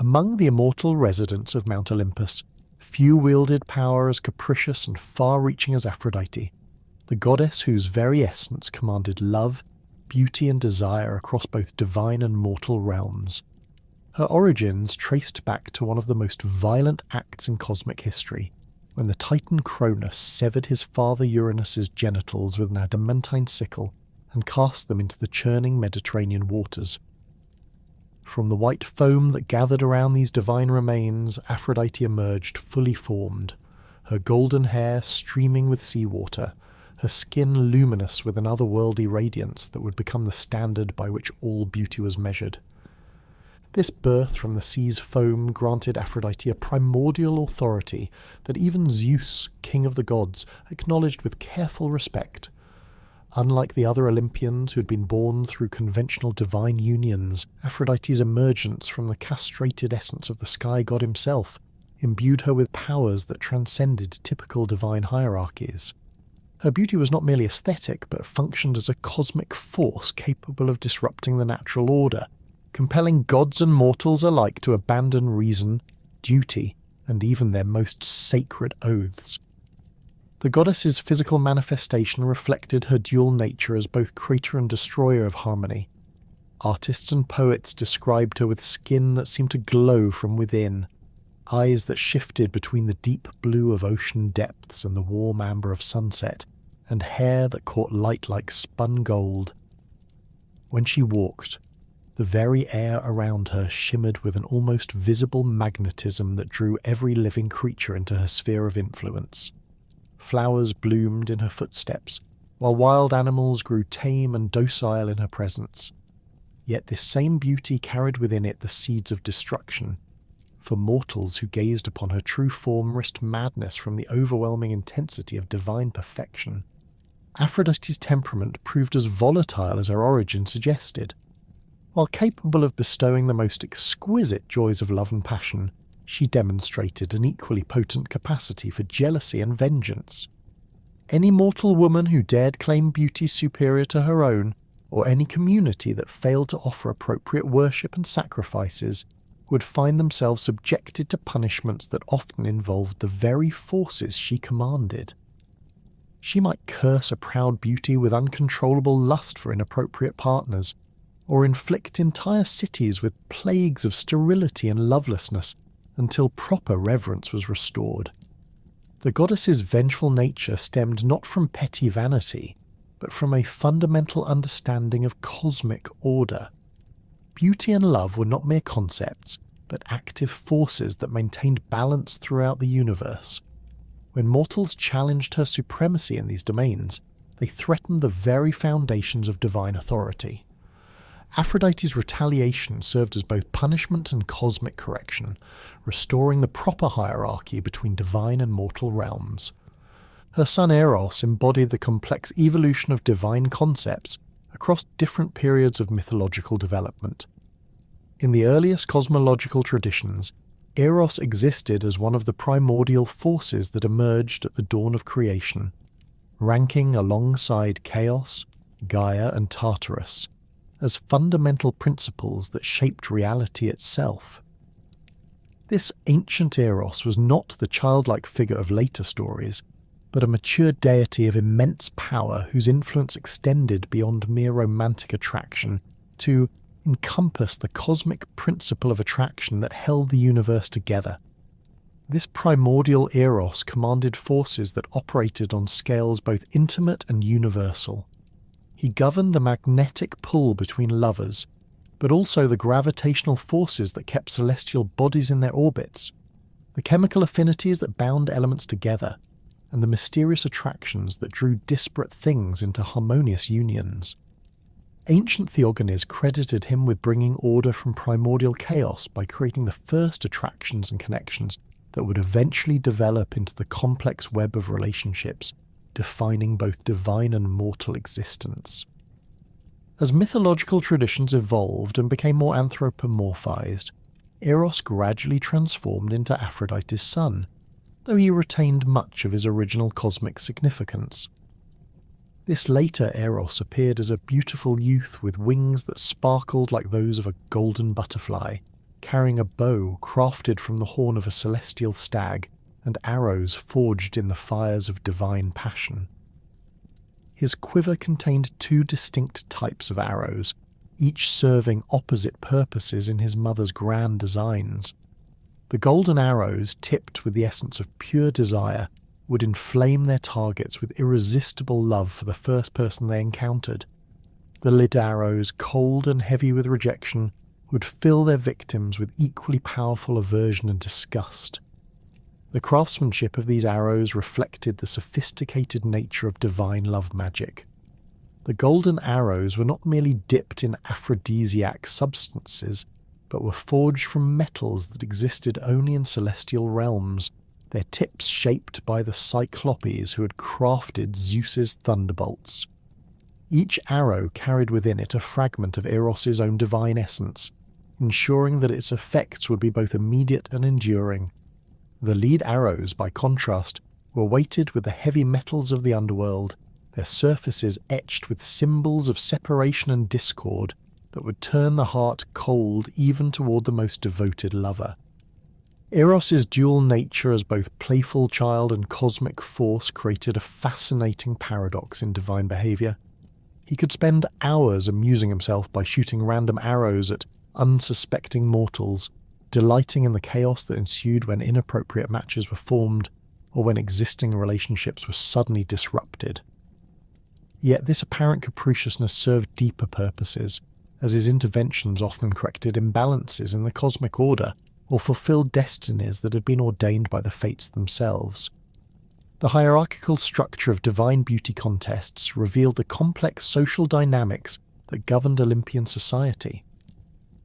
Among the immortal residents of Mount Olympus, few wielded power as capricious and far-reaching as Aphrodite, the goddess whose very essence commanded love, beauty and desire across both divine and mortal realms. Her origins traced back to one of the most violent acts in cosmic history, when the Titan Cronus severed his father Uranus's genitals with an adamantine sickle and cast them into the churning Mediterranean waters. From the white foam that gathered around these divine remains, Aphrodite emerged fully formed, her golden hair streaming with seawater, her skin luminous with an otherworldly radiance that would become the standard by which all beauty was measured. This birth from the sea's foam granted Aphrodite a primordial authority that even Zeus, king of the gods, acknowledged with careful respect. Unlike the other Olympians who had been born through conventional divine unions, Aphrodite's emergence from the castrated essence of the sky god himself imbued her with powers that transcended typical divine hierarchies. Her beauty was not merely aesthetic, but functioned as a cosmic force capable of disrupting the natural order, compelling gods and mortals alike to abandon reason, duty, and even their most sacred oaths. The goddess's physical manifestation reflected her dual nature as both creator and destroyer of harmony. Artists and poets described her with skin that seemed to glow from within, eyes that shifted between the deep blue of ocean depths and the warm amber of sunset, and hair that caught light like spun gold. When she walked, the very air around her shimmered with an almost visible magnetism that drew every living creature into her sphere of influence. Flowers bloomed in her footsteps, while wild animals grew tame and docile in her presence. Yet this same beauty carried within it the seeds of destruction. For mortals who gazed upon her true form risked madness from the overwhelming intensity of divine perfection. Aphrodite's temperament proved as volatile as her origin suggested. While capable of bestowing the most exquisite joys of love and passion, she demonstrated an equally potent capacity for jealousy and vengeance. Any mortal woman who dared claim beauty superior to her own, or any community that failed to offer appropriate worship and sacrifices, would find themselves subjected to punishments that often involved the very forces she commanded. She might curse a proud beauty with uncontrollable lust for inappropriate partners, or inflict entire cities with plagues of sterility and lovelessness until proper reverence was restored. The goddess's vengeful nature stemmed not from petty vanity, but from a fundamental understanding of cosmic order. Beauty and love were not mere concepts, but active forces that maintained balance throughout the universe. When mortals challenged her supremacy in these domains, they threatened the very foundations of divine authority. Aphrodite's retaliation served as both punishment and cosmic correction, restoring the proper hierarchy between divine and mortal realms. Her son Eros embodied the complex evolution of divine concepts across different periods of mythological development. In the earliest cosmological traditions, Eros existed as one of the primordial forces that emerged at the dawn of creation, ranking alongside Chaos, Gaia and Tartarus, as fundamental principles that shaped reality itself. This ancient Eros was not the childlike figure of later stories, but a mature deity of immense power whose influence extended beyond mere romantic attraction to encompass the cosmic principle of attraction that held the universe together. This primordial Eros commanded forces that operated on scales both intimate and universal. He governed the magnetic pull between lovers, but also the gravitational forces that kept celestial bodies in their orbits, the chemical affinities that bound elements together, and the mysterious attractions that drew disparate things into harmonious unions. Ancient theogonies credited him with bringing order from primordial chaos by creating the first attractions and connections that would eventually develop into the complex web of relationships defining both divine and mortal existence. As mythological traditions evolved and became more anthropomorphized, Eros gradually transformed into Aphrodite's son, though he retained much of his original cosmic significance. This later Eros appeared as a beautiful youth with wings that sparkled like those of a golden butterfly, carrying a bow crafted from the horn of a celestial stag and arrows forged in the fires of divine passion. His quiver contained 2 distinct types of arrows, each serving opposite purposes in his mother's grand designs. The golden arrows, tipped with the essence of pure desire, would inflame their targets with irresistible love for the first person they encountered. The lead arrows, cold and heavy with rejection, would fill their victims with equally powerful aversion and disgust. The craftsmanship of these arrows reflected the sophisticated nature of divine love magic. The golden arrows were not merely dipped in aphrodisiac substances, but were forged from metals that existed only in celestial realms, their tips shaped by the Cyclopes who had crafted Zeus's thunderbolts. Each arrow carried within it a fragment of Eros's own divine essence, ensuring that its effects would be both immediate and enduring. The lead arrows, by contrast, were weighted with the heavy metals of the Underworld, their surfaces etched with symbols of separation and discord that would turn the heart cold even toward the most devoted lover. Eros's dual nature as both playful child and cosmic force created a fascinating paradox in divine behavior. He could spend hours amusing himself by shooting random arrows at unsuspecting mortals, delighting in the chaos that ensued when inappropriate matches were formed or when existing relationships were suddenly disrupted. Yet this apparent capriciousness served deeper purposes, as his interventions often corrected imbalances in the cosmic order or fulfilled destinies that had been ordained by the fates themselves. The hierarchical structure of divine beauty contests revealed the complex social dynamics that governed Olympian society.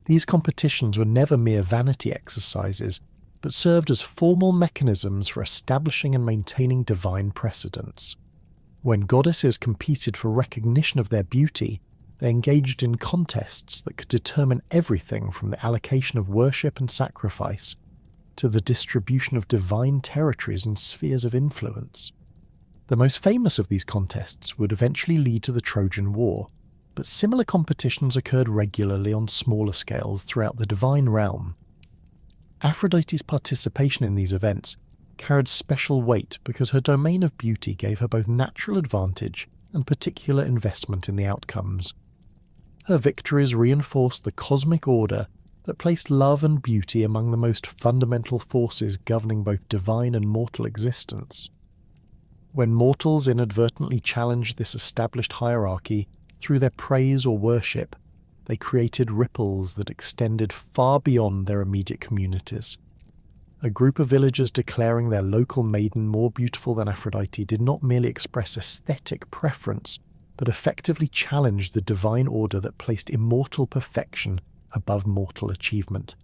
These competitions were never mere vanity exercises, but served as formal mechanisms for establishing and maintaining divine precedents. When goddesses competed for recognition of their beauty, they engaged in contests that could determine everything from the allocation of worship and sacrifice to the distribution of divine territories and spheres of influence. The most famous of these contests would eventually lead to the Trojan War, but similar competitions occurred regularly on smaller scales throughout the divine realm. Aphrodite's participation in these events carried special weight because her domain of beauty gave her both natural advantage and particular investment in the outcomes. Her victories reinforced the cosmic order that placed love and beauty among the most fundamental forces governing both divine and mortal existence. When mortals inadvertently challenged this established hierarchy through their praise or worship, they created ripples that extended far beyond their immediate communities. A group of villagers declaring their local maiden more beautiful than Aphrodite did not merely express aesthetic preference, but effectively challenged the divine order that placed immortal perfection above mortal achievement.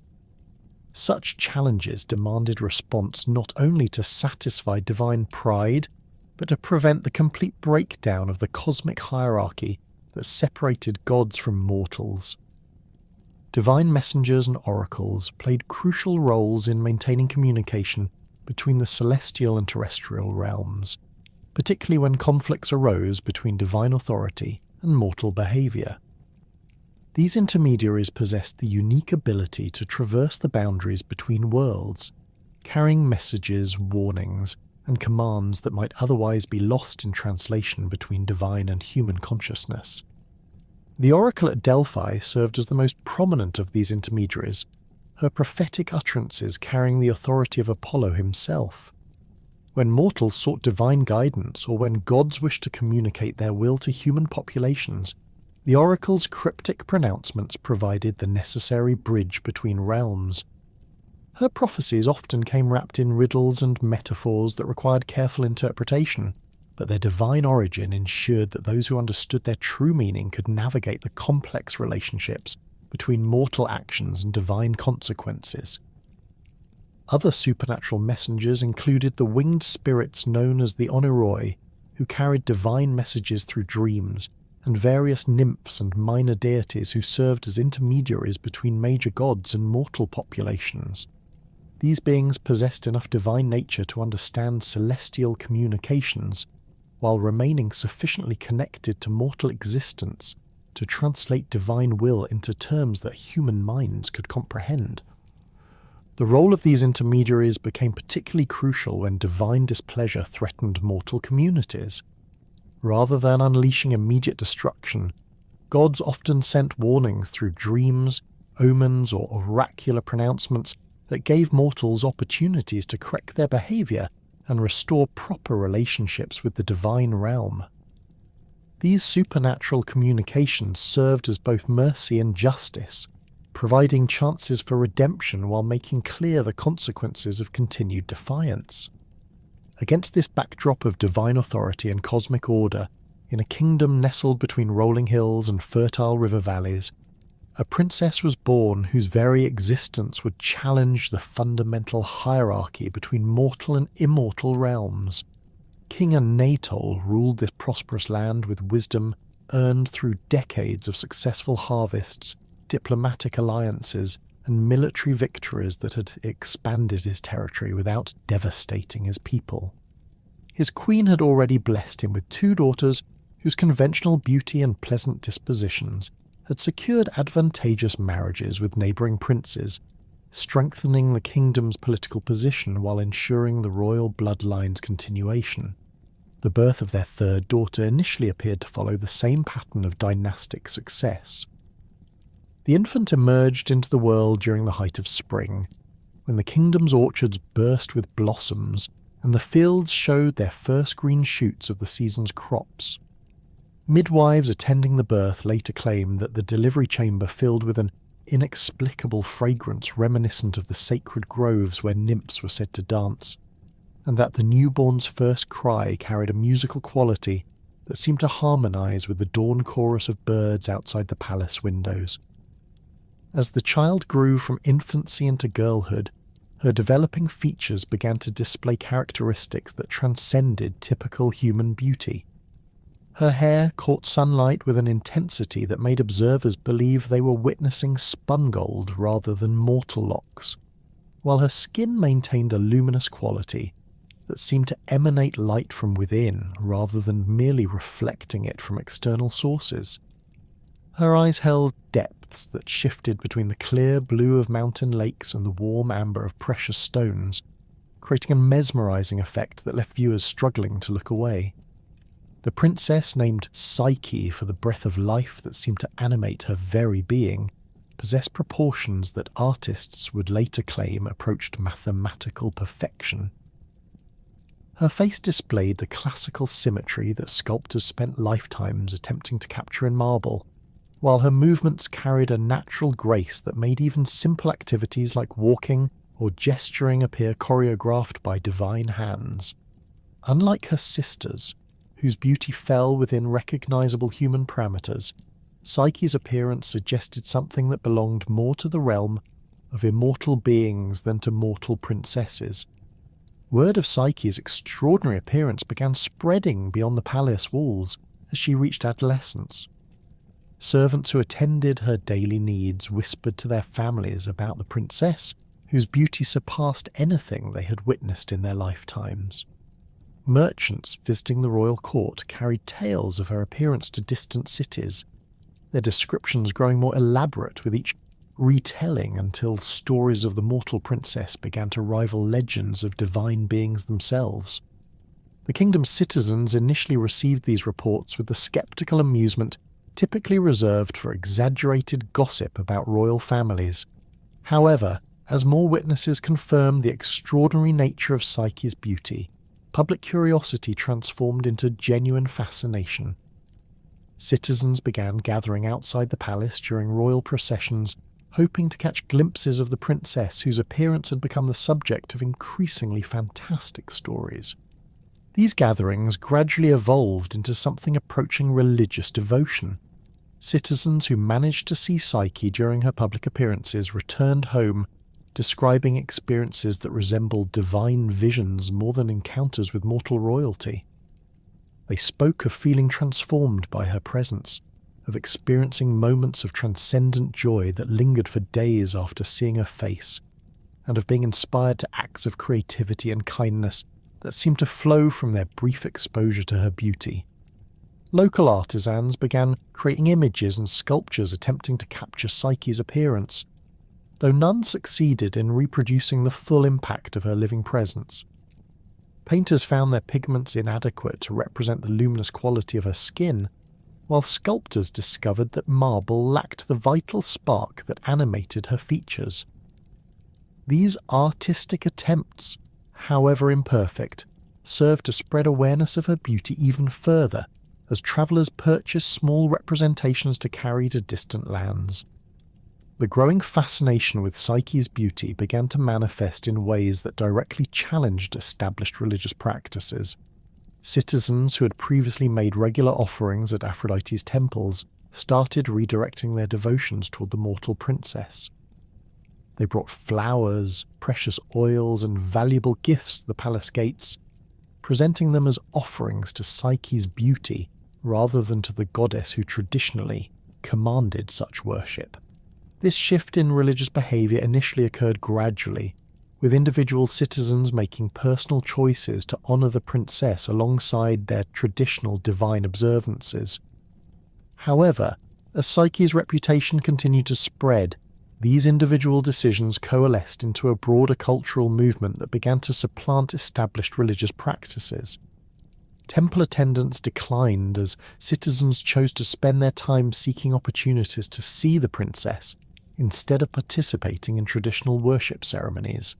Such challenges demanded response not only to satisfy divine pride, but to prevent the complete breakdown of the cosmic hierarchy that separated gods from mortals. Divine messengers and oracles played crucial roles in maintaining communication between the celestial and terrestrial realms, particularly when conflicts arose between divine authority and mortal behavior. These intermediaries possessed the unique ability to traverse the boundaries between worlds, carrying messages, warnings, and commands that might otherwise be lost in translation between divine and human consciousness. The oracle at Delphi served as the most prominent of these intermediaries, her prophetic utterances carrying the authority of Apollo himself. When mortals sought divine guidance or when gods wished to communicate their will to human populations, the oracle's cryptic pronouncements provided the necessary bridge between realms. Her prophecies often came wrapped in riddles and metaphors that required careful interpretation, but their divine origin ensured that those who understood their true meaning could navigate the complex relationships between mortal actions and divine consequences. Other supernatural messengers included the winged spirits known as the Oneiroi, who carried divine messages through dreams, and various nymphs and minor deities who served as intermediaries between major gods and mortal populations. These beings possessed enough divine nature to understand celestial communications, while remaining sufficiently connected to mortal existence to translate divine will into terms that human minds could comprehend. The role of these intermediaries became particularly crucial when divine displeasure threatened mortal communities. Rather than unleashing immediate destruction, gods often sent warnings through dreams, omens, or oracular pronouncements that gave mortals opportunities to correct their behavior and restore proper relationships with the divine realm. These supernatural communications served as both mercy and justice, providing chances for redemption while making clear the consequences of continued defiance. Against this backdrop of divine authority and cosmic order, in a kingdom nestled between rolling hills and fertile river valleys, a princess was born whose very existence would challenge the fundamental hierarchy between mortal and immortal realms. King Anatol ruled this prosperous land with wisdom earned through decades of successful harvests, diplomatic alliances, and military victories that had expanded his territory without devastating his people. His queen had already blessed him with 2 daughters whose conventional beauty and pleasant dispositions had secured advantageous marriages with neighbouring princes, strengthening the kingdom's political position while ensuring the royal bloodline's continuation. The birth of their 3rd daughter initially appeared to follow the same pattern of dynastic success. The infant emerged into the world during the height of spring, when the kingdom's orchards burst with blossoms and the fields showed their first green shoots of the season's crops. Midwives attending the birth later claimed that the delivery chamber filled with an inexplicable fragrance reminiscent of the sacred groves where nymphs were said to dance, and that the newborn's first cry carried a musical quality that seemed to harmonize with the dawn chorus of birds outside the palace windows. As the child grew from infancy into girlhood, her developing features began to display characteristics that transcended typical human beauty. Her hair caught sunlight with an intensity that made observers believe they were witnessing spun gold rather than mortal locks, while her skin maintained a luminous quality that seemed to emanate light from within rather than merely reflecting it from external sources. Her eyes held depths that shifted between the clear blue of mountain lakes and the warm amber of precious stones, creating a mesmerizing effect that left viewers struggling to look away. The princess, named Psyche for the breath of life that seemed to animate her very being, possessed proportions that artists would later claim approached mathematical perfection. Her face displayed the classical symmetry that sculptors spent lifetimes attempting to capture in marble, while her movements carried a natural grace that made even simple activities like walking or gesturing appear choreographed by divine hands. Unlike her sisters, whose beauty fell within recognizable human parameters, Psyche's appearance suggested something that belonged more to the realm of immortal beings than to mortal princesses. Word of Psyche's extraordinary appearance began spreading beyond the palace walls as she reached adolescence. Servants who attended her daily needs whispered to their families about the princess, whose beauty surpassed anything they had witnessed in their lifetimes. Merchants visiting the royal court carried tales of her appearance to distant cities, their descriptions growing more elaborate with each retelling until stories of the mortal princess began to rival legends of divine beings themselves. The kingdom's citizens initially received these reports with the skeptical amusement typically reserved for exaggerated gossip about royal families. However, as more witnesses confirmed the extraordinary nature of Psyche's beauty, public curiosity transformed into genuine fascination. Citizens began gathering outside the palace during royal processions, hoping to catch glimpses of the princess whose appearance had become the subject of increasingly fantastic stories. These gatherings gradually evolved into something approaching religious devotion. Citizens who managed to see Psyche during her public appearances returned home, describing experiences that resembled divine visions more than encounters with mortal royalty. They spoke of feeling transformed by her presence, of experiencing moments of transcendent joy that lingered for days after seeing her face, and of being inspired to acts of creativity and kindness that seemed to flow from their brief exposure to her beauty. Local artisans began creating images and sculptures attempting to capture Psyche's appearance. though none succeeded in reproducing the full impact of her living presence. Painters found their pigments inadequate to represent the luminous quality of her skin, while sculptors discovered that marble lacked the vital spark that animated her features. These artistic attempts, however imperfect, served to spread awareness of her beauty even further as travellers purchased small representations to carry to distant lands. The growing fascination with Psyche's beauty began to manifest in ways that directly challenged established religious practices. Citizens who had previously made regular offerings at Aphrodite's temples started redirecting their devotions toward the mortal princess. They brought flowers, precious oils, and valuable gifts to the palace gates, presenting them as offerings to Psyche's beauty rather than to the goddess who traditionally commanded such worship. This shift in religious behaviour initially occurred gradually, with individual citizens making personal choices to honour the princess alongside their traditional divine observances. However, as Psyche's reputation continued to spread, these individual decisions coalesced into a broader cultural movement that began to supplant established religious practices. Temple attendance declined as citizens chose to spend their time seeking opportunities to see the princess instead of participating in traditional worship ceremonies.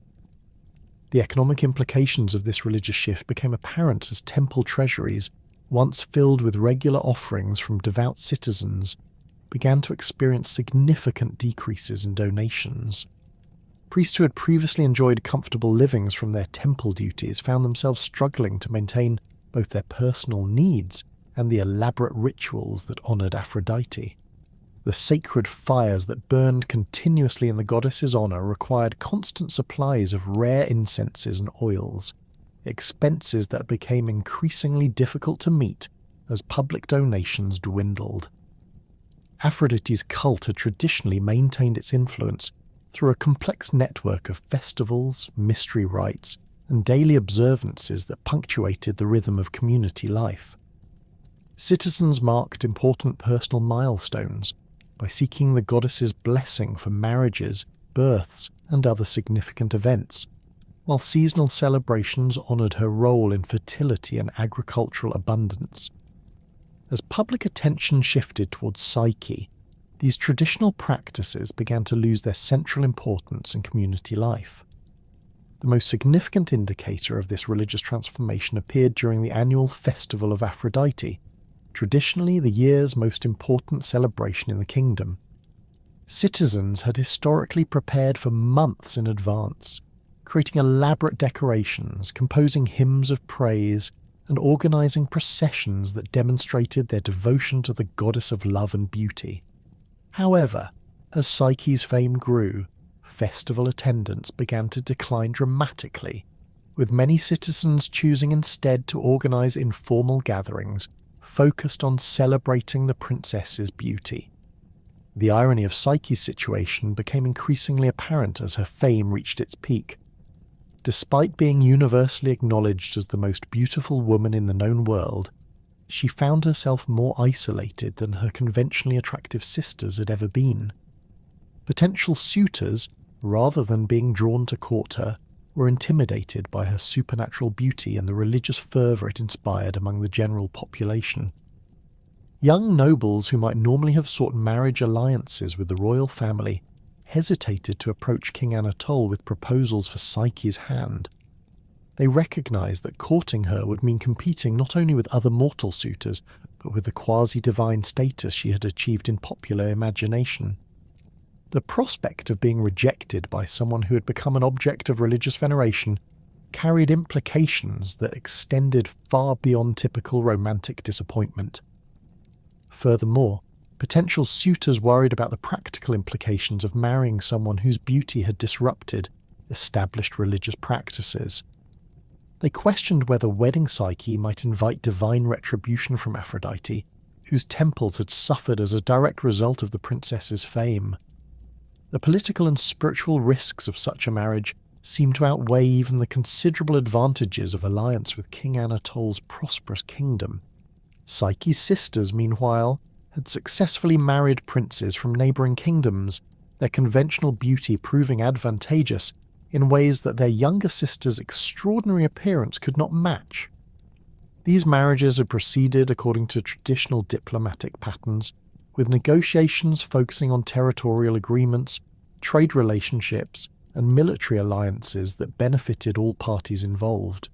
The economic implications of this religious shift became apparent as temple treasuries, once filled with regular offerings from devout citizens, began to experience significant decreases in donations. Priests who had previously enjoyed comfortable livings from their temple duties found themselves struggling to maintain both their personal needs and the elaborate rituals that honoured Aphrodite. The sacred fires that burned continuously in the goddess's honour required constant supplies of rare incenses and oils, expenses that became increasingly difficult to meet as public donations dwindled. Aphrodite's cult had traditionally maintained its influence through a complex network of festivals, mystery rites, and daily observances that punctuated the rhythm of community life. Citizens marked important personal milestones by seeking the goddess's blessing for marriages, births, and other significant events, while seasonal celebrations honoured her role in fertility and agricultural abundance. As public attention shifted towards Psyche, these traditional practices began to lose their central importance in community life. The most significant indicator of this religious transformation appeared during the annual Festival of Aphrodite, traditionally the year's most important celebration in the kingdom. Citizens had historically prepared for months in advance, creating elaborate decorations, composing hymns of praise, and organising processions that demonstrated their devotion to the goddess of love and beauty. However, as Psyche's fame grew, festival attendance began to decline dramatically, with many citizens choosing instead to organise informal gatherings focused on celebrating the princess's beauty. The irony of Psyche's situation became increasingly apparent as her fame reached its peak. Despite being universally acknowledged as the most beautiful woman in the known world, she found herself more isolated than her conventionally attractive sisters had ever been. Potential suitors, rather than being drawn to court her, were intimidated by her supernatural beauty and the religious fervour it inspired among the general population. Young nobles who might normally have sought marriage alliances with the royal family hesitated to approach King Anatole with proposals for Psyche's hand. They recognised that courting her would mean competing not only with other mortal suitors, but with the quasi-divine status she had achieved in popular imagination. The prospect of being rejected by someone who had become an object of religious veneration carried implications that extended far beyond typical romantic disappointment. Furthermore, potential suitors worried about the practical implications of marrying someone whose beauty had disrupted established religious practices. They questioned whether wedding Psyche might invite divine retribution from Aphrodite, whose temples had suffered as a direct result of the princess's fame. The political and spiritual risks of such a marriage seemed to outweigh even the considerable advantages of alliance with King Anatole's prosperous kingdom. Psyche's sisters, meanwhile, had successfully married princes from neighbouring kingdoms, their conventional beauty proving advantageous in ways that their younger sister's extraordinary appearance could not match. These marriages had proceeded according to traditional diplomatic patterns, with negotiations focusing on territorial agreements, trade relationships, and military alliances that benefited all parties involved.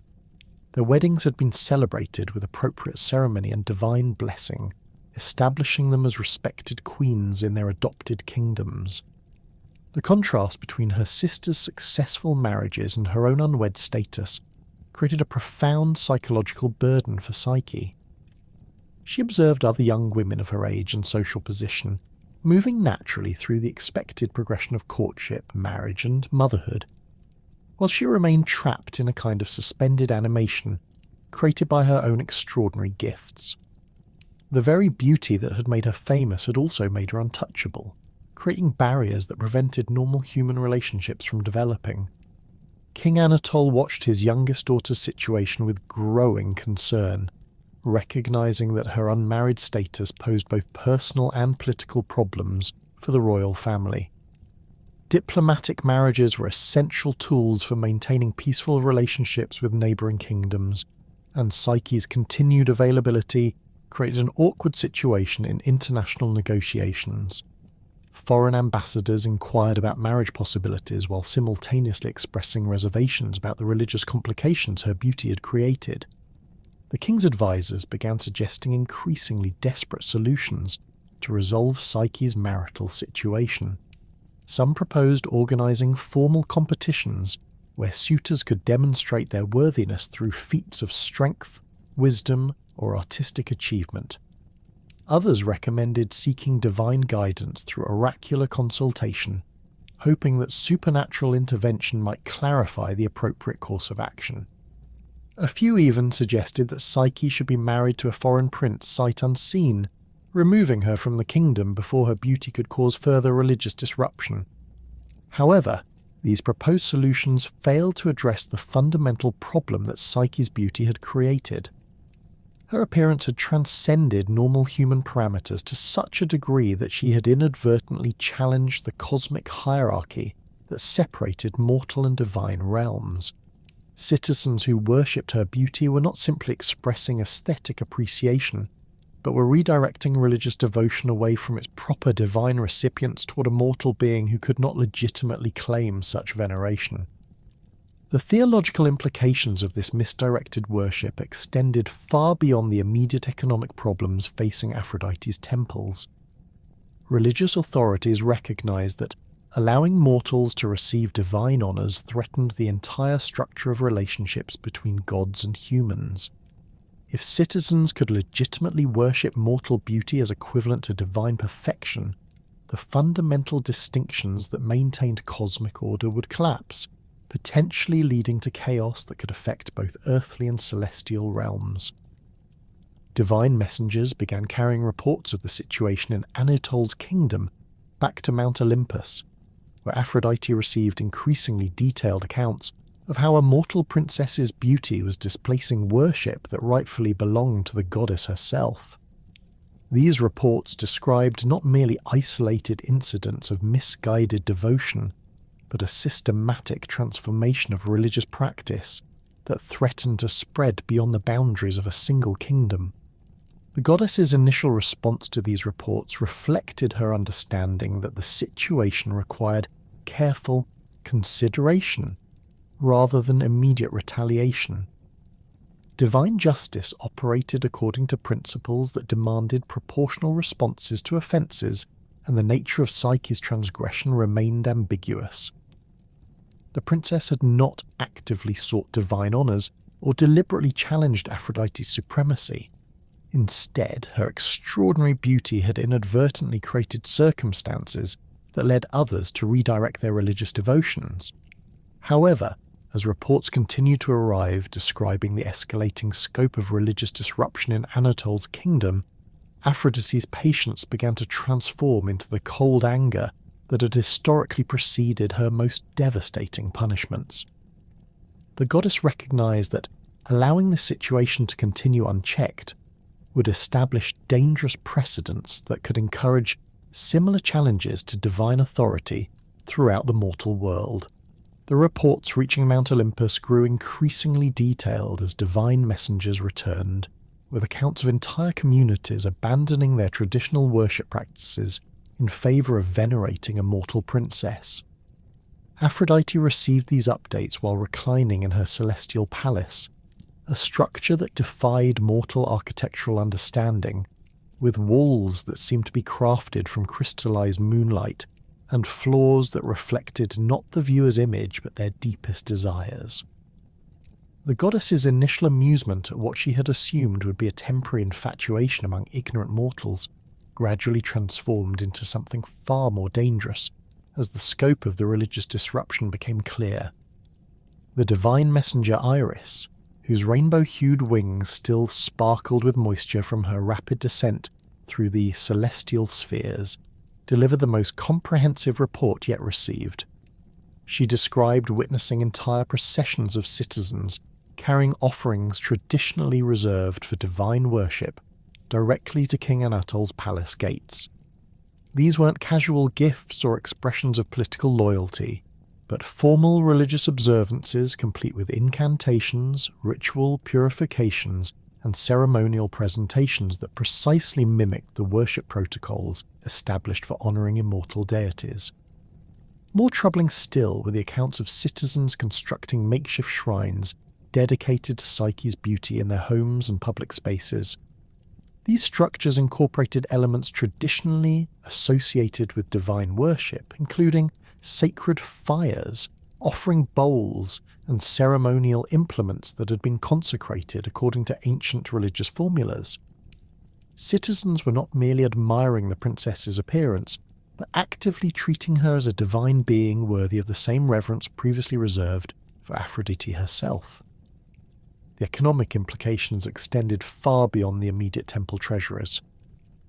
Their weddings had been celebrated with appropriate ceremony and divine blessing, establishing them as respected queens in their adopted kingdoms. The contrast between her sister's successful marriages and her own unwed status created a profound psychological burden for Psyche. She observed other young women of her age and social position, moving naturally through the expected progression of courtship, marriage, and motherhood, while she remained trapped in a kind of suspended animation created by her own extraordinary gifts. The very beauty that had made her famous had also made her untouchable, creating barriers that prevented normal human relationships from developing. King Anatole watched his youngest daughter's situation with growing concern, recognizing that her unmarried status posed both personal and political problems for the royal family. Diplomatic marriages were essential tools for maintaining peaceful relationships with neighbouring kingdoms, and Psyche's continued availability created an awkward situation in international negotiations. Foreign ambassadors inquired about marriage possibilities while simultaneously expressing reservations about the religious complications her beauty had created. The king's advisors began suggesting increasingly desperate solutions to resolve Psyche's marital situation. Some proposed organising formal competitions where suitors could demonstrate their worthiness through feats of strength, wisdom, or artistic achievement. Others recommended seeking divine guidance through oracular consultation, hoping that supernatural intervention might clarify the appropriate course of action. A few even suggested that Psyche should be married to a foreign prince sight unseen, removing her from the kingdom before her beauty could cause further religious disruption. However, these proposed solutions failed to address the fundamental problem that Psyche's beauty had created. Her appearance had transcended normal human parameters to such a degree that she had inadvertently challenged the cosmic hierarchy that separated mortal and divine realms. Citizens who worshipped her beauty were not simply expressing aesthetic appreciation, but were redirecting religious devotion away from its proper divine recipients toward a mortal being who could not legitimately claim such veneration. The theological implications of this misdirected worship extended far beyond the immediate economic problems facing Aphrodite's temples. Religious authorities recognized that allowing mortals to receive divine honors threatened the entire structure of relationships between gods and humans. If citizens could legitimately worship mortal beauty as equivalent to divine perfection, the fundamental distinctions that maintained cosmic order would collapse, potentially leading to chaos that could affect both earthly and celestial realms. Divine messengers began carrying reports of the situation in Anatole's kingdom back to Mount Olympus, where Aphrodite received increasingly detailed accounts of how a mortal princess's beauty was displacing worship that rightfully belonged to the goddess herself. These reports described not merely isolated incidents of misguided devotion, but a systematic transformation of religious practice that threatened to spread beyond the boundaries of a single kingdom. The goddess's initial response to these reports reflected her understanding that the situation required careful consideration rather than immediate retaliation. Divine justice operated according to principles that demanded proportional responses to offences, and the nature of Psyche's transgression remained ambiguous. The princess had not actively sought divine honours or deliberately challenged Aphrodite's supremacy. Instead, her extraordinary beauty had inadvertently created circumstances that led others to redirect their religious devotions. However, as reports continued to arrive describing the escalating scope of religious disruption in Anatole's kingdom, Aphrodite's patience began to transform into the cold anger that had historically preceded her most devastating punishments. The goddess recognized that allowing the situation to continue unchecked would establish dangerous precedents that could encourage similar challenges to divine authority throughout the mortal world. The reports reaching Mount Olympus grew increasingly detailed as divine messengers returned, with accounts of entire communities abandoning their traditional worship practices in favour of venerating a mortal princess. Aphrodite received these updates while reclining in her celestial palace, a structure that defied mortal architectural understanding, with walls that seemed to be crafted from crystallized moonlight and floors that reflected not the viewer's image but their deepest desires. The goddess's initial amusement at what she had assumed would be a temporary infatuation among ignorant mortals gradually transformed into something far more dangerous as the scope of the religious disruption became clear. The divine messenger Iris, whose rainbow-hued wings still sparkled with moisture from her rapid descent through the celestial spheres, delivered the most comprehensive report yet received. She described witnessing entire processions of citizens carrying offerings traditionally reserved for divine worship directly to King Anatol's palace gates. These weren't casual gifts or expressions of political loyalty, but formal religious observances complete with incantations, ritual purifications, and ceremonial presentations that precisely mimicked the worship protocols established for honouring immortal deities. More troubling still were the accounts of citizens constructing makeshift shrines dedicated to Psyche's beauty in their homes and public spaces. These structures incorporated elements traditionally associated with divine worship, including sacred fires, offering bowls, and ceremonial implements that had been consecrated according to ancient religious formulas. Citizens were not merely admiring the princess's appearance, but actively treating her as a divine being worthy of the same reverence previously reserved for Aphrodite herself. The economic implications extended far beyond the immediate temple treasurers.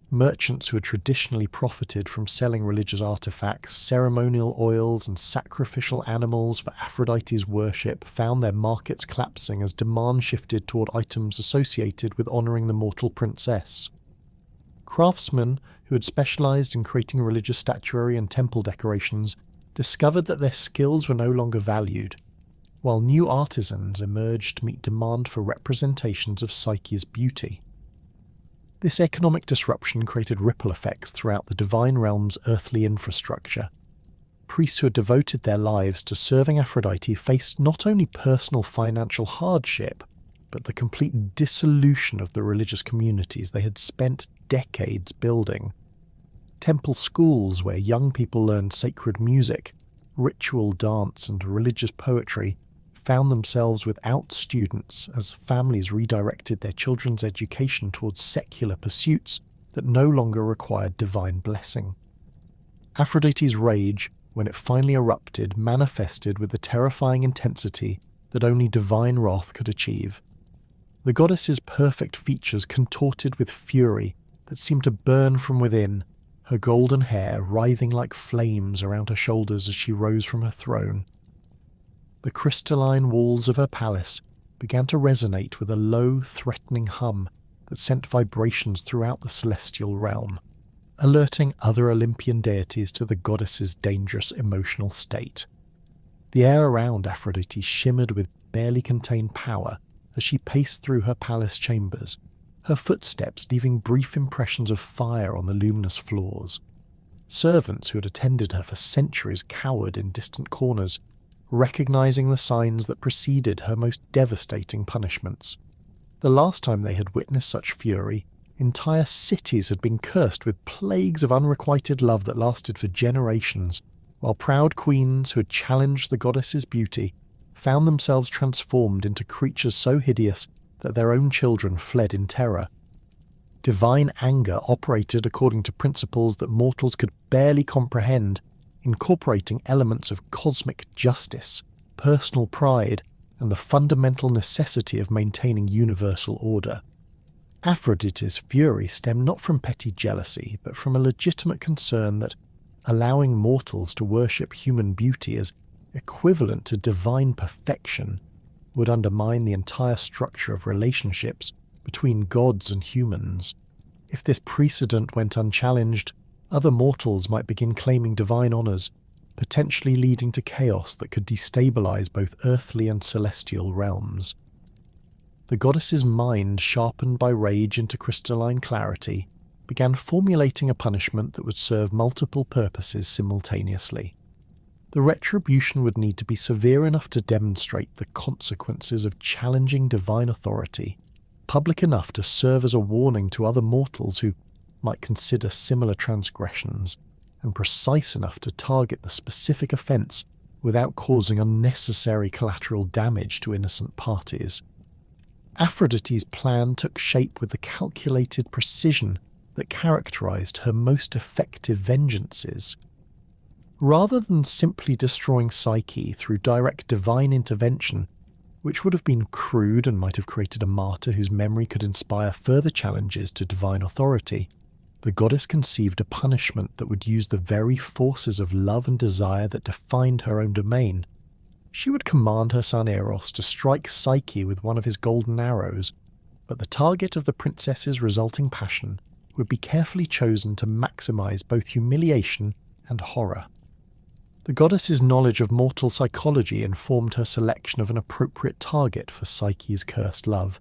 Merchants who had traditionally profited from selling religious artifacts, ceremonial oils, and sacrificial animals for Aphrodite's worship found their markets collapsing as demand shifted toward items associated with honouring the mortal princess. Craftsmen who had specialised in creating religious statuary and temple decorations discovered that their skills were no longer valued, while new artisans emerged to meet demand for representations of Psyche's beauty. This economic disruption created ripple effects throughout the divine realm's earthly infrastructure. Priests who had devoted their lives to serving Aphrodite faced not only personal financial hardship, but the complete dissolution of the religious communities they had spent decades building. Temple schools where young people learned sacred music, ritual dance, and religious poetry found themselves without students as families redirected their children's education towards secular pursuits that no longer required divine blessing. Aphrodite's rage, when it finally erupted, manifested with the terrifying intensity that only divine wrath could achieve. The goddess's perfect features contorted with fury that seemed to burn from within, her golden hair writhing like flames around her shoulders as she rose from her throne. The crystalline walls of her palace began to resonate with a low, threatening hum that sent vibrations throughout the celestial realm, alerting other Olympian deities to the goddess's dangerous emotional state. The air around Aphrodite shimmered with barely contained power as she paced through her palace chambers, her footsteps leaving brief impressions of fire on the luminous floors. Servants who had attended her for centuries cowered in distant corners, recognizing the signs that preceded her most devastating punishments. The last time they had witnessed such fury, entire cities had been cursed with plagues of unrequited love that lasted for generations, while proud queens who had challenged the goddess's beauty found themselves transformed into creatures so hideous that their own children fled in terror. Divine anger operated according to principles that mortals could barely comprehend, incorporating elements of cosmic justice, personal pride, and the fundamental necessity of maintaining universal order. Aphrodite's fury stemmed not from petty jealousy, but from a legitimate concern that allowing mortals to worship human beauty as equivalent to divine perfection would undermine the entire structure of relationships between gods and humans. If this precedent went unchallenged, Other mortals might begin claiming divine honours, potentially leading to chaos that could destabilise both earthly and celestial realms. The goddess's mind, sharpened by rage into crystalline clarity, began formulating a punishment that would serve multiple purposes simultaneously. The retribution would need to be severe enough to demonstrate the consequences of challenging divine authority, public enough to serve as a warning to other mortals who might consider similar transgressions, and precise enough to target the specific offence without causing unnecessary collateral damage to innocent parties. Aphrodite's plan took shape with the calculated precision that characterised her most effective vengeances. Rather than simply destroying Psyche through direct divine intervention, which would have been crude and might have created a martyr whose memory could inspire further challenges to divine authority, the goddess conceived a punishment that would use the very forces of love and desire that defined her own domain. She would command her son Eros to strike Psyche with one of his golden arrows, but the target of the princess's resulting passion would be carefully chosen to maximize both humiliation and horror. The goddess's knowledge of mortal psychology informed her selection of an appropriate target for Psyche's cursed love.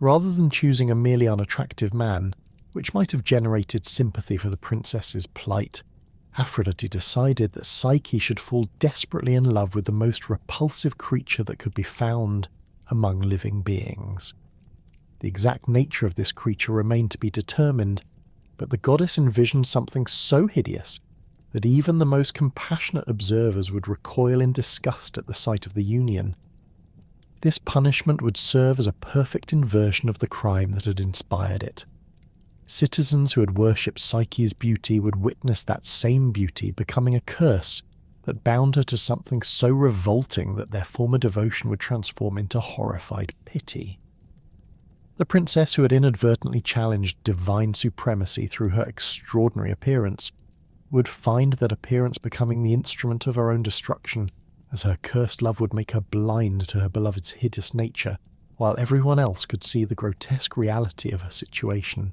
Rather than choosing a merely unattractive man, which might have generated sympathy for the princess's plight, Aphrodite decided that Psyche should fall desperately in love with the most repulsive creature that could be found among living beings. The exact nature of this creature remained to be determined, but the goddess envisioned something so hideous that even the most compassionate observers would recoil in disgust at the sight of the union. This punishment would serve as a perfect inversion of the crime that had inspired it. Citizens who had worshipped Psyche's beauty would witness that same beauty becoming a curse that bound her to something so revolting that their former devotion would transform into horrified pity. The princess, who had inadvertently challenged divine supremacy through her extraordinary appearance, would find that appearance becoming the instrument of her own destruction, as her cursed love would make her blind to her beloved's hideous nature, while everyone else could see the grotesque reality of her situation.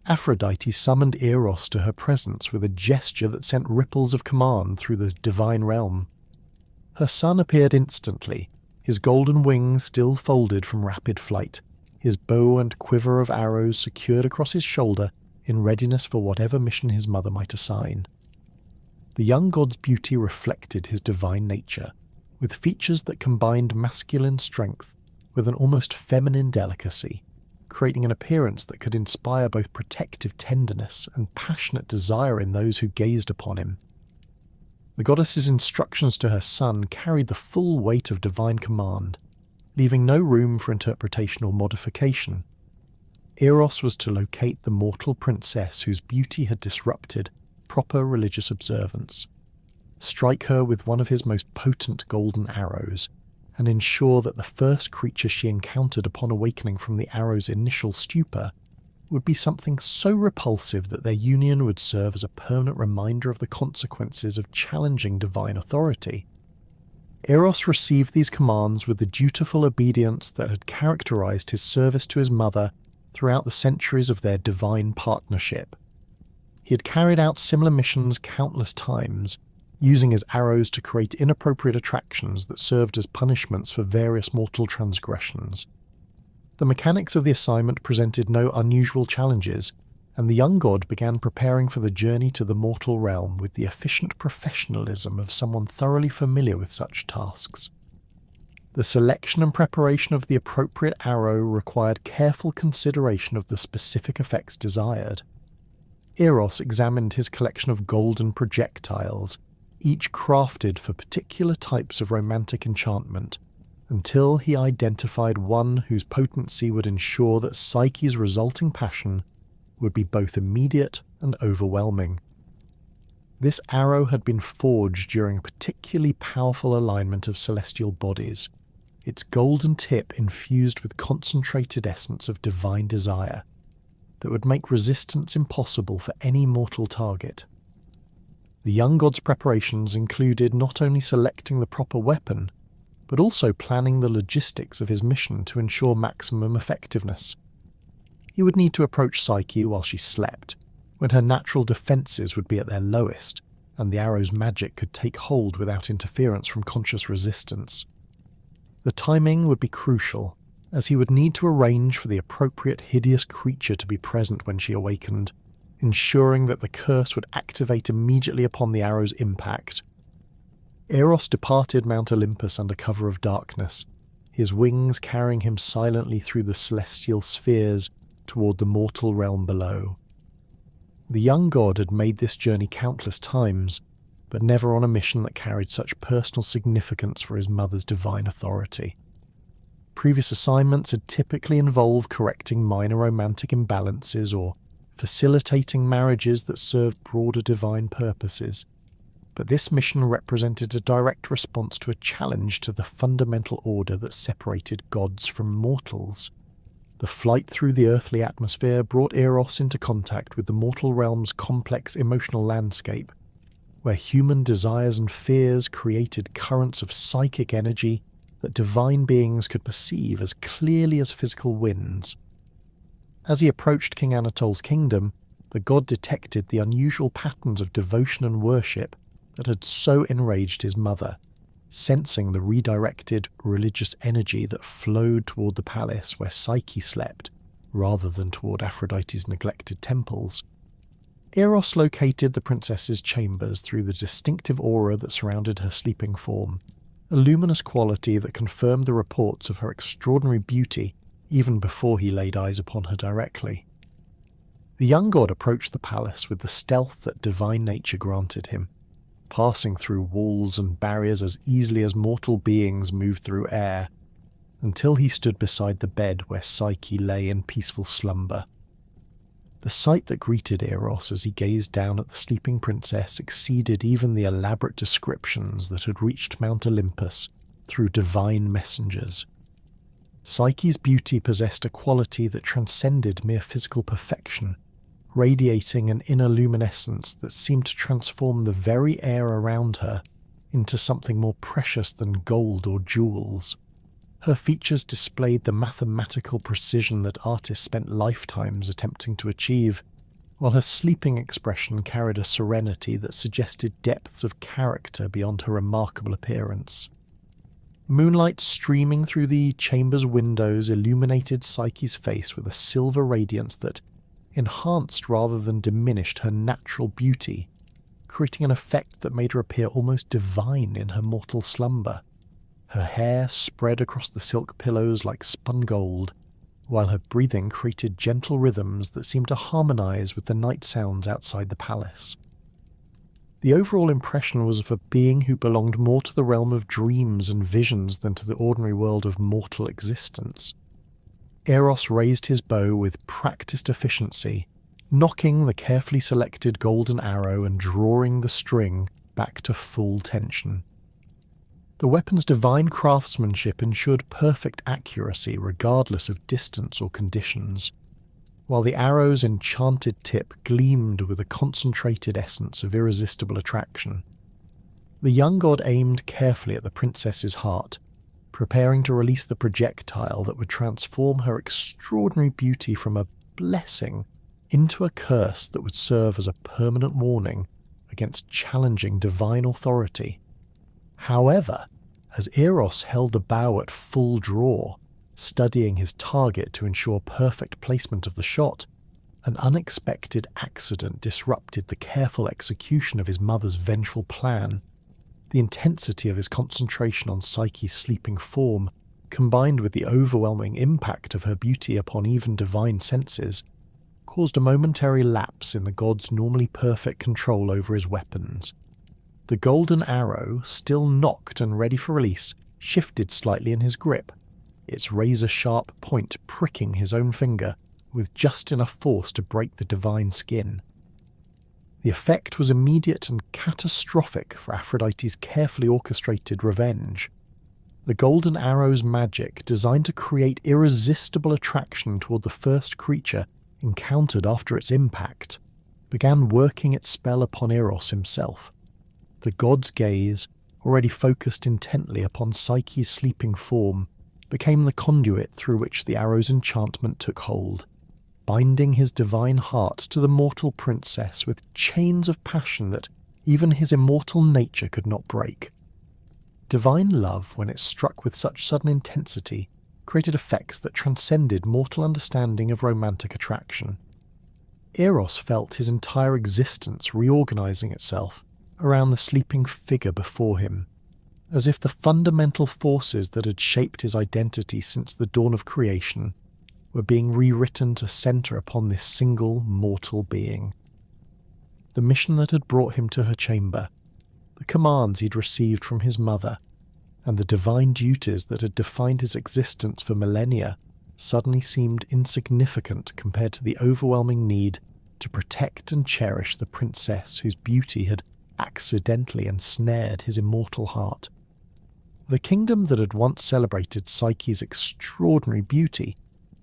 Aphrodite summoned Eros to her presence with a gesture that sent ripples of command through the divine realm. Her son appeared instantly, his golden wings still folded from rapid flight, his bow and quiver of arrows secured across his shoulder in readiness for whatever mission his mother might assign. The young god's beauty reflected his divine nature, with features that combined masculine strength with an almost feminine delicacy, creating an appearance that could inspire both protective tenderness and passionate desire in those who gazed upon him. The goddess's instructions to her son carried the full weight of divine command, leaving no room for interpretation or modification. Eros was to locate the mortal princess whose beauty had disrupted proper religious observance, strike her with one of his most potent golden arrows, and ensure that the first creature she encountered upon awakening from the arrow's initial stupor would be something so repulsive that their union would serve as a permanent reminder of the consequences of challenging divine authority. Eros received these commands with the dutiful obedience that had characterized his service to his mother throughout the centuries of their divine partnership. He had carried out similar missions countless times, using his arrows to create inappropriate attractions that served as punishments for various mortal transgressions. The mechanics of the assignment presented no unusual challenges, and the young god began preparing for the journey to the mortal realm with the efficient professionalism of someone thoroughly familiar with such tasks. The selection and preparation of the appropriate arrow required careful consideration of the specific effects desired. Eros examined his collection of golden projectiles, each crafted for particular types of romantic enchantment, until he identified one whose potency would ensure that Psyche's resulting passion would be both immediate and overwhelming. This arrow had been forged during a particularly powerful alignment of celestial bodies, its golden tip infused with concentrated essence of divine desire, that would make resistance impossible for any mortal target. The young god's preparations included not only selecting the proper weapon, but also planning the logistics of his mission to ensure maximum effectiveness. He would need to approach Psyche while she slept, when her natural defences would be at their lowest, and the arrow's magic could take hold without interference from conscious resistance. The timing would be crucial, as he would need to arrange for the appropriate hideous creature to be present when she awakened, ensuring that the curse would activate immediately upon the arrow's impact. Eros departed Mount Olympus under cover of darkness, his wings carrying him silently through the celestial spheres toward the mortal realm below. The young god had made this journey countless times, but never on a mission that carried such personal significance for his mother's divine authority. Previous assignments had typically involved correcting minor romantic imbalances or facilitating marriages that served broader divine purposes, but this mission represented a direct response to a challenge to the fundamental order that separated gods from mortals. The flight through the earthly atmosphere brought Eros into contact with the mortal realm's complex emotional landscape, where human desires and fears created currents of psychic energy that divine beings could perceive as clearly as physical winds. As he approached King Anatole's kingdom, the god detected the unusual patterns of devotion and worship that had so enraged his mother, sensing the redirected religious energy that flowed toward the palace where Psyche slept, rather than toward Aphrodite's neglected temples. Eros located the princess's chambers through the distinctive aura that surrounded her sleeping form, a luminous quality that confirmed the reports of her extraordinary beauty even before he laid eyes upon her directly. The young god approached the palace with the stealth that divine nature granted him, passing through walls and barriers as easily as mortal beings move through air, until he stood beside the bed where Psyche lay in peaceful slumber. The sight that greeted Eros as he gazed down at the sleeping princess exceeded even the elaborate descriptions that had reached Mount Olympus through divine messengers. Psyche's beauty possessed a quality that transcended mere physical perfection, radiating an inner luminescence that seemed to transform the very air around her into something more precious than gold or jewels. Her features displayed the mathematical precision that artists spent lifetimes attempting to achieve, while her sleeping expression carried a serenity that suggested depths of character beyond her remarkable appearance. Moonlight streaming through the chamber's windows illuminated Psyche's face with a silver radiance that enhanced rather than diminished her natural beauty, creating an effect that made her appear almost divine in her mortal slumber. Her hair spread across the silk pillows like spun gold, while her breathing created gentle rhythms that seemed to harmonize with the night sounds outside the palace. The overall impression was of a being who belonged more to the realm of dreams and visions than to the ordinary world of mortal existence. Eros raised his bow with practiced efficiency, nocking the carefully selected golden arrow and drawing the string back to full tension. The weapon's divine craftsmanship ensured perfect accuracy regardless of distance or conditions, while the arrow's enchanted tip gleamed with a concentrated essence of irresistible attraction. The young god aimed carefully at the princess's heart, preparing to release the projectile that would transform her extraordinary beauty from a blessing into a curse that would serve as a permanent warning against challenging divine authority. However, as Eros held the bow at full draw, studying his target to ensure perfect placement of the shot, an unexpected accident disrupted the careful execution of his mother's vengeful plan. The intensity of his concentration on Psyche's sleeping form, combined with the overwhelming impact of her beauty upon even divine senses, caused a momentary lapse in the god's normally perfect control over his weapons. The golden arrow, still nocked and ready for release, shifted slightly in his grip, its razor-sharp point pricking his own finger with just enough force to break the divine skin. The effect was immediate and catastrophic for Aphrodite's carefully orchestrated revenge. The golden arrow's magic, designed to create irresistible attraction toward the first creature encountered after its impact, began working its spell upon Eros himself. The god's gaze, already focused intently upon Psyche's sleeping form, became the conduit through which the arrow's enchantment took hold. binding his divine heart to the mortal princess with chains of passion that even his immortal nature could not break. Divine love, when it struck with such sudden intensity, created effects that transcended mortal understanding of romantic attraction. Eros felt his entire existence reorganizing itself around the sleeping figure before him, as if the fundamental forces that had shaped his identity since the dawn of creation were being rewritten to center upon this single mortal being. The mission that had brought him to her chamber, the commands he'd received from his mother, and the divine duties that had defined his existence for millennia suddenly seemed insignificant compared to the overwhelming need to protect and cherish the princess whose beauty had accidentally ensnared his immortal heart. The kingdom that had once celebrated Psyche's extraordinary beauty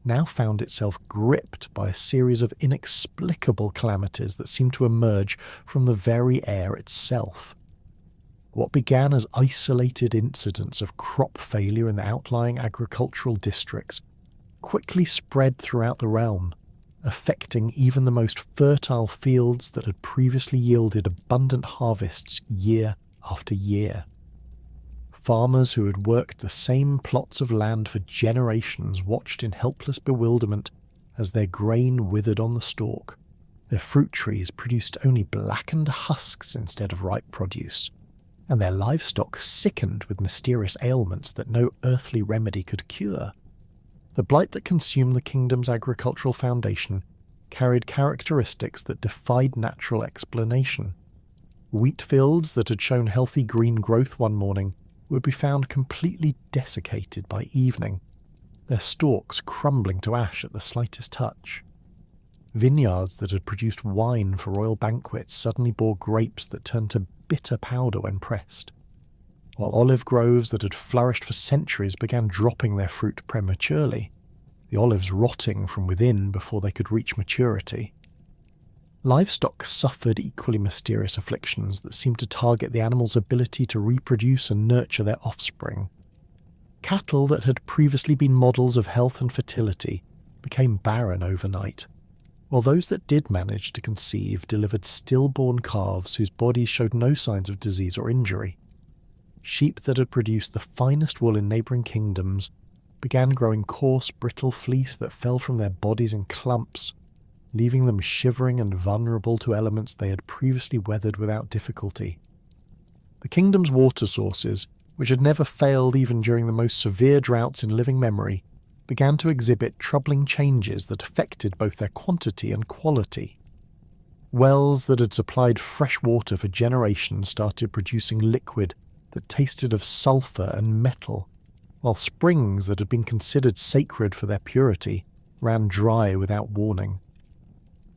now found itself gripped by a series of inexplicable calamities that seemed to emerge from the very air itself. What began as isolated incidents of crop failure in the outlying agricultural districts quickly spread throughout the realm, affecting even the most fertile fields that had previously yielded abundant harvests year after year. Farmers who had worked the same plots of land for generations watched in helpless bewilderment as their grain withered on the stalk. Their fruit trees produced only blackened husks instead of ripe produce, and their livestock sickened with mysterious ailments that no earthly remedy could cure. The blight that consumed the kingdom's agricultural foundation carried characteristics that defied natural explanation. Wheat fields that had shown healthy green growth one morning would be found completely desiccated by evening, their stalks crumbling to ash at the slightest touch. Vineyards that had produced wine for royal banquets suddenly bore grapes that turned to bitter powder when pressed, while olive groves that had flourished for centuries began dropping their fruit prematurely, the olives rotting from within before they could reach maturity. Livestock suffered equally mysterious afflictions that seemed to target the animal's ability to reproduce and nurture their offspring. Cattle that had previously been models of health and fertility became barren overnight, while those that did manage to conceive delivered stillborn calves whose bodies showed no signs of disease or injury. Sheep that had produced the finest wool in neighbouring kingdoms began growing coarse, brittle fleece that fell from their bodies in clumps, leaving them shivering and vulnerable to elements they had previously weathered without difficulty. The kingdom's water sources, which had never failed even during the most severe droughts in living memory, began to exhibit troubling changes that affected both their quantity and quality. Wells that had supplied fresh water for generations started producing liquid that tasted of sulphur and metal, while springs that had been considered sacred for their purity ran dry without warning.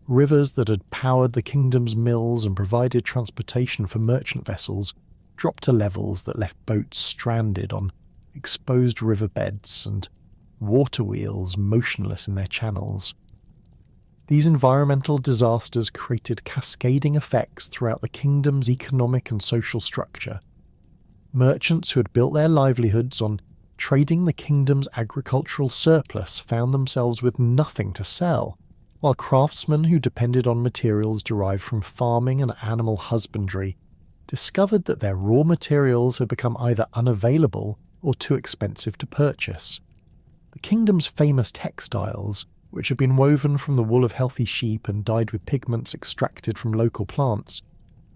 Rivers that had powered the kingdom's mills and provided transportation for merchant vessels dropped to levels that left boats stranded on exposed riverbeds and water wheels motionless in their channels. These environmental disasters created cascading effects throughout the kingdom's economic and social structure. Merchants who had built their livelihoods on trading the kingdom's agricultural surplus found themselves with nothing to sell, while craftsmen who depended on materials derived from farming and animal husbandry discovered that their raw materials had become either unavailable or too expensive to purchase. The kingdom's famous textiles, which had been woven from the wool of healthy sheep and dyed with pigments extracted from local plants,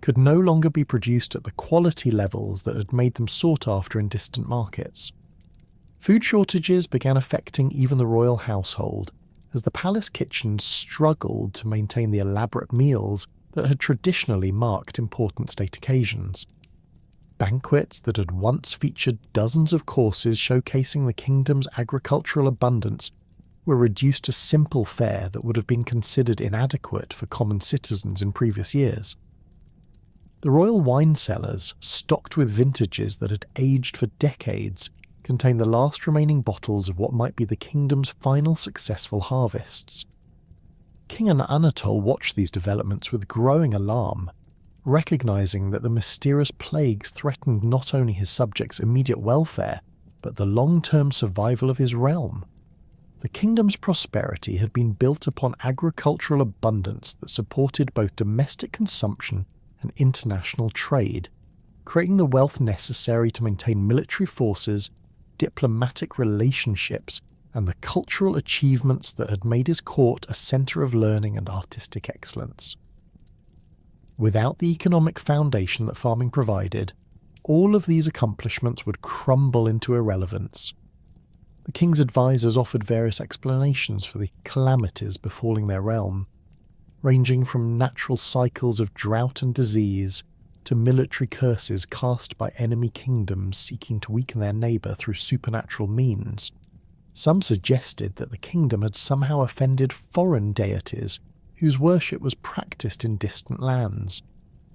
could no longer be produced at the quality levels that had made them sought after in distant markets. Food shortages began affecting even the royal household, as the palace kitchens struggled to maintain the elaborate meals that had traditionally marked important state occasions. Banquets that had once featured dozens of courses showcasing the kingdom's agricultural abundance were reduced to simple fare that would have been considered inadequate for common citizens in previous years. The royal wine cellars, stocked with vintages that had aged for decades, contained the last remaining bottles of what might be the kingdom's final successful harvests. King Anatole watched these developments with growing alarm, recognizing that the mysterious plagues threatened not only his subjects' immediate welfare, but the long-term survival of his realm. The kingdom's prosperity had been built upon agricultural abundance that supported both domestic consumption and international trade, creating the wealth necessary to maintain military forces, diplomatic relationships, and the cultural achievements that had made his court a centre of learning and artistic excellence. Without the economic foundation that farming provided, all of these accomplishments would crumble into irrelevance. The king's advisors offered various explanations for the calamities befalling their realm, ranging from natural cycles of drought and disease to military curses cast by enemy kingdoms seeking to weaken their neighbour through supernatural means. Some suggested that the kingdom had somehow offended foreign deities whose worship was practiced in distant lands,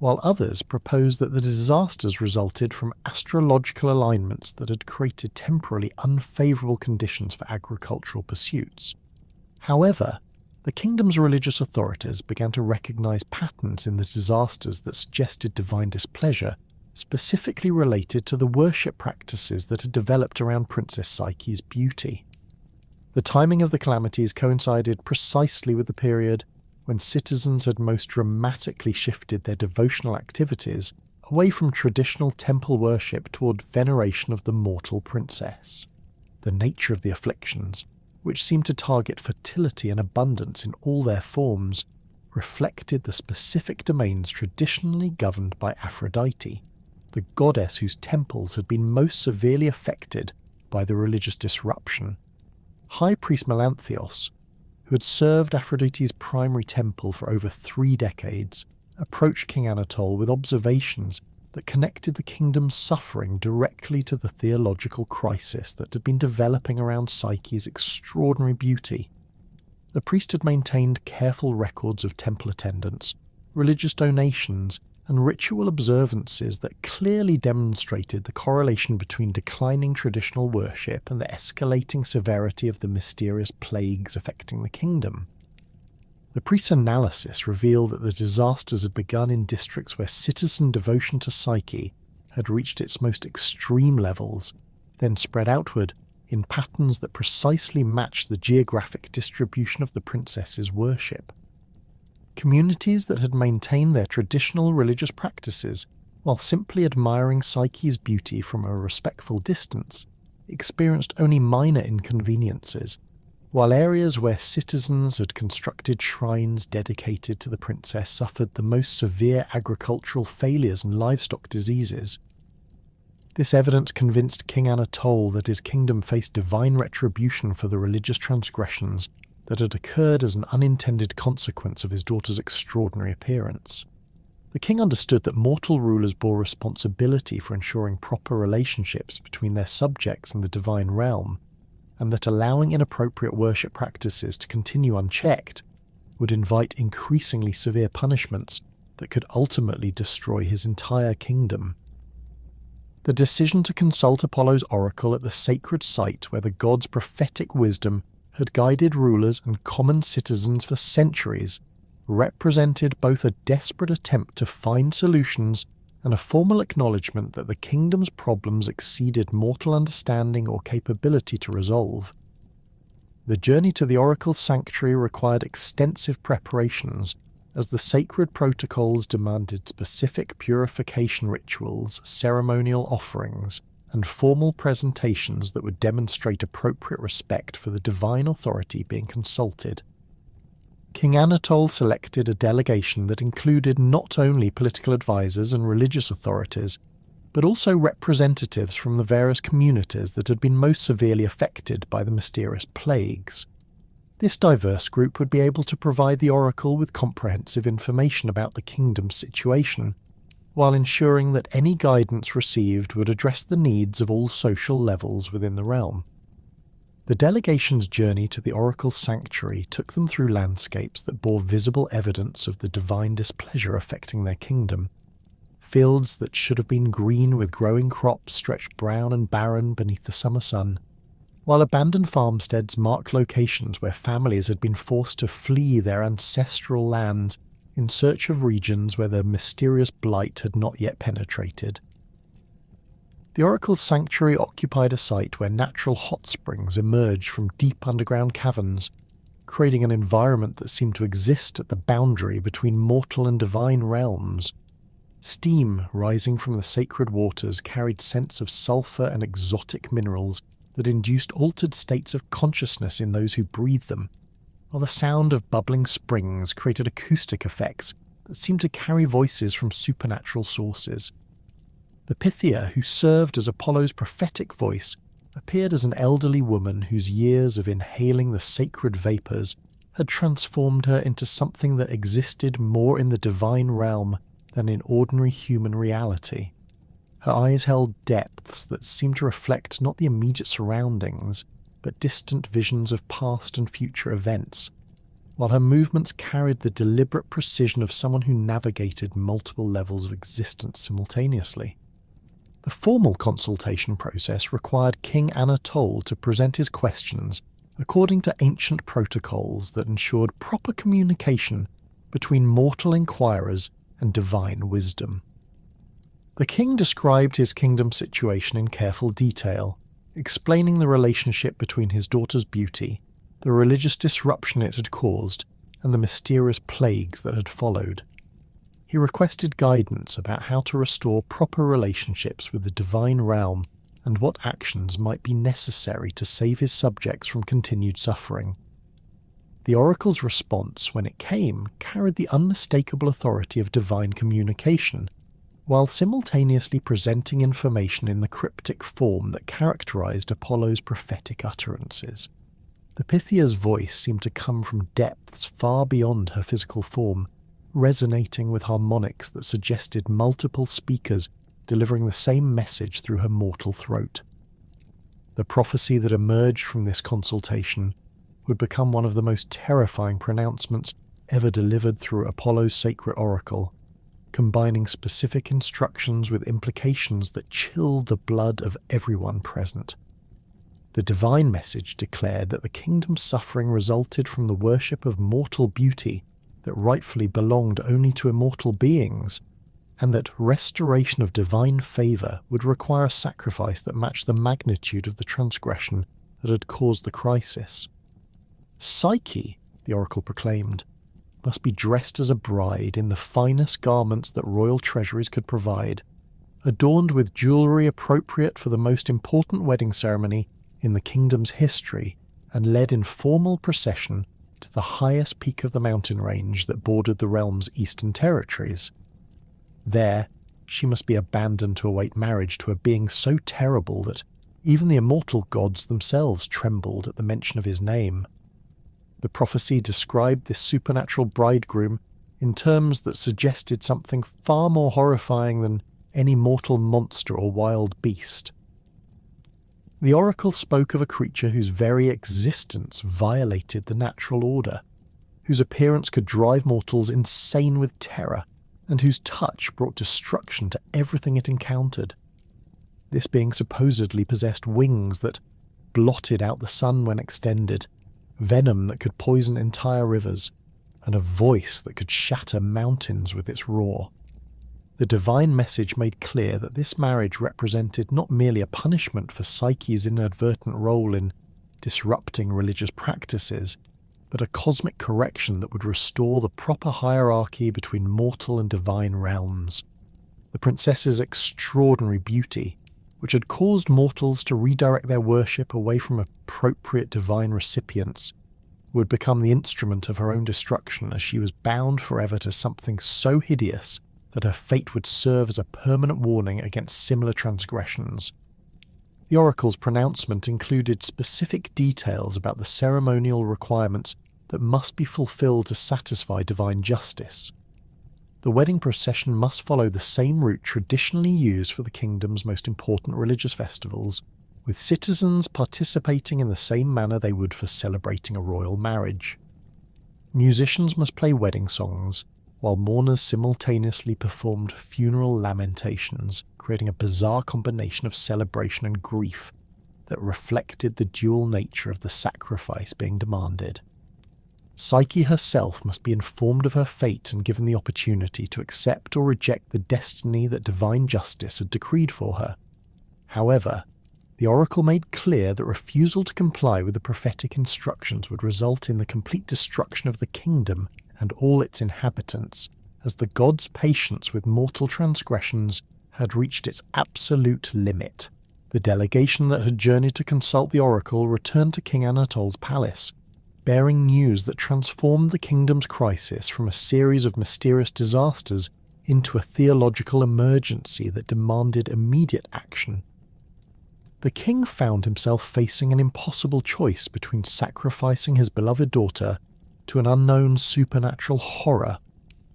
while others proposed that the disasters resulted from astrological alignments that had created temporarily unfavourable conditions for agricultural pursuits. However, the kingdom's religious authorities began to recognise patterns in the disasters that suggested divine displeasure, specifically related to the worship practices that had developed around Princess Psyche's beauty. The timing of the calamities coincided precisely with the period when citizens had most dramatically shifted their devotional activities away from traditional temple worship toward veneration of the mortal princess. The nature of the afflictions, which seemed to target fertility and abundance in all their forms, reflected the specific domains traditionally governed by Aphrodite, the goddess whose temples had been most severely affected by the religious disruption. High Priest Melanthios, who had served Aphrodite's primary temple for over 3 decades, approached King Anatole with observations that connected the kingdom's suffering directly to the theological crisis that had been developing around Psyche's extraordinary beauty. The priest had maintained careful records of temple attendance, religious donations, and ritual observances that clearly demonstrated the correlation between declining traditional worship and the escalating severity of the mysterious plagues affecting the kingdom. The priest's analysis revealed that the disasters had begun in districts where citizen devotion to Psyche had reached its most extreme levels, then spread outward in patterns that precisely matched the geographic distribution of the princess's worship. Communities that had maintained their traditional religious practices while simply admiring Psyche's beauty from a respectful distance experienced only minor inconveniences, while areas where citizens had constructed shrines dedicated to the princess suffered the most severe agricultural failures and livestock diseases. This evidence convinced King Anatole that his kingdom faced divine retribution for the religious transgressions that had occurred as an unintended consequence of his daughter's extraordinary appearance. The king understood that mortal rulers bore responsibility for ensuring proper relationships between their subjects and the divine realm, and that allowing inappropriate worship practices to continue unchecked would invite increasingly severe punishments that could ultimately destroy his entire kingdom. The decision to consult Apollo's oracle at the sacred site where the god's prophetic wisdom had guided rulers and common citizens for centuries represented both a desperate attempt to find solutions and a formal acknowledgement that the kingdom's problems exceeded mortal understanding or capability to resolve. The journey to the oracle's sanctuary required extensive preparations, as the sacred protocols demanded specific purification rituals, ceremonial offerings, and formal presentations that would demonstrate appropriate respect for the divine authority being consulted. King Anatole selected a delegation that included not only political advisors and religious authorities, but also representatives from the various communities that had been most severely affected by the mysterious plagues. This diverse group would be able to provide the oracle with comprehensive information about the kingdom's situation, while ensuring that any guidance received would address the needs of all social levels within the realm. The delegation's journey to the oracle's sanctuary took them through landscapes that bore visible evidence of the divine displeasure affecting their kingdom. Fields that should have been green with growing crops stretched brown and barren beneath the summer sun, while abandoned farmsteads marked locations where families had been forced to flee their ancestral lands in search of regions where the mysterious blight had not yet penetrated. The oracle's sanctuary occupied a site where natural hot springs emerged from deep underground caverns, creating an environment that seemed to exist at the boundary between mortal and divine realms. Steam rising from the sacred waters carried scents of sulfur and exotic minerals that induced altered states of consciousness in those who breathed them, while the sound of bubbling springs created acoustic effects that seemed to carry voices from supernatural sources. The Pythia, who served as Apollo's prophetic voice, appeared as an elderly woman whose years of inhaling the sacred vapours had transformed her into something that existed more in the divine realm than in ordinary human reality. Her eyes held depths that seemed to reflect not the immediate surroundings, but distant visions of past and future events, while her movements carried the deliberate precision of someone who navigated multiple levels of existence simultaneously. The formal consultation process required King Anatole to present his questions according to ancient protocols that ensured proper communication between mortal inquirers and divine wisdom. The king described his kingdom's situation in careful detail, explaining the relationship between his daughter's beauty, the religious disruption it had caused, and the mysterious plagues that had followed. He requested guidance about how to restore proper relationships with the divine realm and what actions might be necessary to save his subjects from continued suffering. The oracle's response, when it came, carried the unmistakable authority of divine communication, while simultaneously presenting information in the cryptic form that characterized Apollo's prophetic utterances. The Pythia's voice seemed to come from depths far beyond her physical form, resonating with harmonics that suggested multiple speakers delivering the same message through her mortal throat. The prophecy that emerged from this consultation would become one of the most terrifying pronouncements ever delivered through Apollo's sacred oracle, combining specific instructions with implications that chilled the blood of everyone present. The divine message declared that the kingdom's suffering resulted from the worship of mortal beauty that rightfully belonged only to immortal beings, and that restoration of divine favour would require a sacrifice that matched the magnitude of the transgression that had caused the crisis. Psyche, the oracle proclaimed, must be dressed as a bride in the finest garments that royal treasuries could provide, adorned with jewellery appropriate for the most important wedding ceremony in the kingdom's history, and led in formal procession to the highest peak of the mountain range that bordered the realm's eastern territories. There, she must be abandoned to await marriage to a being so terrible that even the immortal gods themselves trembled at the mention of his name. The prophecy described this supernatural bridegroom in terms that suggested something far more horrifying than any mortal monster or wild beast. The oracle spoke of a creature whose very existence violated the natural order, whose appearance could drive mortals insane with terror, and whose touch brought destruction to everything it encountered. This being supposedly possessed wings that blotted out the sun when extended, venom that could poison entire rivers, and a voice that could shatter mountains with its roar. The divine message made clear that this marriage represented not merely a punishment for Psyche's inadvertent role in disrupting religious practices, but a cosmic correction that would restore the proper hierarchy between mortal and divine realms. The princess's extraordinary beauty, which had caused mortals to redirect their worship away from appropriate divine recipients, would become the instrument of her own destruction as she was bound forever to something so hideous that her fate would serve as a permanent warning against similar transgressions. The oracle's pronouncement included specific details about the ceremonial requirements that must be fulfilled to satisfy divine justice. The wedding procession must follow the same route traditionally used for the kingdom's most important religious festivals, with citizens participating in the same manner they would for celebrating a royal marriage. Musicians must play wedding songs, while mourners simultaneously performed funeral lamentations, creating a bizarre combination of celebration and grief that reflected the dual nature of the sacrifice being demanded. Psyche herself must be informed of her fate and given the opportunity to accept or reject the destiny that divine justice had decreed for her. However, the oracle made clear that refusal to comply with the prophetic instructions would result in the complete destruction of the kingdom and all its inhabitants, as the god's patience with mortal transgressions had reached its absolute limit. The delegation that had journeyed to consult the oracle returned to King Anatole's palace, bearing news that transformed the kingdom's crisis from a series of mysterious disasters into a theological emergency that demanded immediate action. The king found himself facing an impossible choice between sacrificing his beloved daughter to an unknown supernatural horror,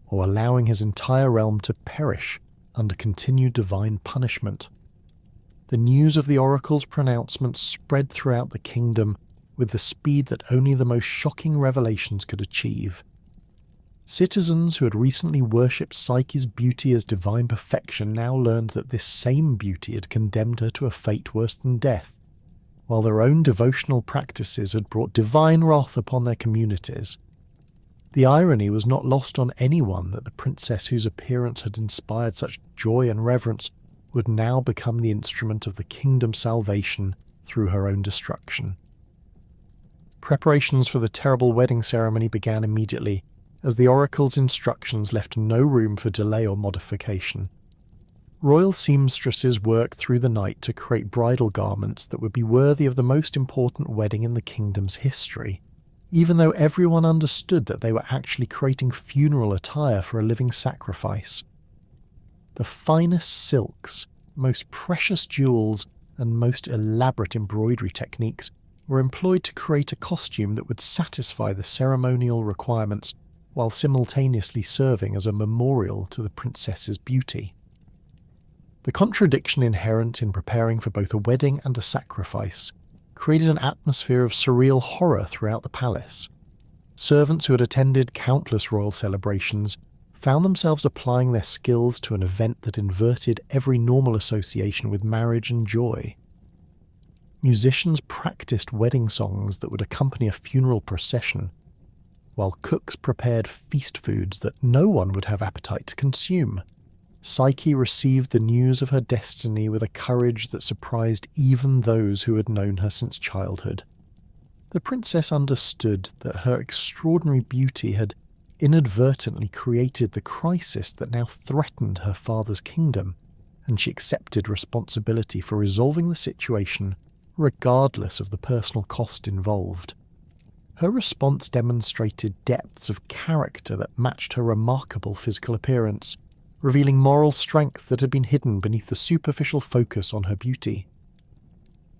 or allowing his entire realm to perish under continued divine punishment. The news of the oracle's pronouncement spread throughout the kingdom with the speed that only the most shocking revelations could achieve. Citizens who had recently worshipped Psyche's beauty as divine perfection now learned that this same beauty had condemned her to a fate worse than death, while their own devotional practices had brought divine wrath upon their communities. The irony was not lost on anyone that the princess whose appearance had inspired such joy and reverence would now become the instrument of the kingdom's salvation through her own destruction. Preparations for the terrible wedding ceremony began immediately, as the oracle's instructions left no room for delay or modification. Royal seamstresses worked through the night to create bridal garments that would be worthy of the most important wedding in the kingdom's history, even though everyone understood that they were actually creating funeral attire for a living sacrifice. The finest silks, most precious jewels, and most elaborate embroidery techniques were employed to create a costume that would satisfy the ceremonial requirements while simultaneously serving as a memorial to the princess's beauty. The contradiction inherent in preparing for both a wedding and a sacrifice created an atmosphere of surreal horror throughout the palace. Servants who had attended countless royal celebrations found themselves applying their skills to an event that inverted every normal association with marriage and joy. Musicians practiced wedding songs that would accompany a funeral procession, while cooks prepared feast foods that no one would have appetite to consume. Psyche received the news of her destiny with a courage that surprised even those who had known her since childhood. The princess understood that her extraordinary beauty had inadvertently created the crisis that now threatened her father's kingdom, and she accepted responsibility for resolving the situation regardless of the personal cost involved. Her response demonstrated depths of character that matched her remarkable physical appearance, revealing moral strength that had been hidden beneath the superficial focus on her beauty.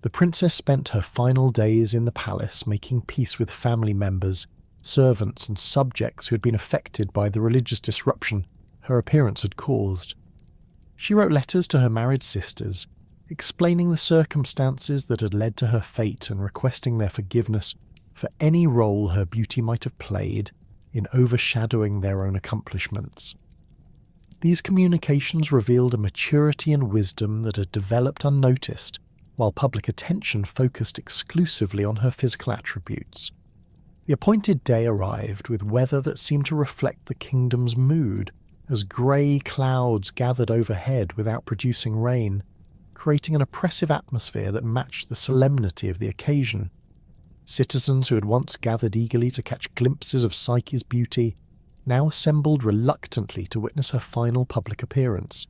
The princess spent her final days in the palace making peace with family members, servants and subjects who had been affected by the religious disruption her appearance had caused. She wrote letters to her married sisters, explaining the circumstances that had led to her fate and requesting their forgiveness for any role her beauty might have played in overshadowing their own accomplishments. These communications revealed a maturity and wisdom that had developed unnoticed, while public attention focused exclusively on her physical attributes. The appointed day arrived with weather that seemed to reflect the kingdom's mood, as grey clouds gathered overhead without producing rain, creating an oppressive atmosphere that matched the solemnity of the occasion. Citizens who had once gathered eagerly to catch glimpses of Psyche's beauty now assembled reluctantly to witness her final public appearance,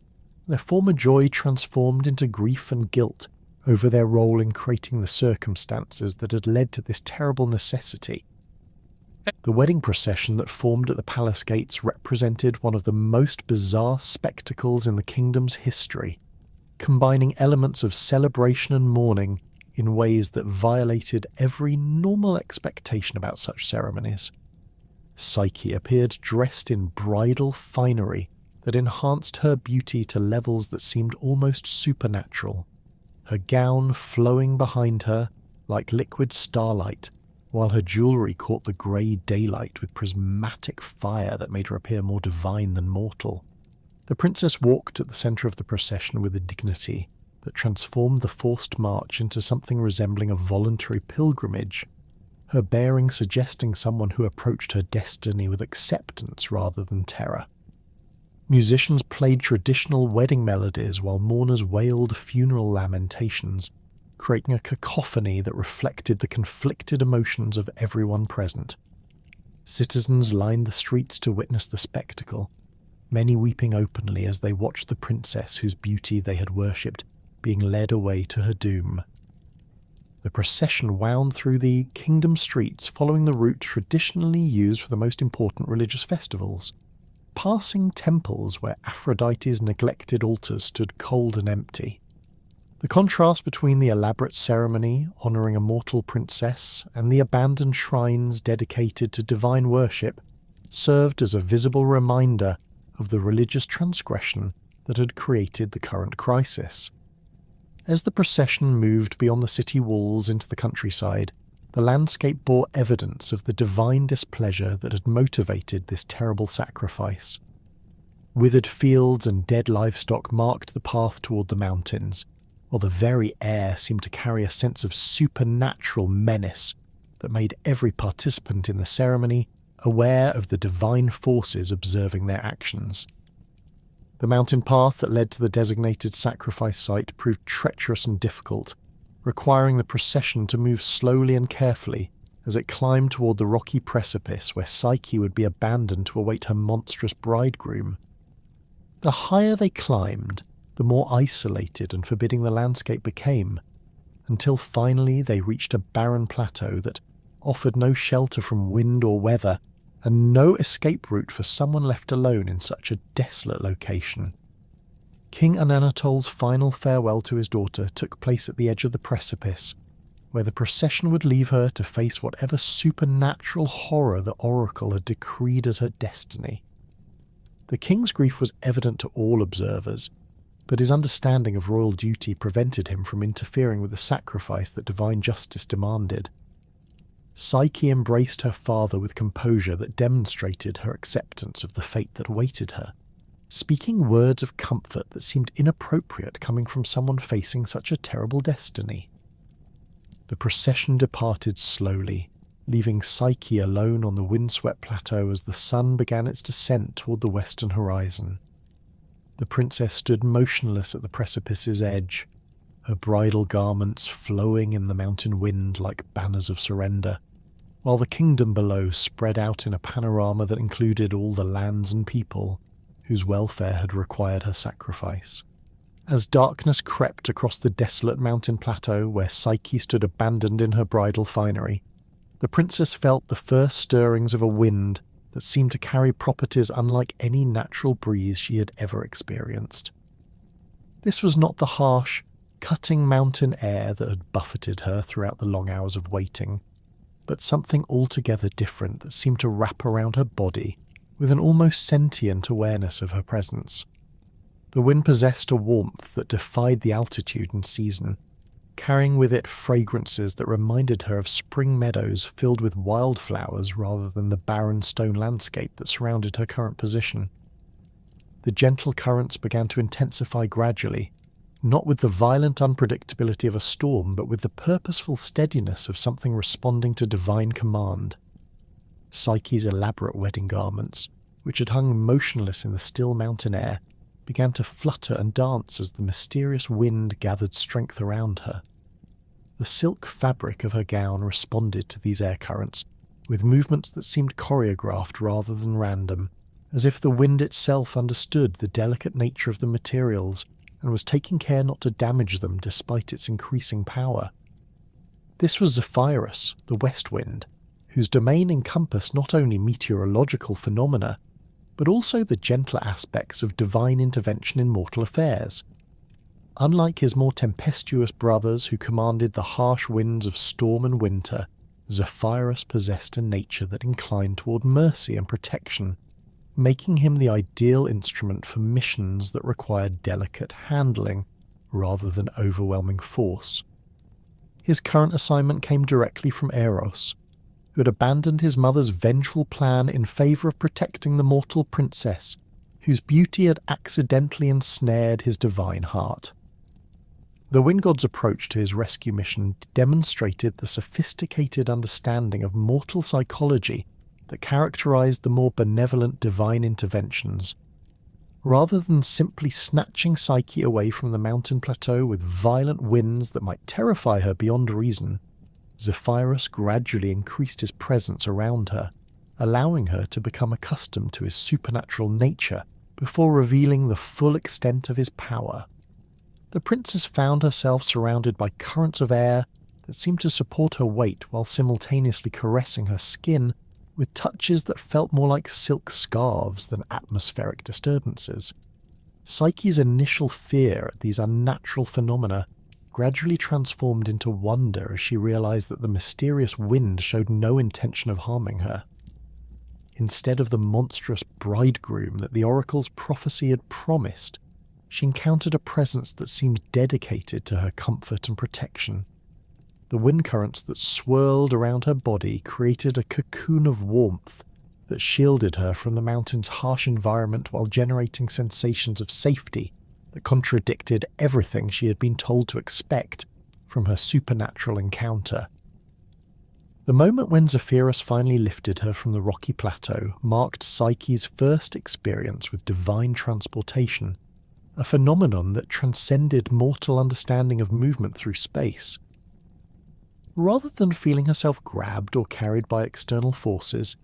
their former joy transformed into grief and guilt over their role in creating the circumstances that had led to this terrible necessity. The wedding procession that formed at the palace gates represented one of the most bizarre spectacles in the kingdom's history, combining elements of celebration and mourning in ways that violated every normal expectation about such ceremonies. Psyche appeared dressed in bridal finery that enhanced her beauty to levels that seemed almost supernatural, her gown flowing behind her like liquid starlight, while her jewellery caught the grey daylight with prismatic fire that made her appear more divine than mortal. The princess walked at the centre of the procession with a dignity that transformed the forced march into something resembling a voluntary pilgrimage, her bearing suggesting someone who approached her destiny with acceptance rather than terror. Musicians played traditional wedding melodies while mourners wailed funeral lamentations, creating a cacophony that reflected the conflicted emotions of everyone present. Citizens lined the streets to witness the spectacle, many weeping openly as they watched the princess whose beauty they had worshipped being led away to her doom. The procession wound through the kingdom streets following the route traditionally used for the most important religious festivals, passing temples where Aphrodite's neglected altars stood cold and empty. The contrast between the elaborate ceremony honouring a mortal princess and the abandoned shrines dedicated to divine worship served as a visible reminder of the religious transgression that had created the current crisis. As the procession moved beyond the city walls into the countryside, the landscape bore evidence of the divine displeasure that had motivated this terrible sacrifice. Withered fields and dead livestock marked the path toward the mountains, while the very air seemed to carry a sense of supernatural menace that made every participant in the ceremony aware of the divine forces observing their actions. The mountain path that led to the designated sacrifice site proved treacherous and difficult, requiring the procession to move slowly and carefully as it climbed toward the rocky precipice where Psyche would be abandoned to await her monstrous bridegroom. The higher they climbed, the more isolated and forbidding the landscape became, until finally they reached a barren plateau that offered no shelter from wind or weather, and no escape route for someone left alone in such a desolate location. King Anatol's final farewell to his daughter took place at the edge of the precipice, where the procession would leave her to face whatever supernatural horror the oracle had decreed as her destiny. The king's grief was evident to all observers, but his understanding of royal duty prevented him from interfering with the sacrifice that divine justice demanded. Psyche embraced her father with composure that demonstrated her acceptance of the fate that awaited her, speaking words of comfort that seemed inappropriate coming from someone facing such a terrible destiny. The procession departed slowly, leaving Psyche alone on the windswept plateau as the sun began its descent toward the western horizon. The princess stood motionless at the precipice's edge, her bridal garments flowing in the mountain wind like banners of surrender, while the kingdom below spread out in a panorama that included all the lands and people whose welfare had required her sacrifice. As darkness crept across the desolate mountain plateau where Psyche stood abandoned in her bridal finery, the princess felt the first stirrings of a wind that seemed to carry properties unlike any natural breeze she had ever experienced. This was not the harsh, cutting mountain air that had buffeted her throughout the long hours of waiting, but something altogether different that seemed to wrap around her body with an almost sentient awareness of her presence. The wind possessed a warmth that defied the altitude and season, carrying with it fragrances that reminded her of spring meadows filled with wildflowers rather than the barren stone landscape that surrounded her current position. The gentle currents began to intensify gradually, not with the violent unpredictability of a storm, but with the purposeful steadiness of something responding to divine command. Psyche's elaborate wedding garments, which had hung motionless in the still mountain air, began to flutter and dance as the mysterious wind gathered strength around her. The silk fabric of her gown responded to these air currents, with movements that seemed choreographed rather than random, as if the wind itself understood the delicate nature of the materials and was taking care not to damage them despite its increasing power. This was Zephyrus, the west wind, whose domain encompassed not only meteorological phenomena, but also the gentler aspects of divine intervention in mortal affairs. Unlike his more tempestuous brothers who commanded the harsh winds of storm and winter, Zephyrus possessed a nature that inclined toward mercy and protection, making him the ideal instrument for missions that required delicate handling rather than overwhelming force. His current assignment came directly from Eros, who had abandoned his mother's vengeful plan in favour of protecting the mortal princess, whose beauty had accidentally ensnared his divine heart. The wind god's approach to his rescue mission demonstrated the sophisticated understanding of mortal psychology that characterized the more benevolent divine interventions. Rather than simply snatching Psyche away from the mountain plateau with violent winds that might terrify her beyond reason, Zephyrus gradually increased his presence around her, allowing her to become accustomed to his supernatural nature before revealing the full extent of his power. The princess found herself surrounded by currents of air that seemed to support her weight while simultaneously caressing her skin with touches that felt more like silk scarves than atmospheric disturbances. Psyche's initial fear at these unnatural phenomena gradually transformed into wonder as she realized that the mysterious wind showed no intention of harming her. Instead of the monstrous bridegroom that the oracle's prophecy had promised, she encountered a presence that seemed dedicated to her comfort and protection. The wind currents that swirled around her body created a cocoon of warmth that shielded her from the mountain's harsh environment while generating sensations of safety that contradicted everything she had been told to expect from her supernatural encounter. The moment when Zephyrus finally lifted her from the rocky plateau marked Psyche's first experience with divine transportation, a phenomenon that transcended mortal understanding of movement through space. Rather than feeling herself grabbed or carried by external forces,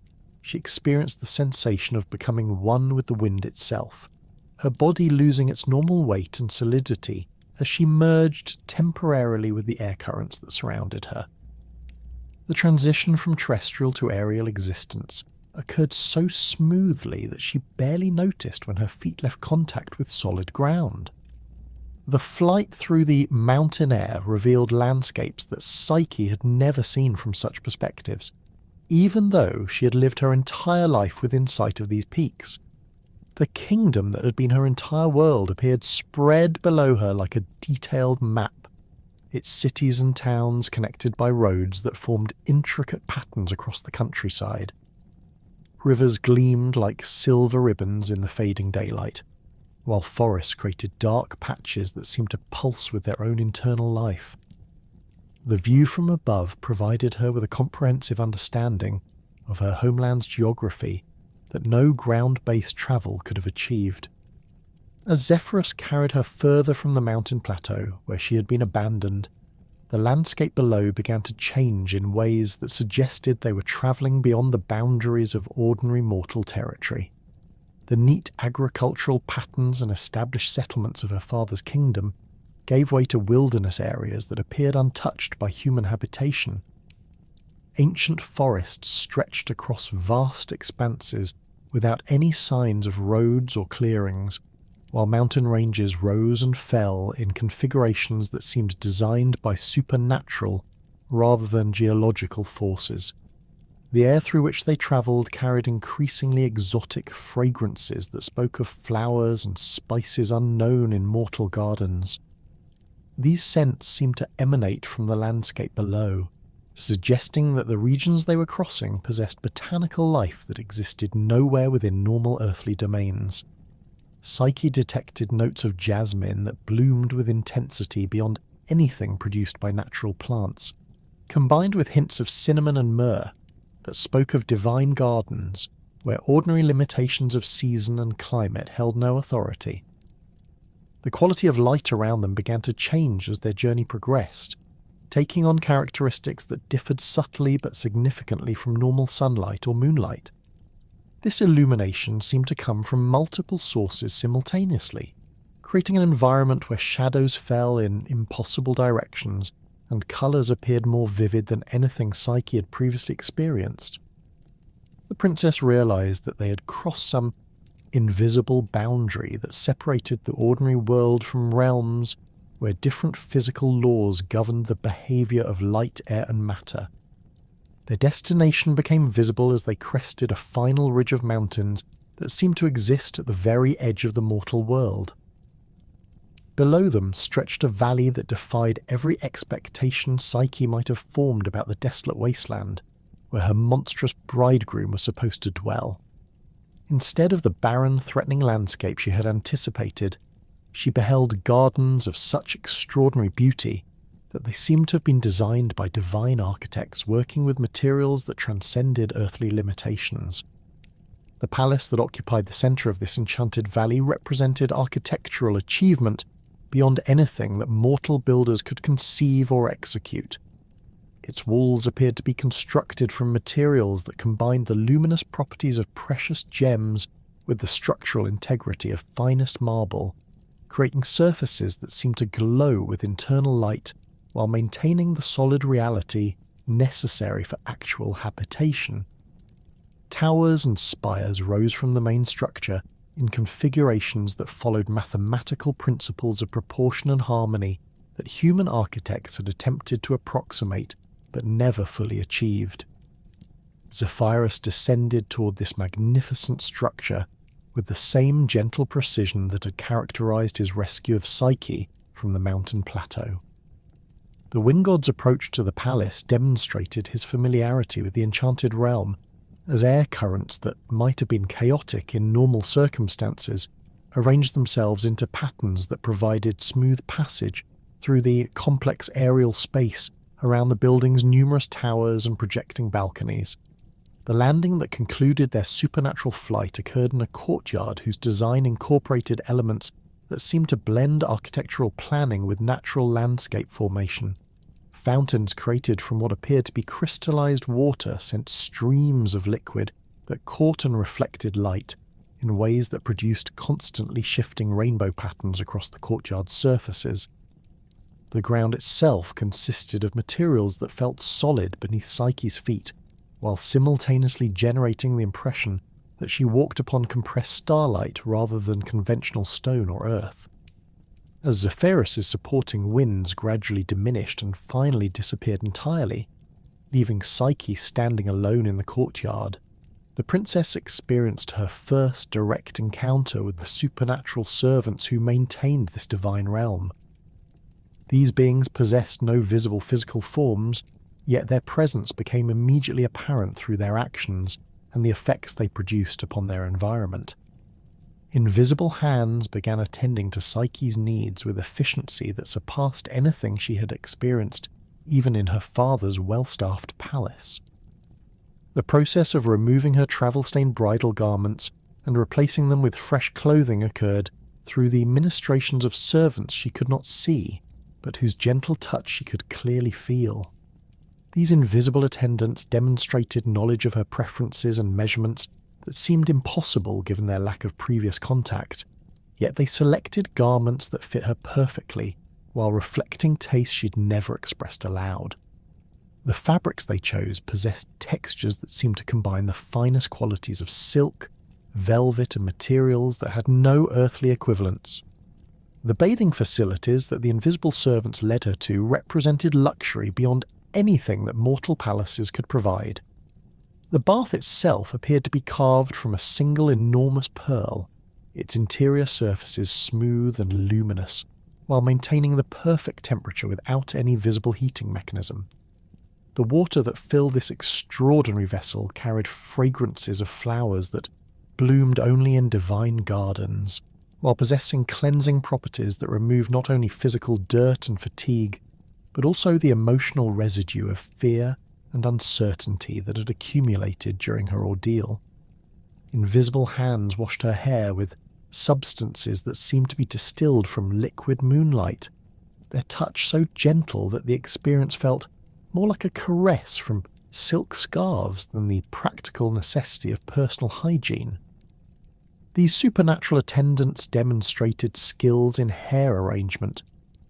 she experienced the sensation of becoming one with the wind itself, her body losing its normal weight and solidity as she merged temporarily with the air currents that surrounded her. The transition from terrestrial to aerial existence occurred so smoothly that she barely noticed when her feet left contact with solid ground. The flight through the mountain air revealed landscapes that Psyche had never seen from such perspectives, even though she had lived her entire life within sight of these peaks. The kingdom that had been her entire world appeared spread below her like a detailed map, its cities and towns connected by roads that formed intricate patterns across the countryside. Rivers gleamed like silver ribbons in the fading daylight, while forests created dark patches that seemed to pulse with their own internal life. The view from above provided her with a comprehensive understanding of her homeland's geography that no ground-based travel could have achieved. As Zephyrus carried her further from the mountain plateau where she had been abandoned, the landscape below began to change in ways that suggested they were travelling beyond the boundaries of ordinary mortal territory. The neat agricultural patterns and established settlements of her father's kingdom gave way to wilderness areas that appeared untouched by human habitation. Ancient forests stretched across vast expanses without any signs of roads or clearings, while mountain ranges rose and fell in configurations that seemed designed by supernatural rather than geological forces. The air through which they travelled carried increasingly exotic fragrances that spoke of flowers and spices unknown in mortal gardens. These scents seemed to emanate from the landscape below, suggesting that the regions they were crossing possessed botanical life that existed nowhere within normal earthly domains. Psyche detected notes of jasmine that bloomed with intensity beyond anything produced by natural plants, combined with hints of cinnamon and myrrh that spoke of divine gardens where ordinary limitations of season and climate held no authority. The quality of light around them began to change as their journey progressed, taking on characteristics that differed subtly but significantly from normal sunlight or moonlight. This illumination seemed to come from multiple sources simultaneously, creating an environment where shadows fell in impossible directions and colours appeared more vivid than anything Psyche had previously experienced. The princess realised that they had crossed some invisible boundary that separated the ordinary world from realms where different physical laws governed the behaviour of light, air and matter. Their destination became visible as they crested a final ridge of mountains that seemed to exist at the very edge of the mortal world. Below them stretched a valley that defied every expectation Psyche might have formed about the desolate wasteland where her monstrous bridegroom was supposed to dwell. Instead of the barren, threatening landscape she had anticipated, she beheld gardens of such extraordinary beauty that they seemed to have been designed by divine architects working with materials that transcended earthly limitations. The palace that occupied the centre of this enchanted valley represented architectural achievement beyond anything that mortal builders could conceive or execute. Its walls appeared to be constructed from materials that combined the luminous properties of precious gems with the structural integrity of finest marble, creating surfaces that seemed to glow with internal light while maintaining the solid reality necessary for actual habitation. Towers and spires rose from the main structure in configurations that followed mathematical principles of proportion and harmony that human architects had attempted to approximate but never fully achieved. Zephyrus descended toward this magnificent structure with the same gentle precision that had characterized his rescue of Psyche from the mountain plateau. The wind god's approach to the palace demonstrated his familiarity with the enchanted realm, as air currents that might have been chaotic in normal circumstances arranged themselves into patterns that provided smooth passage through the complex aerial space around the building's numerous towers and projecting balconies. The landing that concluded their supernatural flight occurred in a courtyard whose design incorporated elements that seemed to blend architectural planning with natural landscape formation. Fountains created from what appeared to be crystallized water sent streams of liquid that caught and reflected light in ways that produced constantly shifting rainbow patterns across the courtyard's surfaces. The ground itself consisted of materials that felt solid beneath Psyche's feet, while simultaneously generating the impression that she walked upon compressed starlight rather than conventional stone or earth. As Zephyrus's supporting winds gradually diminished and finally disappeared entirely, leaving Psyche standing alone in the courtyard, the princess experienced her first direct encounter with the supernatural servants who maintained this divine realm. These beings possessed no visible physical forms, yet their presence became immediately apparent through their actions and the effects they produced upon their environment. Invisible hands began attending to Psyche's needs with efficiency that surpassed anything she had experienced even in her father's well-staffed palace. The process of removing her travel-stained bridal garments and replacing them with fresh clothing occurred through the ministrations of servants she could not see, but whose gentle touch she could clearly feel. These invisible attendants demonstrated knowledge of her preferences and measurements that seemed impossible given their lack of previous contact, yet they selected garments that fit her perfectly while reflecting tastes she'd never expressed aloud. The fabrics they chose possessed textures that seemed to combine the finest qualities of silk, velvet, and materials that had no earthly equivalents. The bathing facilities that the invisible servants led her to represented luxury beyond anything that mortal palaces could provide. The bath itself appeared to be carved from a single enormous pearl, its interior surfaces smooth and luminous, while maintaining the perfect temperature without any visible heating mechanism. The water that filled this extraordinary vessel carried fragrances of flowers that bloomed only in divine gardens, while possessing cleansing properties that removed not only physical dirt and fatigue, but also the emotional residue of fear and uncertainty that had accumulated during her ordeal. Invisible hands washed her hair with substances that seemed to be distilled from liquid moonlight, their touch so gentle that the experience felt more like a caress from silk scarves than the practical necessity of personal hygiene. These supernatural attendants demonstrated skills in hair arrangement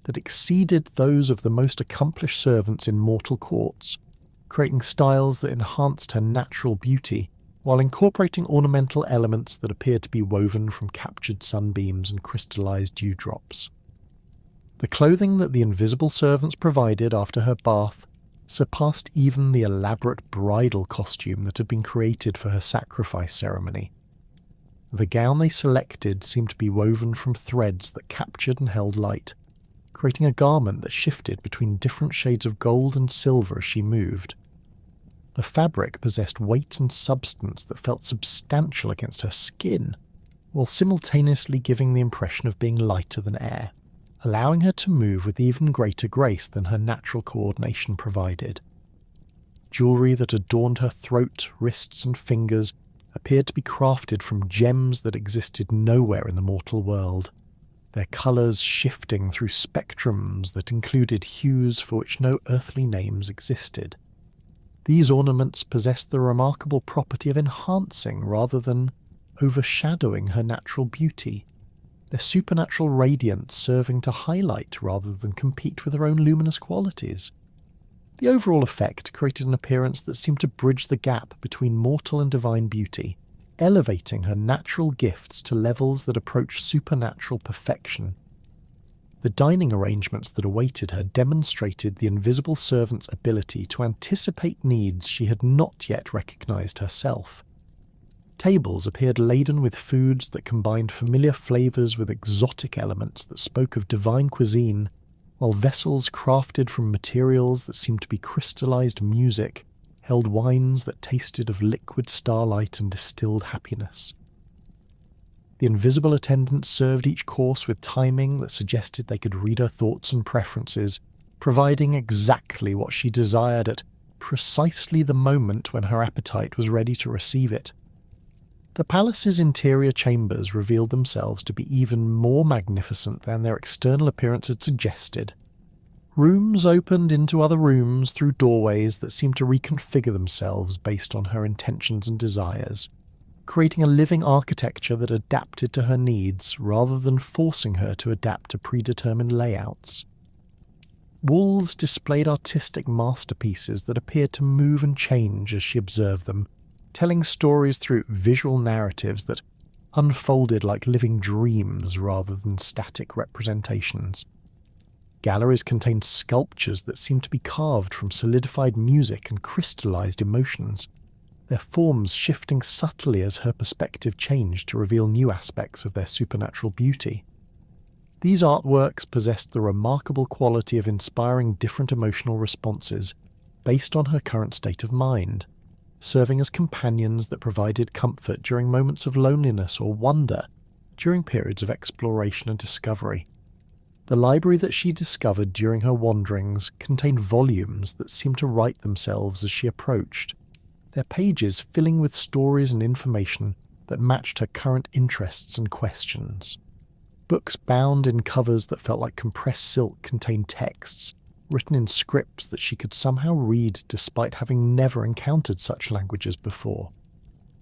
that exceeded those of the most accomplished servants in mortal courts, creating styles that enhanced her natural beauty while incorporating ornamental elements that appeared to be woven from captured sunbeams and crystallized dewdrops. The clothing that the invisible servants provided after her bath surpassed even the elaborate bridal costume that had been created for her sacrifice ceremony. The gown they selected seemed to be woven from threads that captured and held light, creating a garment that shifted between different shades of gold and silver as she moved. The fabric possessed weight and substance that felt substantial against her skin, while simultaneously giving the impression of being lighter than air, allowing her to move with even greater grace than her natural coordination provided. Jewelry that adorned her throat, wrists, and fingers appeared to be crafted from gems that existed nowhere in the mortal world, their colours shifting through spectrums that included hues for which no earthly names existed. These ornaments possessed the remarkable property of enhancing rather than overshadowing her natural beauty, their supernatural radiance serving to highlight rather than compete with her own luminous qualities. The overall effect created an appearance that seemed to bridge the gap between mortal and divine beauty, elevating her natural gifts to levels that approached supernatural perfection. The dining arrangements that awaited her demonstrated the invisible servant's ability to anticipate needs she had not yet recognized herself. Tables appeared laden with foods that combined familiar flavors with exotic elements that spoke of divine cuisine, while vessels crafted from materials that seemed to be crystallized music held wines that tasted of liquid starlight and distilled happiness. The invisible attendants served each course with timing that suggested they could read her thoughts and preferences, providing exactly what she desired at precisely the moment when her appetite was ready to receive it. The palace's interior chambers revealed themselves to be even more magnificent than their external appearance had suggested. Rooms opened into other rooms through doorways that seemed to reconfigure themselves based on her intentions and desires, creating a living architecture that adapted to her needs rather than forcing her to adapt to predetermined layouts. Walls displayed artistic masterpieces that appeared to move and change as she observed them, telling stories through visual narratives that unfolded like living dreams rather than static representations. Galleries contained sculptures that seemed to be carved from solidified music and crystallized emotions, their forms shifting subtly as her perspective changed to reveal new aspects of their supernatural beauty. These artworks possessed the remarkable quality of inspiring different emotional responses based on her current state of mind, serving as companions that provided comfort during moments of loneliness or wonder during periods of exploration and discovery. The library that she discovered during her wanderings contained volumes that seemed to write themselves as she approached, their pages filling with stories and information that matched her current interests and questions. Books bound in covers that felt like compressed silk contained texts written in scripts that she could somehow read despite having never encountered such languages before,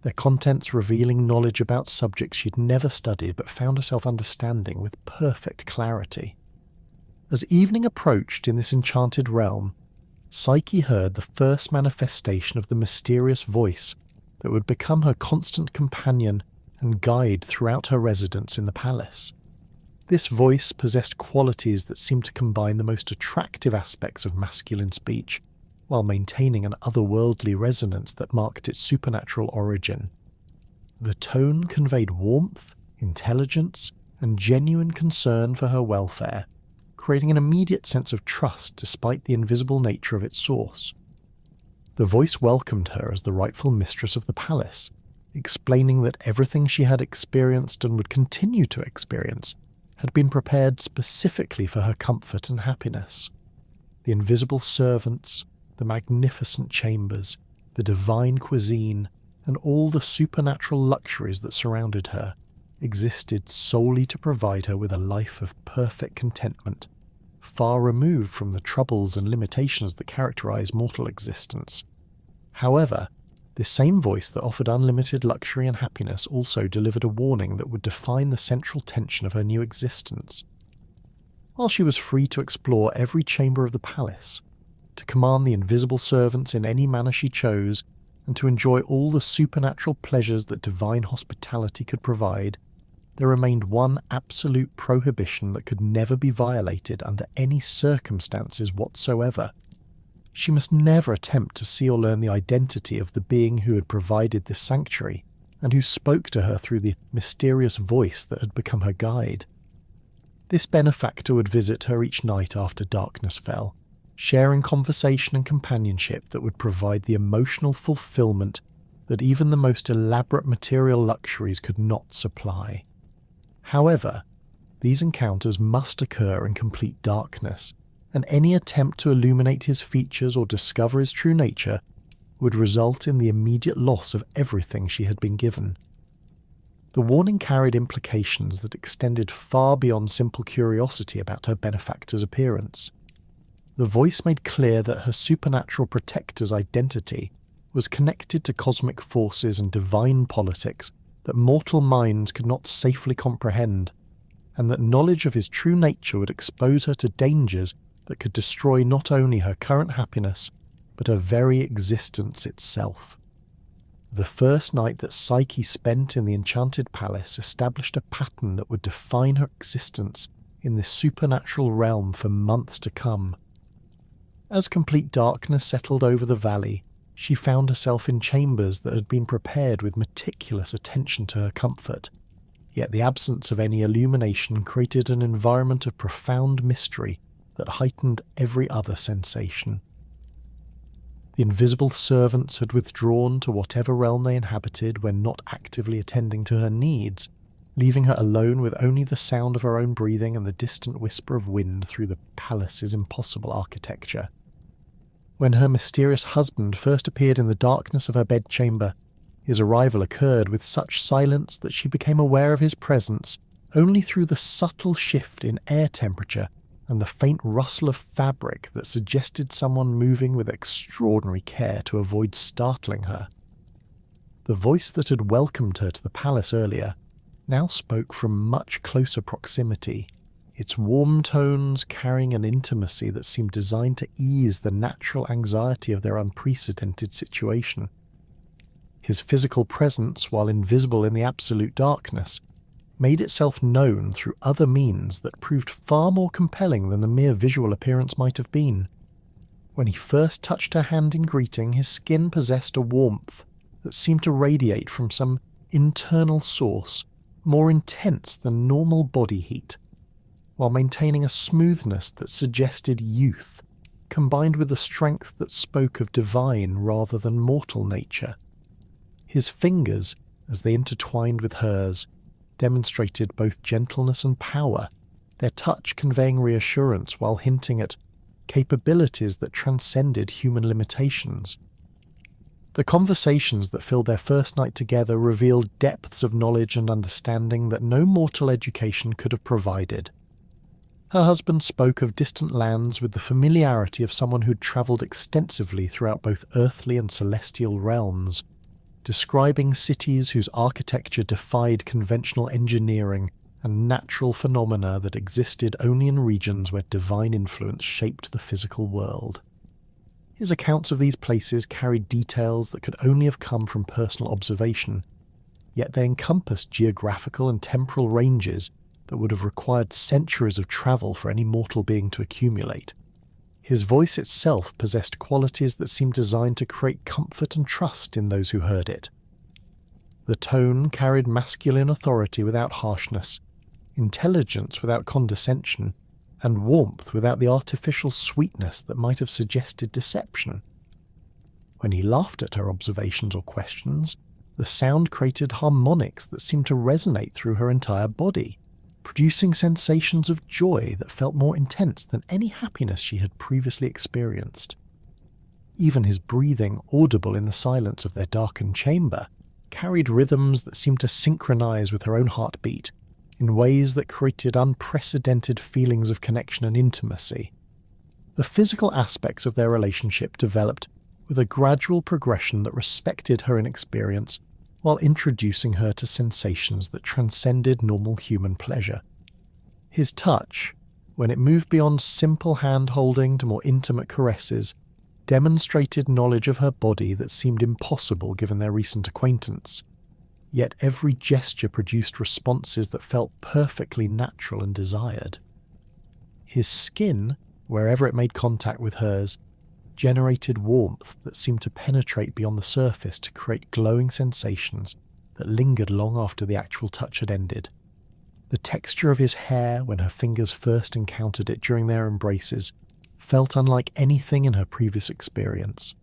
their contents revealing knowledge about subjects she'd never studied but found herself understanding with perfect clarity. As evening approached in this enchanted realm, Psyche heard the first manifestation of the mysterious voice that would become her constant companion and guide throughout her residence in the palace. This voice possessed qualities that seemed to combine the most attractive aspects of masculine speech, while maintaining an otherworldly resonance that marked its supernatural origin. The tone conveyed warmth, intelligence, and genuine concern for her welfare, creating an immediate sense of trust despite the invisible nature of its source. The voice welcomed her as the rightful mistress of the palace, explaining that everything she had experienced and would continue to experience had been prepared specifically for her comfort and happiness. The invisible servants, the magnificent chambers, the divine cuisine, and all the supernatural luxuries that surrounded her existed solely to provide her with a life of perfect contentment, far removed from the troubles and limitations that characterize mortal existence. However, this same voice that offered unlimited luxury and happiness also delivered a warning that would define the central tension of her new existence. While she was free to explore every chamber of the palace, to command the invisible servants in any manner she chose, and to enjoy all the supernatural pleasures that divine hospitality could provide, there remained one absolute prohibition that could never be violated under any circumstances whatsoever. She must never attempt to see or learn the identity of the being who had provided this sanctuary, and who spoke to her through the mysterious voice that had become her guide. This benefactor would visit her each night after darkness fell, sharing conversation and companionship that would provide the emotional fulfillment that even the most elaborate material luxuries could not supply. However, these encounters must occur in complete darkness, and any attempt to illuminate his features or discover his true nature would result in the immediate loss of everything she had been given. The warning carried implications that extended far beyond simple curiosity about her benefactor's appearance. The voice made clear that her supernatural protector's identity was connected to cosmic forces and divine politics that mortal minds could not safely comprehend, and that knowledge of his true nature would expose her to dangers that could destroy not only her current happiness, but her very existence itself. The first night that Psyche spent in the Enchanted Palace established a pattern that would define her existence in this supernatural realm for months to come. As complete darkness settled over the valley, she found herself in chambers that had been prepared with meticulous attention to her comfort, yet the absence of any illumination created an environment of profound mystery that heightened every other sensation. The invisible servants had withdrawn to whatever realm they inhabited when not actively attending to her needs, leaving her alone with only the sound of her own breathing and the distant whisper of wind through the palace's impossible architecture. When her mysterious husband first appeared in the darkness of her bedchamber, his arrival occurred with such silence that she became aware of his presence only through the subtle shift in air temperature and the faint rustle of fabric that suggested someone moving with extraordinary care to avoid startling her. The voice that had welcomed her to the palace earlier now spoke from much closer proximity, its warm tones carrying an intimacy that seemed designed to ease the natural anxiety of their unprecedented situation. His physical presence, while invisible in the absolute darkness, made itself known through other means that proved far more compelling than the mere visual appearance might have been. When he first touched her hand in greeting, his skin possessed a warmth that seemed to radiate from some internal source, more intense than normal body heat, while maintaining a smoothness that suggested youth, combined with a strength that spoke of divine rather than mortal nature. His fingers, as they intertwined with hers, demonstrated both gentleness and power, their touch conveying reassurance while hinting at capabilities that transcended human limitations. The conversations that filled their first night together revealed depths of knowledge and understanding that no mortal education could have provided. Her husband spoke of distant lands with the familiarity of someone who'd travelled extensively throughout both earthly and celestial realms, describing cities whose architecture defied conventional engineering and natural phenomena that existed only in regions where divine influence shaped the physical world. His accounts of these places carried details that could only have come from personal observation, yet they encompassed geographical and temporal ranges that would have required centuries of travel for any mortal being to accumulate. His voice itself possessed qualities that seemed designed to create comfort and trust in those who heard it. The tone carried masculine authority without harshness, intelligence without condescension, and warmth without the artificial sweetness that might have suggested deception. When he laughed at her observations or questions, the sound created harmonics that seemed to resonate through her entire body, producing sensations of joy that felt more intense than any happiness she had previously experienced. Even his breathing, audible in the silence of their darkened chamber, carried rhythms that seemed to synchronize with her own heartbeat in ways that created unprecedented feelings of connection and intimacy. The physical aspects of their relationship developed with a gradual progression that respected her inexperience while introducing her to sensations that transcended normal human pleasure. His touch, when it moved beyond simple hand-holding to more intimate caresses, demonstrated knowledge of her body that seemed impossible given their recent acquaintance. Yet every gesture produced responses that felt perfectly natural and desired. His skin, wherever it made contact with hers, generated warmth that seemed to penetrate beyond the surface to create glowing sensations that lingered long after the actual touch had ended. The texture of his hair, when her fingers first encountered it during their embraces, felt unlike anything in her previous experience.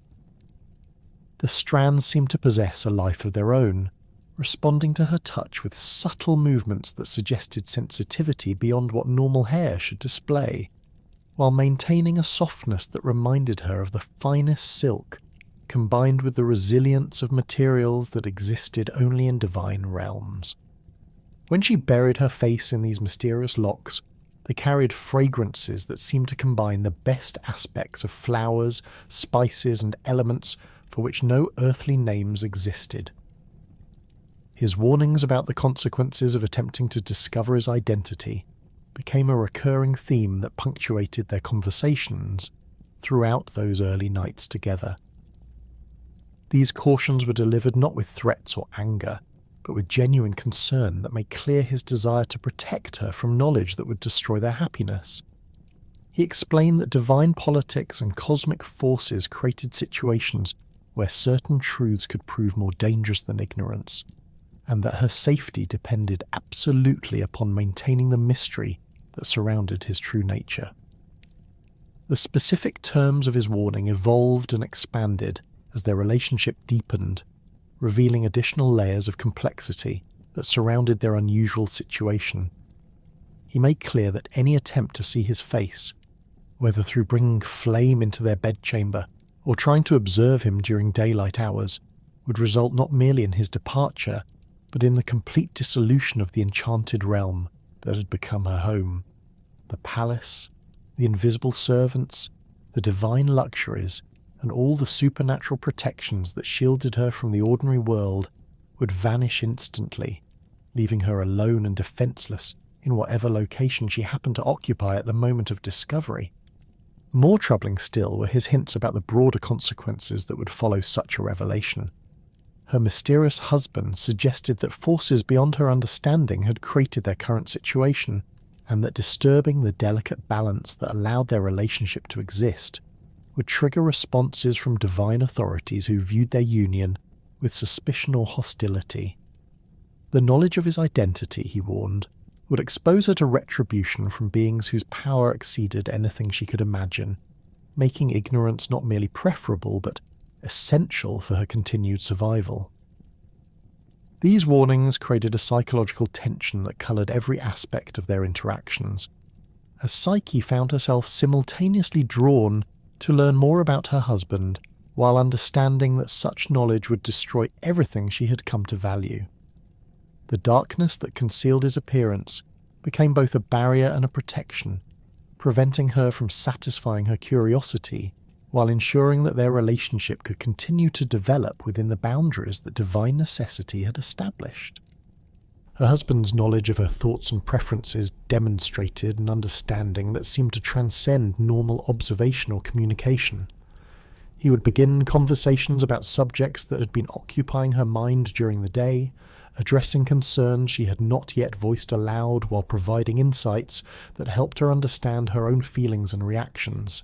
The strands seemed to possess a life of their own, responding to her touch with subtle movements that suggested sensitivity beyond what normal hair should display, while maintaining a softness that reminded her of the finest silk combined with the resilience of materials that existed only in divine realms. When she buried her face in these mysterious locks, they carried fragrances that seemed to combine the best aspects of flowers, spices, and elements for which no earthly names existed. His warnings about the consequences of attempting to discover his identity became a recurring theme that punctuated their conversations throughout those early nights together. These cautions were delivered not with threats or anger, but with genuine concern that made clear his desire to protect her from knowledge that would destroy their happiness. He explained that divine politics and cosmic forces created situations where certain truths could prove more dangerous than ignorance, and that her safety depended absolutely upon maintaining the mystery that surrounded his true nature. The specific terms of his warning evolved and expanded as their relationship deepened, revealing additional layers of complexity that surrounded their unusual situation. He made clear that any attempt to see his face, whether through bringing flame into their bedchamber or trying to observe him during daylight hours, would result not merely in his departure, but in the complete dissolution of the enchanted realm that had become her home. The palace, the invisible servants, the divine luxuries, and all the supernatural protections that shielded her from the ordinary world would vanish instantly, leaving her alone and defenseless in whatever location she happened to occupy at the moment of discovery. More troubling still were his hints about the broader consequences that would follow such a revelation. Her mysterious husband suggested that forces beyond her understanding had created their current situation, and that disturbing the delicate balance that allowed their relationship to exist would trigger responses from divine authorities who viewed their union with suspicion or hostility. The knowledge of his identity, he warned, would expose her to retribution from beings whose power exceeded anything she could imagine, making ignorance not merely preferable but essential for her continued survival. These warnings created a psychological tension that coloured every aspect of their interactions, as Psyche found herself simultaneously drawn to learn more about her husband, while understanding that such knowledge would destroy everything she had come to value. The darkness that concealed his appearance became both a barrier and a protection, preventing her from satisfying her curiosity, while ensuring that their relationship could continue to develop within the boundaries that divine necessity had established. Her husband's knowledge of her thoughts and preferences demonstrated an understanding that seemed to transcend normal observation or communication. He would begin conversations about subjects that had been occupying her mind during the day, addressing concerns she had not yet voiced aloud while providing insights that helped her understand her own feelings and reactions.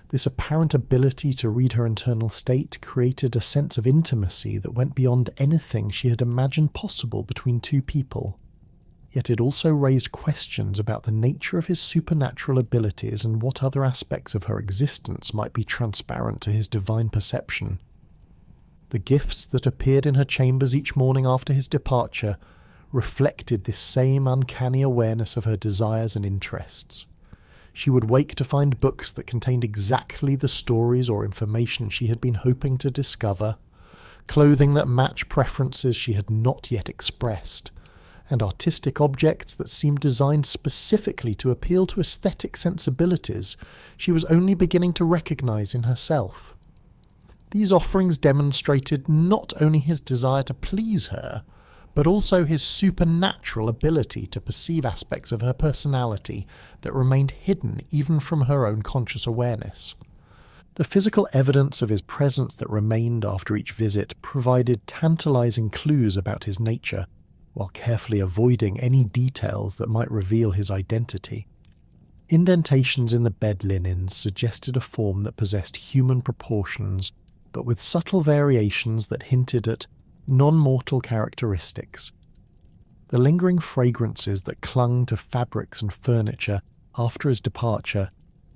This apparent ability to read her internal state created a sense of intimacy that went beyond anything she had imagined possible between two people. Yet it also raised questions about the nature of his supernatural abilities and what other aspects of her existence might be transparent to his divine perception. The gifts that appeared in her chambers each morning after his departure reflected this same uncanny awareness of her desires and interests. She would wake to find books that contained exactly the stories or information she had been hoping to discover, clothing that matched preferences she had not yet expressed, and artistic objects that seemed designed specifically to appeal to aesthetic sensibilities she was only beginning to recognize in herself. These offerings demonstrated not only his desire to please her, but also his supernatural ability to perceive aspects of her personality that remained hidden even from her own conscious awareness. The physical evidence of his presence that remained after each visit provided tantalizing clues about his nature, while carefully avoiding any details that might reveal his identity. Indentations in the bed linens suggested a form that possessed human proportions, but with subtle variations that hinted at non-mortal characteristics. The lingering fragrances that clung to fabrics and furniture after his departure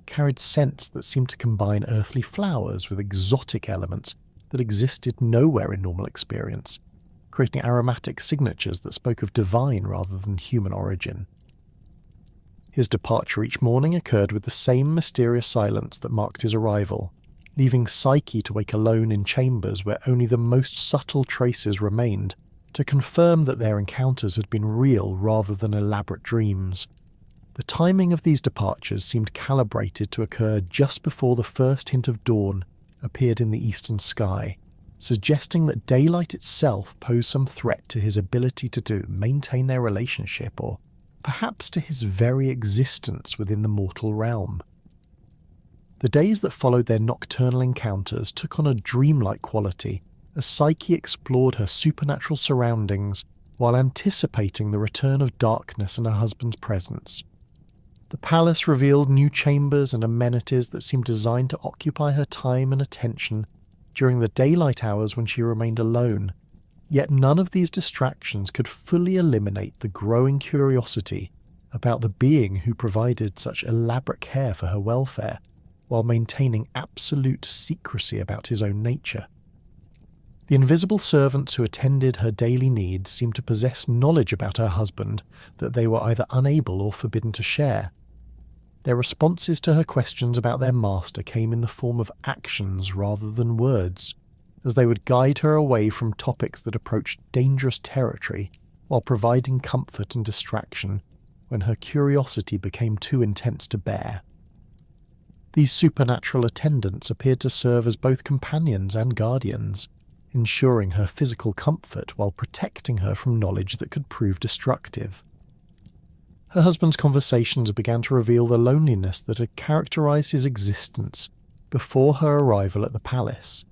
carried scents that seemed to combine earthly flowers with exotic elements that existed nowhere in normal experience, creating aromatic signatures that spoke of divine rather than human origin. His departure each morning occurred with the same mysterious silence that marked his arrival, leaving Psyche to wake alone in chambers where only the most subtle traces remained to confirm that their encounters had been real rather than elaborate dreams. The timing of these departures seemed calibrated to occur just before the first hint of dawn appeared in the eastern sky, suggesting that daylight itself posed some threat to his ability to maintain their relationship, or perhaps to his very existence within the mortal realm. The days that followed their nocturnal encounters took on a dreamlike quality as Psyche explored her supernatural surroundings while anticipating the return of darkness in her husband's presence. The palace revealed new chambers and amenities that seemed designed to occupy her time and attention during the daylight hours when she remained alone, yet none of these distractions could fully eliminate the growing curiosity about the being who provided such elaborate care for her welfare, while maintaining absolute secrecy about his own nature. The invisible servants who attended her daily needs seemed to possess knowledge about her husband that they were either unable or forbidden to share. Their responses to her questions about their master came in the form of actions rather than words, as they would guide her away from topics that approached dangerous territory while providing comfort and distraction when her curiosity became too intense to bear. These supernatural attendants appeared to serve as both companions and guardians, ensuring her physical comfort while protecting her from knowledge that could prove destructive. Her husband's conversations began to reveal the loneliness that had characterized his existence before her arrival at the palace,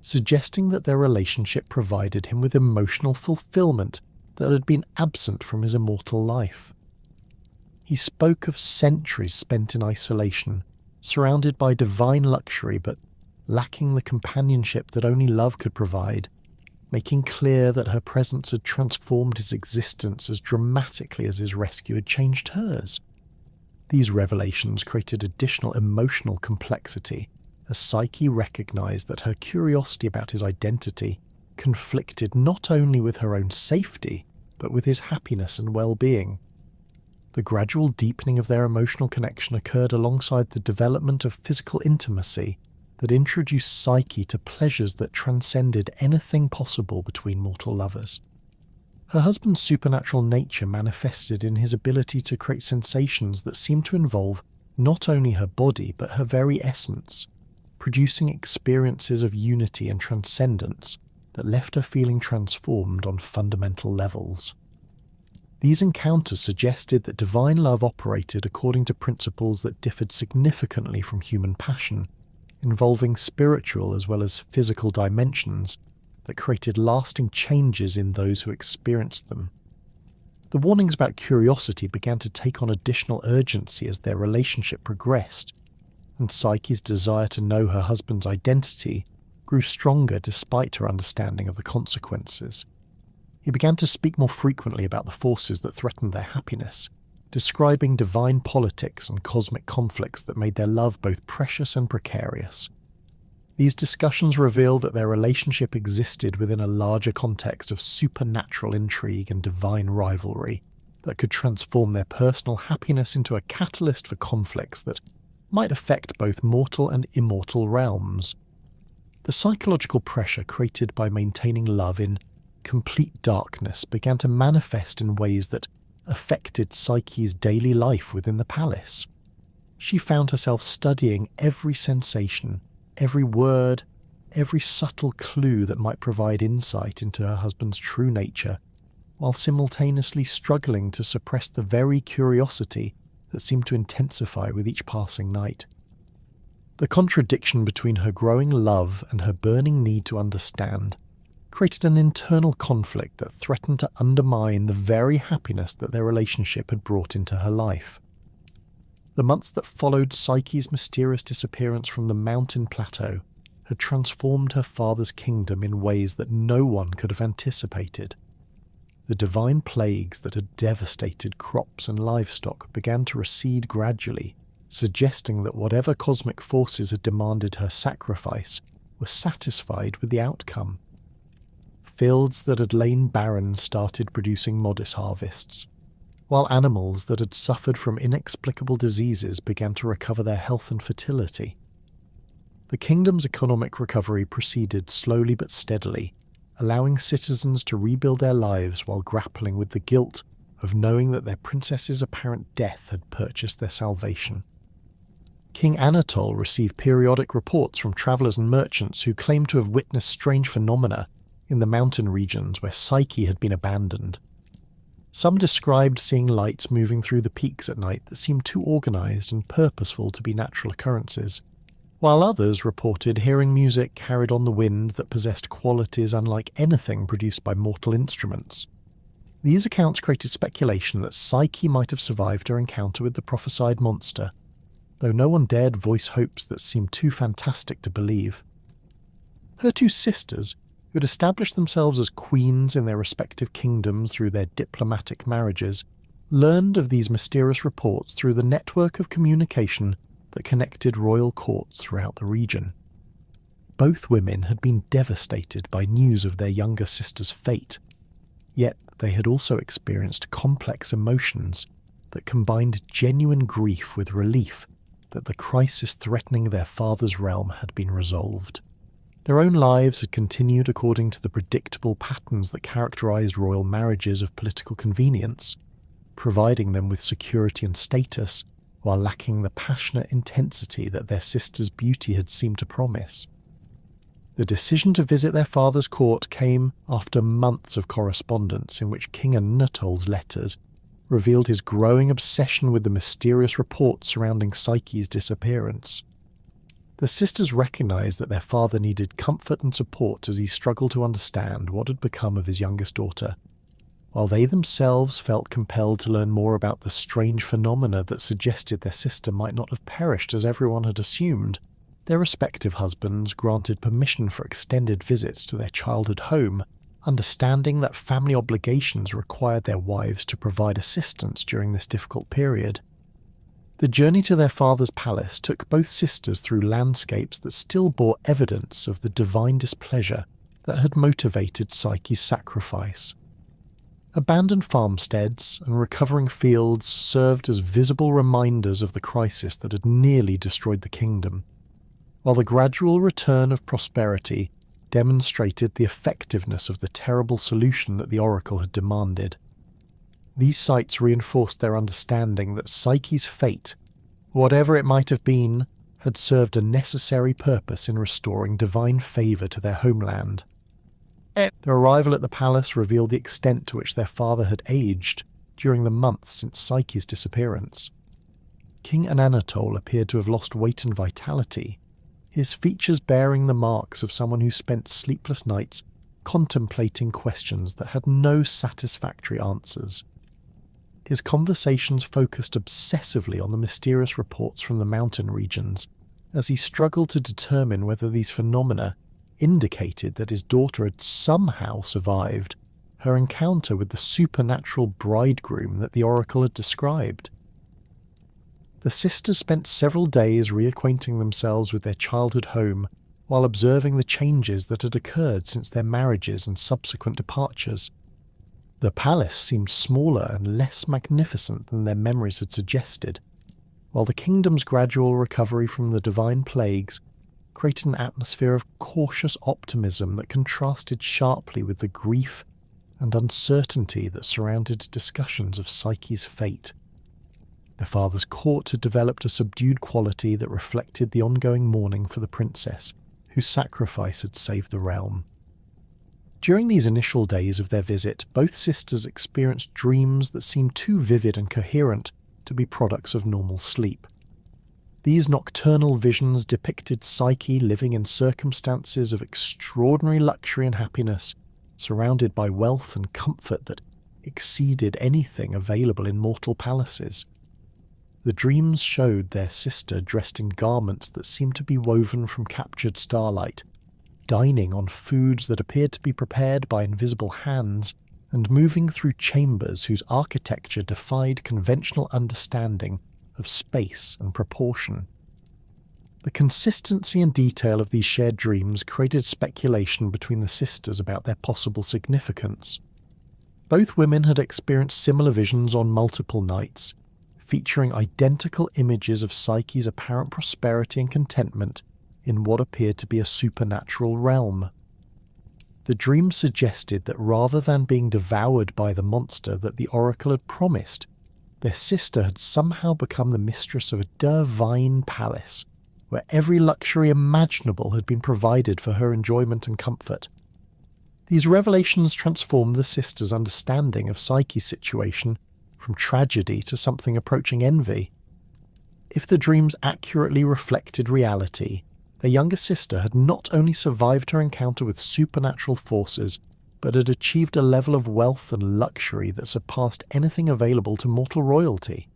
suggesting that their relationship provided him with emotional fulfillment that had been absent from his immortal life. He spoke of centuries spent in isolation, surrounded by divine luxury but lacking the companionship that only love could provide, making clear that her presence had transformed his existence as dramatically as his rescue had changed hers. These revelations created additional emotional complexity as Psyche recognized that her curiosity about his identity conflicted not only with her own safety, but with his happiness and well-being. The gradual deepening of their emotional connection occurred alongside the development of physical intimacy that introduced Psyche to pleasures that transcended anything possible between mortal lovers. Her husband's supernatural nature manifested in his ability to create sensations that seemed to involve not only her body but her very essence, producing experiences of unity and transcendence that left her feeling transformed on fundamental levels. These encounters suggested that divine love operated according to principles that differed significantly from human passion, involving spiritual as well as physical dimensions that created lasting changes in those who experienced them. The warnings about curiosity began to take on additional urgency as their relationship progressed, and Psyche's desire to know her husband's identity grew stronger despite her understanding of the consequences. He began to speak more frequently about the forces that threatened their happiness, describing divine politics and cosmic conflicts that made their love both precious and precarious. These discussions revealed that their relationship existed within a larger context of supernatural intrigue and divine rivalry that could transform their personal happiness into a catalyst for conflicts that might affect both mortal and immortal realms. The psychological pressure created by maintaining love in complete darkness began to manifest in ways that affected Psyche's daily life within the palace. She found herself studying every sensation, every word, every subtle clue that might provide insight into her husband's true nature, while simultaneously struggling to suppress the very curiosity that seemed to intensify with each passing night. The contradiction between her growing love and her burning need to understand created an internal conflict that threatened to undermine the very happiness that their relationship had brought into her life. The months that followed Psyche's mysterious disappearance from the mountain plateau had transformed her father's kingdom in ways that no one could have anticipated. The divine plagues that had devastated crops and livestock began to recede gradually, suggesting that whatever cosmic forces had demanded her sacrifice were satisfied with the outcome. Fields that had lain barren started producing modest harvests, while animals that had suffered from inexplicable diseases began to recover their health and fertility. The kingdom's economic recovery proceeded slowly but steadily, allowing citizens to rebuild their lives while grappling with the guilt of knowing that their princess's apparent death had purchased their salvation. King Anatole received periodic reports from travellers and merchants who claimed to have witnessed strange phenomena in the mountain regions where Psyche had been abandoned. Some described seeing lights moving through the peaks at night that seemed too organised and purposeful to be natural occurrences, while others reported hearing music carried on the wind that possessed qualities unlike anything produced by mortal instruments. These accounts created speculation that Psyche might have survived her encounter with the prophesied monster, though no one dared voice hopes that seemed too fantastic to believe. Her two sisters, who had established themselves as queens in their respective kingdoms through their diplomatic marriages, learned of these mysterious reports through the network of communication that connected royal courts throughout the region. Both women had been devastated by news of their younger sister's fate, yet they had also experienced complex emotions that combined genuine grief with relief that the crisis threatening their father's realm had been resolved. Their own lives had continued according to the predictable patterns that characterized royal marriages of political convenience, providing them with security and status while lacking the passionate intensity that their sister's beauty had seemed to promise. The decision to visit their father's court came after months of correspondence in which King Anatole's letters revealed his growing obsession with the mysterious reports surrounding Psyche's disappearance. The sisters recognized that their father needed comfort and support as he struggled to understand what had become of his youngest daughter, while they themselves felt compelled to learn more about the strange phenomena that suggested their sister might not have perished as everyone had assumed. Their respective husbands granted permission for extended visits to their childhood home, understanding that family obligations required their wives to provide assistance during this difficult period. The journey to their father's palace took both sisters through landscapes that still bore evidence of the divine displeasure that had motivated Psyche's sacrifice. Abandoned farmsteads and recovering fields served as visible reminders of the crisis that had nearly destroyed the kingdom, while the gradual return of prosperity demonstrated the effectiveness of the terrible solution that the oracle had demanded. These sights reinforced their understanding that Psyche's fate, whatever it might have been, had served a necessary purpose in restoring divine favour to their homeland. Their arrival at the palace revealed the extent to which their father had aged during the months since Psyche's disappearance. King Anatole appeared to have lost weight and vitality, his features bearing the marks of someone who spent sleepless nights contemplating questions that had no satisfactory answers. His conversations focused obsessively on the mysterious reports from the mountain regions, as he struggled to determine whether these phenomena indicated that his daughter had somehow survived her encounter with the supernatural bridegroom that the oracle had described. The sisters spent several days reacquainting themselves with their childhood home while observing the changes that had occurred since their marriages and subsequent departures. The palace seemed smaller and less magnificent than their memories had suggested, while the kingdom's gradual recovery from the divine plagues created an atmosphere of cautious optimism that contrasted sharply with the grief and uncertainty that surrounded discussions of Psyche's fate. Their father's court had developed a subdued quality that reflected the ongoing mourning for the princess, whose sacrifice had saved the realm. During these initial days of their visit, both sisters experienced dreams that seemed too vivid and coherent to be products of normal sleep. These nocturnal visions depicted Psyche living in circumstances of extraordinary luxury and happiness, surrounded by wealth and comfort that exceeded anything available in mortal palaces. The dreams showed their sister dressed in garments that seemed to be woven from captured starlight, dining on foods that appeared to be prepared by invisible hands, and moving through chambers whose architecture defied conventional understanding of space and proportion. The consistency and detail of these shared dreams created speculation between the sisters about their possible significance. Both women had experienced similar visions on multiple nights, featuring identical images of Psyche's apparent prosperity and contentment in what appeared to be a supernatural realm. The dream suggested that rather than being devoured by the monster that the oracle had promised, their sister had somehow become the mistress of a divine palace, where every luxury imaginable had been provided for her enjoyment and comfort. These revelations transformed the sister's understanding of Psyche's situation from tragedy to something approaching envy. If the dreams accurately reflected reality, their younger sister had not only survived her encounter with supernatural forces, but had achieved a level of wealth and luxury that surpassed anything available to mortal royalty.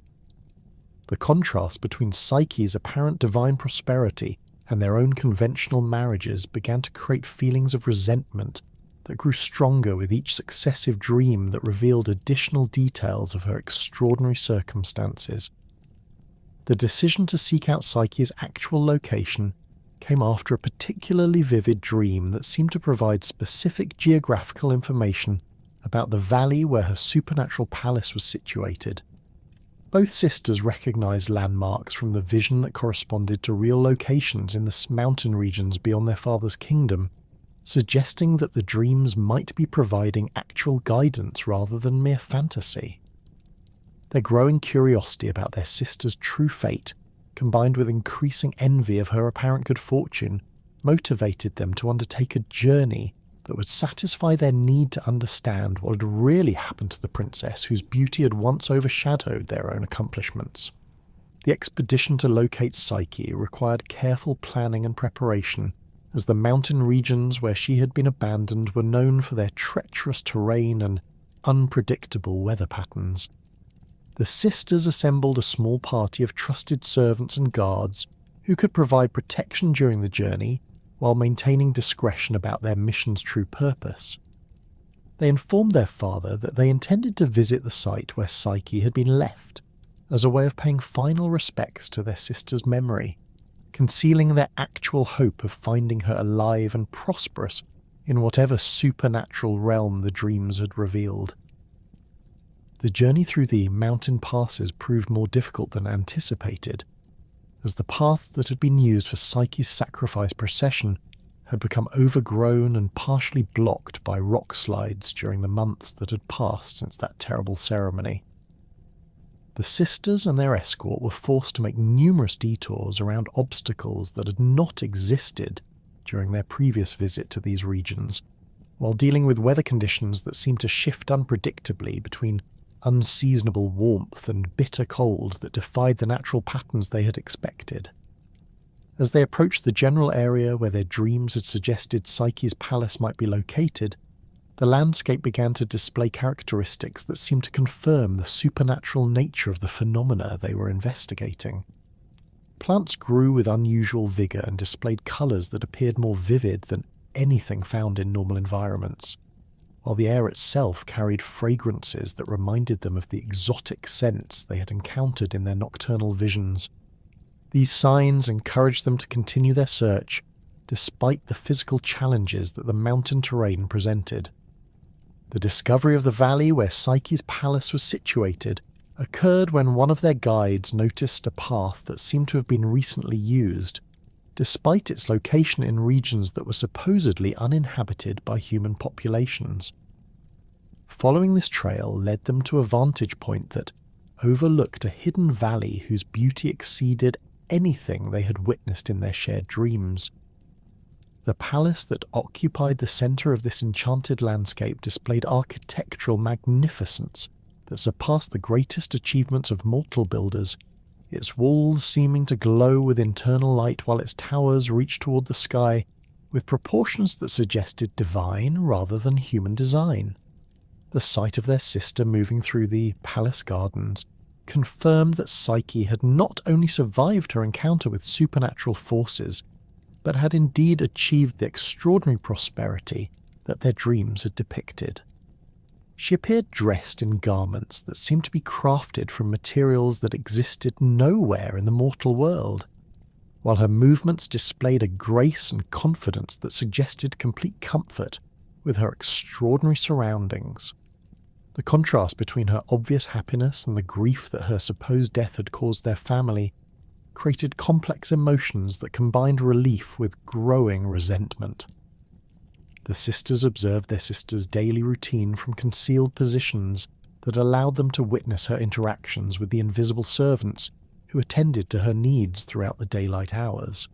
The contrast between Psyche's apparent divine prosperity and their own conventional marriages began to create feelings of resentment that grew stronger with each successive dream that revealed additional details of her extraordinary circumstances. The decision to seek out Psyche's actual location came after a particularly vivid dream that seemed to provide specific geographical information about the valley where her supernatural palace was situated. Both sisters recognized landmarks from the vision that corresponded to real locations in the mountain regions beyond their father's kingdom, suggesting that the dreams might be providing actual guidance rather than mere fantasy. Their growing curiosity about their sister's true fate, combined with increasing envy of her apparent good fortune, motivated them to undertake a journey that would satisfy their need to understand what had really happened to the princess whose beauty had once overshadowed their own accomplishments. The expedition to locate Psyche required careful planning and preparation, as the mountain regions where she had been abandoned were known for their treacherous terrain and unpredictable weather patterns. The sisters assembled a small party of trusted servants and guards who could provide protection during the journey while maintaining discretion about their mission's true purpose. They informed their father that they intended to visit the site where Psyche had been left, as a way of paying final respects to their sister's memory, concealing their actual hope of finding her alive and prosperous in whatever supernatural realm the dreams had revealed. The journey through the mountain passes proved more difficult than anticipated, as the path that had been used for Psyche's sacrifice procession had become overgrown and partially blocked by rock slides during the months that had passed since that terrible ceremony. The sisters and their escort were forced to make numerous detours around obstacles that had not existed during their previous visit to these regions, while dealing with weather conditions that seemed to shift unpredictably between unseasonable warmth and bitter cold that defied the natural patterns they had expected. As they approached the general area where their dreams had suggested Psyche's palace might be located, the landscape began to display characteristics that seemed to confirm the supernatural nature of the phenomena they were investigating. Plants grew with unusual vigor and displayed colors that appeared more vivid than anything found in normal environments, while the air itself carried fragrances that reminded them of the exotic scents they had encountered in their nocturnal visions. These signs encouraged them to continue their search, despite the physical challenges that the mountain terrain presented. The discovery of the valley where Psyche's palace was situated occurred when one of their guides noticed a path that seemed to have been recently used, despite its location in regions that were supposedly uninhabited by human populations. Following this trail led them to a vantage point that overlooked a hidden valley whose beauty exceeded anything they had witnessed in their shared dreams. The palace that occupied the center of this enchanted landscape displayed architectural magnificence that surpassed the greatest achievements of mortal builders, its walls seeming to glow with internal light while its towers reached toward the sky with proportions that suggested divine rather than human design. The sight of their sister moving through the palace gardens confirmed that Psyche had not only survived her encounter with supernatural forces, but had indeed achieved the extraordinary prosperity that their dreams had depicted. She appeared dressed in garments that seemed to be crafted from materials that existed nowhere in the mortal world, while her movements displayed a grace and confidence that suggested complete comfort with her extraordinary surroundings. The contrast between her obvious happiness and the grief that her supposed death had caused their family created complex emotions that combined relief with growing resentment. The sisters observed their sister's daily routine from concealed positions that allowed them to witness her interactions with the invisible servants who attended to her needs throughout the daylight hours.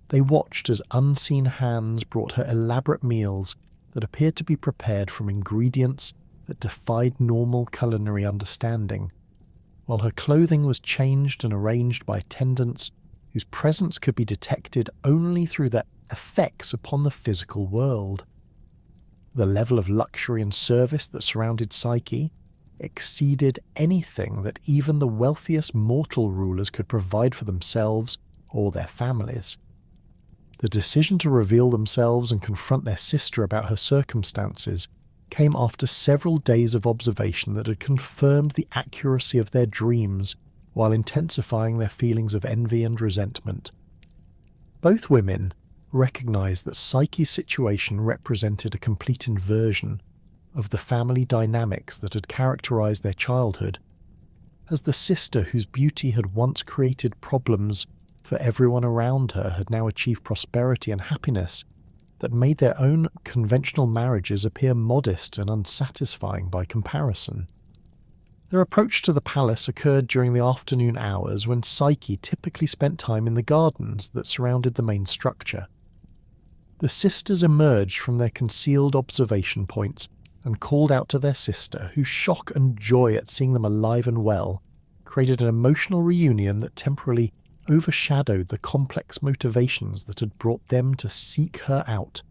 They watched as unseen hands brought her elaborate meals that appeared to be prepared from ingredients that defied normal culinary understanding, while her clothing was changed and arranged by attendants whose presence could be detected only through their effects upon the physical world. The level of luxury and service that surrounded Psyche exceeded anything that even the wealthiest mortal rulers could provide for themselves or their families. The decision to reveal themselves and confront their sister about her circumstances came after several days of observation that had confirmed the accuracy of their dreams while intensifying their feelings of envy and resentment. Both women recognized that Psyche's situation represented a complete inversion of the family dynamics that had characterized their childhood, as the sister whose beauty had once created problems for everyone around her had now achieved prosperity and happiness that made their own conventional marriages appear modest and unsatisfying by comparison. Their approach to the palace occurred during the afternoon hours when Psyche typically spent time in the gardens that surrounded the main structure. The sisters emerged from their concealed observation points and called out to their sister, whose shock and joy at seeing them alive and well created an emotional reunion that temporarily overshadowed the complex motivations that had brought them to seek her out.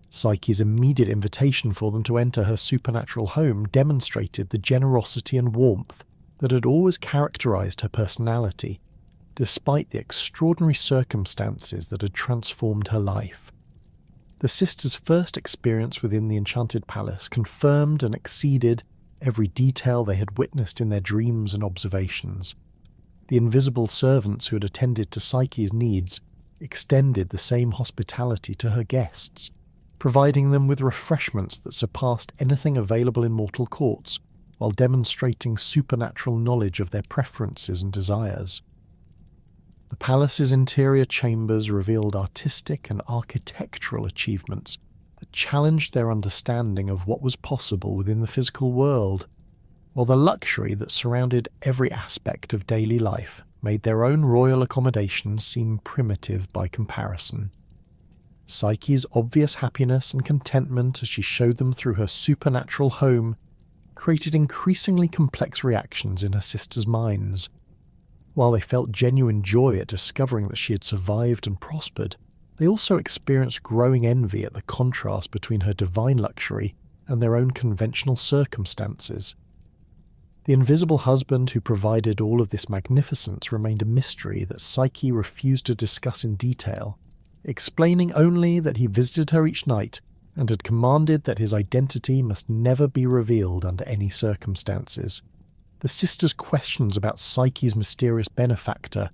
Psyche's immediate invitation for them to enter her supernatural home demonstrated the generosity and warmth that had always characterized her personality, despite the extraordinary circumstances that had transformed her life. The sisters' first experience within the Enchanted Palace confirmed and exceeded every detail they had witnessed in their dreams and observations. The invisible servants who had attended to Psyche's needs extended the same hospitality to her guests, providing them with refreshments that surpassed anything available in mortal courts, while demonstrating supernatural knowledge of their preferences and desires. The palace's interior chambers revealed artistic and architectural achievements that challenged their understanding of what was possible within the physical world, while the luxury that surrounded every aspect of daily life made their own royal accommodations seem primitive by comparison. Psyche's obvious happiness and contentment as she showed them through her supernatural home created increasingly complex reactions in her sisters' minds. While they felt genuine joy at discovering that she had survived and prospered, they also experienced growing envy at the contrast between her divine luxury and their own conventional circumstances. The invisible husband who provided all of this magnificence remained a mystery that Psyche refused to discuss in detail, explaining only that he visited her each night and had commanded that his identity must never be revealed under any circumstances. The sisters' questions about Psyche's mysterious benefactor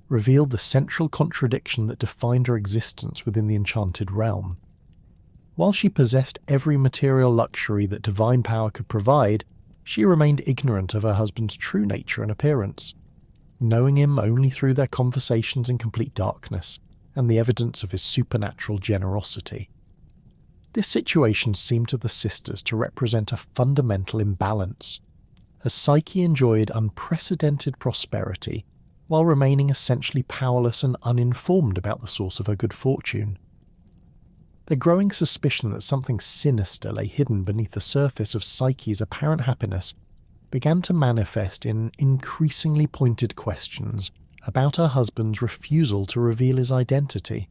revealed the central contradiction that defined her existence within the enchanted realm. While she possessed every material luxury that divine power could provide, she remained ignorant of her husband's true nature and appearance, knowing him only through their conversations in complete darkness and the evidence of his supernatural generosity. This situation seemed to the sisters to represent a fundamental imbalance, as Psyche enjoyed unprecedented prosperity while remaining essentially powerless and uninformed about the source of her good fortune. The growing suspicion that something sinister lay hidden beneath the surface of Psyche's apparent happiness began to manifest in increasingly pointed questions about her husband's refusal to reveal his identity.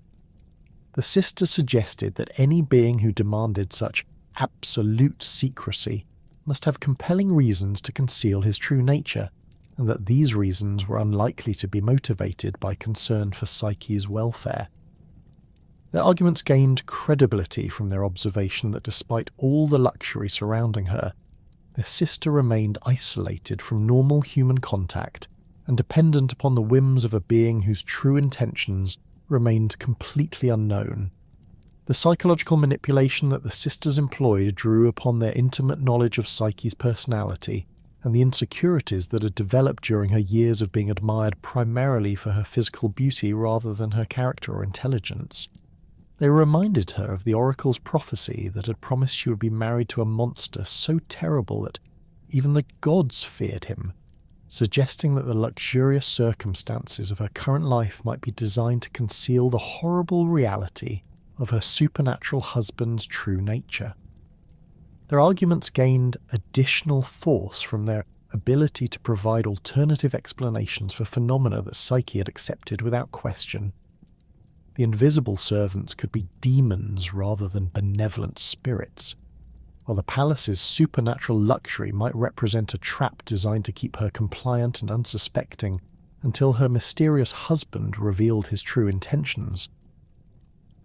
The sisters suggested that any being who demanded such absolute secrecy must have compelling reasons to conceal his true nature, and that these reasons were unlikely to be motivated by concern for Psyche's welfare. Their arguments gained credibility from their observation that despite all the luxury surrounding her, their sister remained isolated from normal human contact and dependent upon the whims of a being whose true intentions remained completely unknown. The psychological manipulation that the sisters employed drew upon their intimate knowledge of Psyche's personality and the insecurities that had developed during her years of being admired primarily for her physical beauty rather than her character or intelligence. They reminded her of the oracle's prophecy that had promised she would be married to a monster so terrible that even the gods feared him, suggesting that the luxurious circumstances of her current life might be designed to conceal the horrible reality of her supernatural husband's true nature. Their arguments gained additional force from their ability to provide alternative explanations for phenomena that Psyche had accepted without question. The invisible servants could be demons rather than benevolent spirits, while the palace's supernatural luxury might represent a trap designed to keep her compliant and unsuspecting until her mysterious husband revealed his true intentions.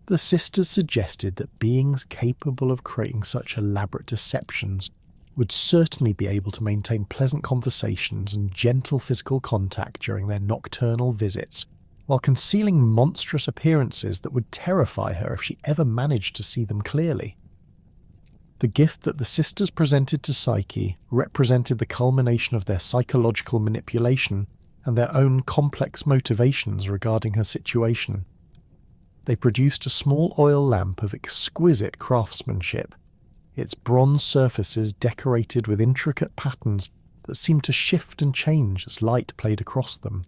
The sisters suggested that beings capable of creating such elaborate deceptions would certainly be able to maintain pleasant conversations and gentle physical contact during their nocturnal visits, while concealing monstrous appearances that would terrify her if she ever managed to see them clearly. The gift that the sisters presented to Psyche represented the culmination of their psychological manipulation and their own complex motivations regarding her situation. They produced a small oil lamp of exquisite craftsmanship, its bronze surfaces decorated with intricate patterns that seemed to shift and change as light played across them.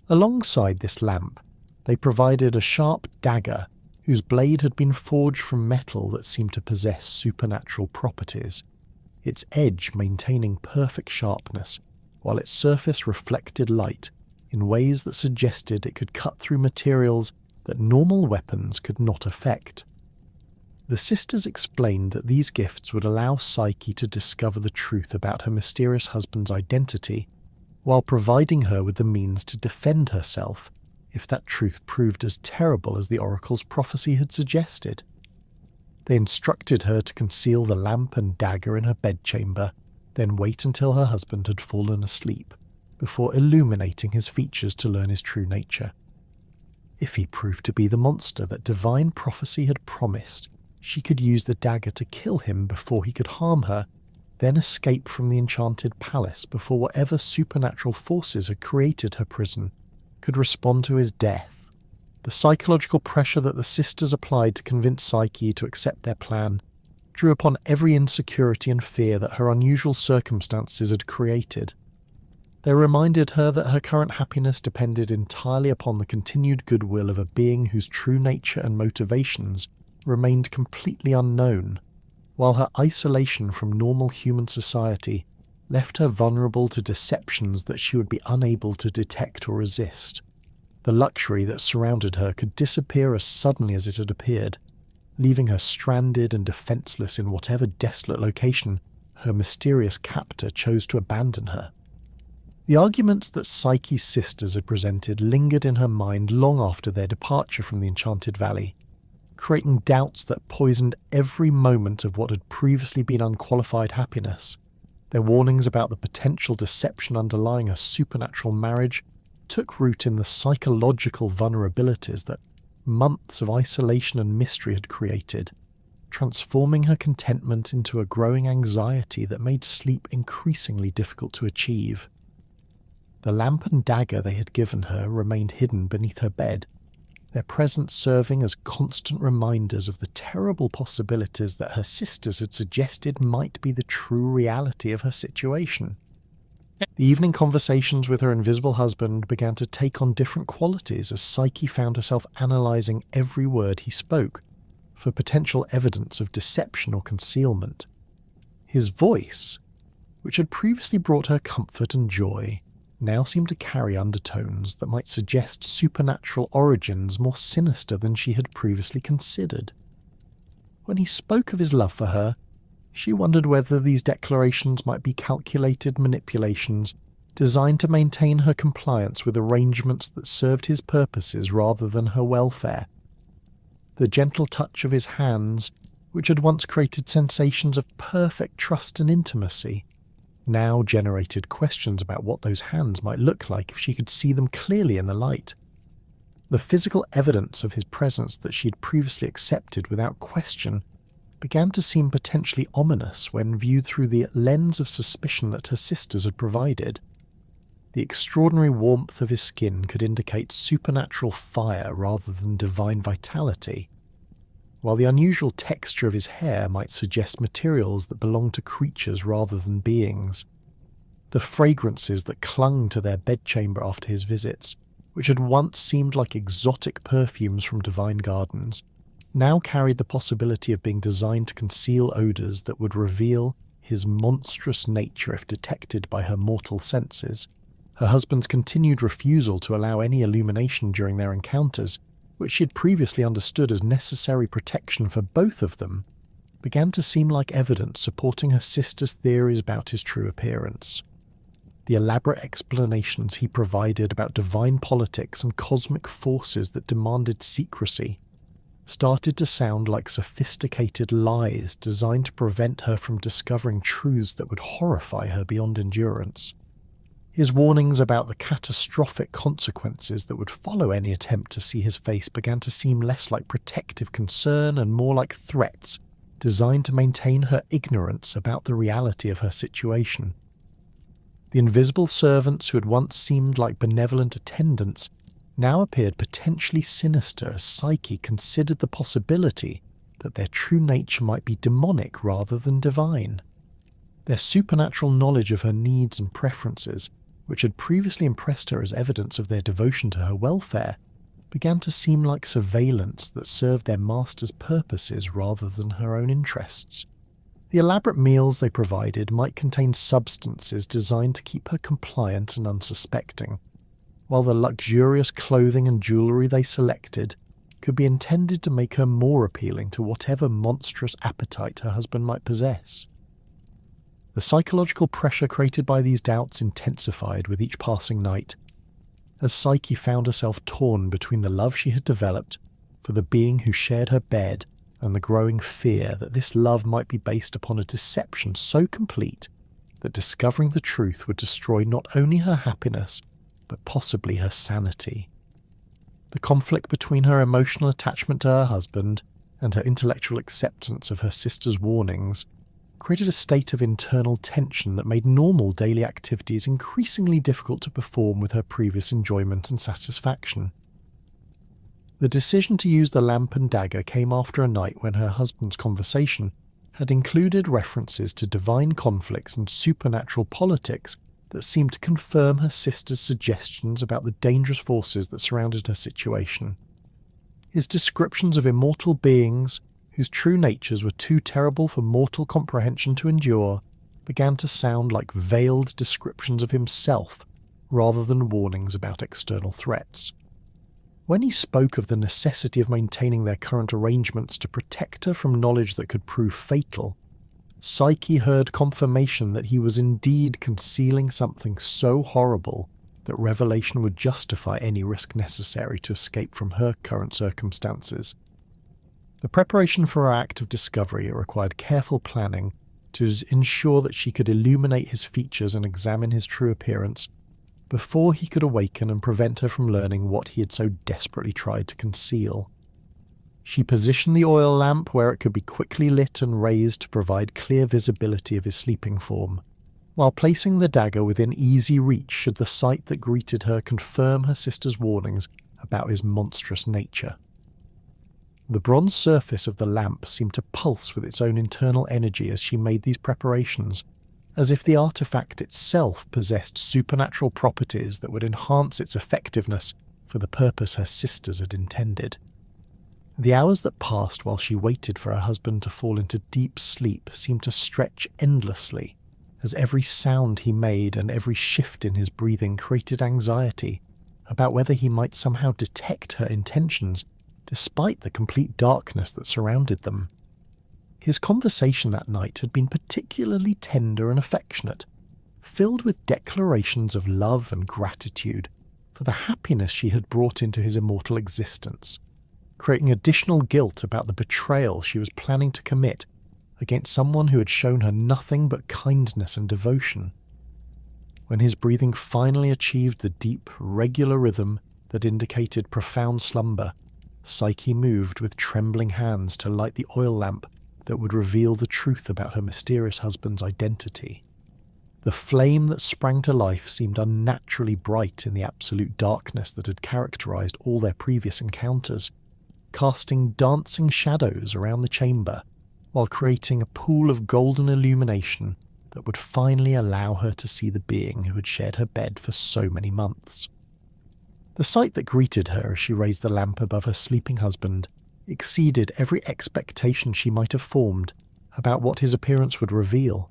Alongside this lamp, they provided a sharp dagger whose blade had been forged from metal that seemed to possess supernatural properties, its edge maintaining perfect sharpness, while its surface reflected light in ways that suggested it could cut through materials that normal weapons could not affect. The sisters explained that these gifts would allow Psyche to discover the truth about her mysterious husband's identity, while providing her with the means to defend herself if that truth proved as terrible as the oracle's prophecy had suggested. They instructed her to conceal the lamp and dagger in her bedchamber, then wait until her husband had fallen asleep, before illuminating his features to learn his true nature. If he proved to be the monster that divine prophecy had promised, she could use the dagger to kill him before he could harm her, then escape from the enchanted palace before whatever supernatural forces had created her prison could respond to his death. The psychological pressure that the sisters applied to convince Psyche to accept their plan drew upon every insecurity and fear that her unusual circumstances had created. They reminded her that her current happiness depended entirely upon the continued goodwill of a being whose true nature and motivations remained completely unknown, while her isolation from normal human society left her vulnerable to deceptions that she would be unable to detect or resist. The luxury that surrounded her could disappear as suddenly as it had appeared, leaving her stranded and defenseless in whatever desolate location her mysterious captor chose to abandon her. The arguments that Psyche's sisters had presented lingered in her mind long after their departure from the Enchanted Valley, creating doubts that poisoned every moment of what had previously been unqualified happiness. Their warnings about the potential deception underlying a supernatural marriage took root in the psychological vulnerabilities that months of isolation and mystery had created, transforming her contentment into a growing anxiety that made sleep increasingly difficult to achieve. The lamp and dagger they had given her remained hidden beneath her bed, their presence serving as constant reminders of the terrible possibilities that her sisters had suggested might be the true reality of her situation. The evening conversations with her invisible husband began to take on different qualities as Psyche found herself analysing every word he spoke for potential evidence of deception or concealment. His voice, which had previously brought her comfort and joy, now seemed to carry undertones that might suggest supernatural origins more sinister than she had previously considered. When he spoke of his love for her, she wondered whether these declarations might be calculated manipulations designed to maintain her compliance with arrangements that served his purposes rather than her welfare. The gentle touch of his hands, which had once created sensations of perfect trust and intimacy, now generated questions about what those hands might look like if she could see them clearly in the light. The physical evidence of his presence that she had previously accepted without question began to seem potentially ominous when viewed through the lens of suspicion that her sisters had provided. The extraordinary warmth of his skin could indicate supernatural fire rather than divine vitality, while the unusual texture of his hair might suggest materials that belonged to creatures rather than beings. The fragrances that clung to their bedchamber after his visits, which had once seemed like exotic perfumes from divine gardens, now carried the possibility of being designed to conceal odours that would reveal his monstrous nature if detected by her mortal senses. Her husband's continued refusal to allow any illumination during their encounters, which she had previously understood as necessary protection for both of them, began to seem like evidence supporting her sister's theories about his true appearance. The elaborate explanations he provided about divine politics and cosmic forces that demanded secrecy started to sound like sophisticated lies designed to prevent her from discovering truths that would horrify her beyond endurance. His warnings about the catastrophic consequences that would follow any attempt to see his face began to seem less like protective concern and more like threats designed to maintain her ignorance about the reality of her situation. The invisible servants who had once seemed like benevolent attendants now appeared potentially sinister as Psyche considered the possibility that their true nature might be demonic rather than divine. Their supernatural knowledge of her needs and preferences, which had previously impressed her as evidence of their devotion to her welfare, began to seem like surveillance that served their master's purposes rather than her own interests. The elaborate meals they provided might contain substances designed to keep her compliant and unsuspecting, while the luxurious clothing and jewellery they selected could be intended to make her more appealing to whatever monstrous appetite her husband might possess. The psychological pressure created by these doubts intensified with each passing night, as Psyche found herself torn between the love she had developed for the being who shared her bed and the growing fear that this love might be based upon a deception so complete that discovering the truth would destroy not only her happiness, but possibly her sanity. The conflict between her emotional attachment to her husband and her intellectual acceptance of her sister's warnings created a state of internal tension that made normal daily activities increasingly difficult to perform with her previous enjoyment and satisfaction. The decision to use the lamp and dagger came after a night when her husband's conversation had included references to divine conflicts and supernatural politics that seemed to confirm her sister's suggestions about the dangerous forces that surrounded her situation. His descriptions of immortal beings, whose true natures were too terrible for mortal comprehension to endure, began to sound like veiled descriptions of himself rather than warnings about external threats. When he spoke of the necessity of maintaining their current arrangements to protect her from knowledge that could prove fatal, Psyche heard confirmation that he was indeed concealing something so horrible that revelation would justify any risk necessary to escape from her current circumstances. The preparation for her act of discovery required careful planning to ensure that she could illuminate his features and examine his true appearance before he could awaken and prevent her from learning what he had so desperately tried to conceal. She positioned the oil lamp where it could be quickly lit and raised to provide clear visibility of his sleeping form, while placing the dagger within easy reach should the sight that greeted her confirm her sister's warnings about his monstrous nature. The bronze surface of the lamp seemed to pulse with its own internal energy as she made these preparations, as if the artifact itself possessed supernatural properties that would enhance its effectiveness for the purpose her sisters had intended. The hours that passed while she waited for her husband to fall into deep sleep seemed to stretch endlessly, as every sound he made and every shift in his breathing created anxiety about whether he might somehow detect her intentions despite the complete darkness that surrounded them. His conversation that night had been particularly tender and affectionate, filled with declarations of love and gratitude for the happiness she had brought into his immortal existence, creating additional guilt about the betrayal she was planning to commit against someone who had shown her nothing but kindness and devotion. When his breathing finally achieved the deep, regular rhythm that indicated profound slumber, Psyche moved with trembling hands to light the oil lamp that would reveal the truth about her mysterious husband's identity. The flame that sprang to life seemed unnaturally bright in the absolute darkness that had characterized all their previous encounters, casting dancing shadows around the chamber, while creating a pool of golden illumination that would finally allow her to see the being who had shared her bed for so many months. The sight that greeted her as she raised the lamp above her sleeping husband exceeded every expectation she might have formed about what his appearance would reveal.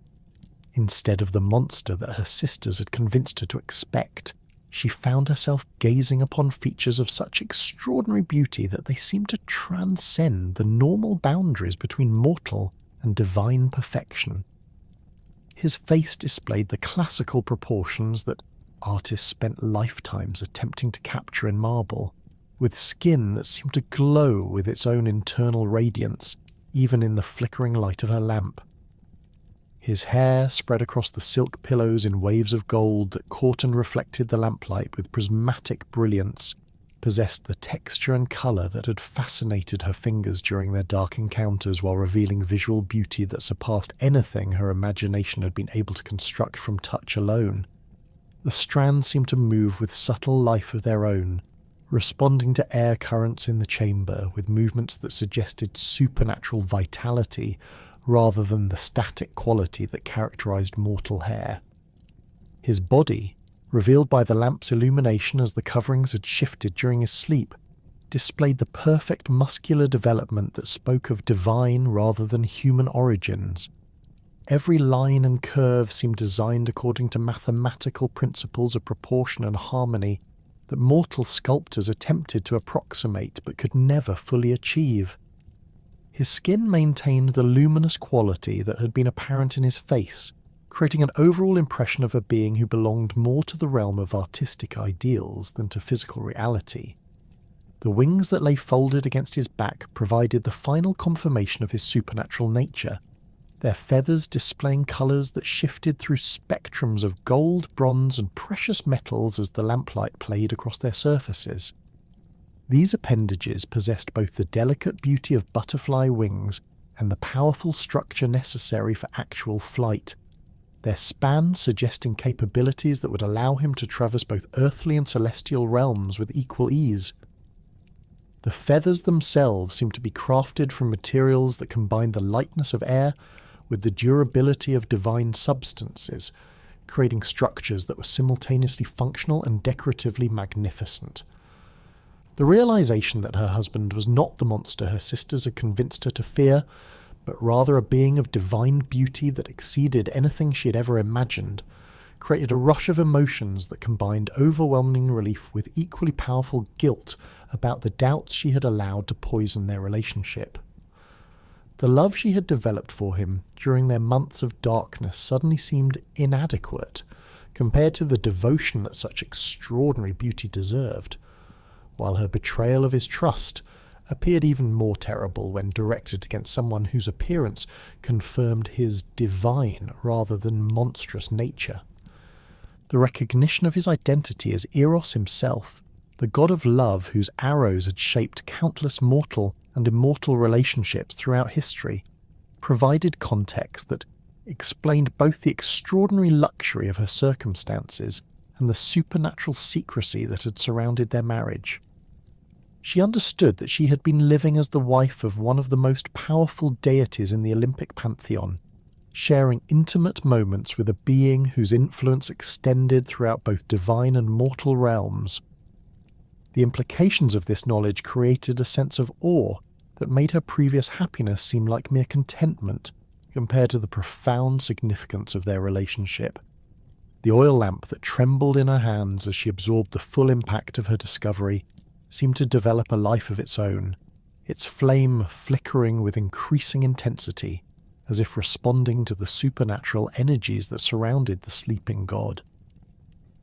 Instead of the monster that her sisters had convinced her to expect, she found herself gazing upon features of such extraordinary beauty that they seemed to transcend the normal boundaries between mortal and divine perfection. His face displayed the classical proportions that artists spent lifetimes attempting to capture in marble, with skin that seemed to glow with its own internal radiance, even in the flickering light of her lamp. His hair, spread across the silk pillows in waves of gold that caught and reflected the lamplight with prismatic brilliance, possessed the texture and colour that had fascinated her fingers during their dark encounters, while revealing visual beauty that surpassed anything her imagination had been able to construct from touch alone. The strands seemed to move with subtle life of their own, responding to air currents in the chamber with movements that suggested supernatural vitality rather than the static quality that characterized mortal hair. His body, revealed by the lamp's illumination as the coverings had shifted during his sleep, displayed the perfect muscular development that spoke of divine rather than human origins. Every line and curve seemed designed according to mathematical principles of proportion and harmony that mortal sculptors attempted to approximate but could never fully achieve. His skin maintained the luminous quality that had been apparent in his face, creating an overall impression of a being who belonged more to the realm of artistic ideals than to physical reality. The wings that lay folded against his back provided the final confirmation of his supernatural nature, their feathers displaying colours that shifted through spectrums of gold, bronze and precious metals as the lamplight played across their surfaces. These appendages possessed both the delicate beauty of butterfly wings and the powerful structure necessary for actual flight, their span suggesting capabilities that would allow him to traverse both earthly and celestial realms with equal ease. The feathers themselves seemed to be crafted from materials that combined the lightness of air with the durability of divine substances, creating structures that were simultaneously functional and decoratively magnificent. The realization that her husband was not the monster her sisters had convinced her to fear, but rather a being of divine beauty that exceeded anything she had ever imagined, created a rush of emotions that combined overwhelming relief with equally powerful guilt about the doubts she had allowed to poison their relationship. The love she had developed for him during their months of darkness suddenly seemed inadequate compared to the devotion that such extraordinary beauty deserved, while her betrayal of his trust appeared even more terrible when directed against someone whose appearance confirmed his divine rather than monstrous nature. The recognition of his identity as Eros himself, the god of love whose arrows had shaped countless mortal and immortal relationships throughout history, provided context that explained both the extraordinary luxury of her circumstances and the supernatural secrecy that had surrounded their marriage. She understood that she had been living as the wife of one of the most powerful deities in the Olympic pantheon, sharing intimate moments with a being whose influence extended throughout both divine and mortal realms. The implications of this knowledge created a sense of awe that made her previous happiness seem like mere contentment compared to the profound significance of their relationship. The oil lamp that trembled in her hands as she absorbed the full impact of her discovery seemed to develop a life of its own, its flame flickering with increasing intensity, as if responding to the supernatural energies that surrounded the sleeping god.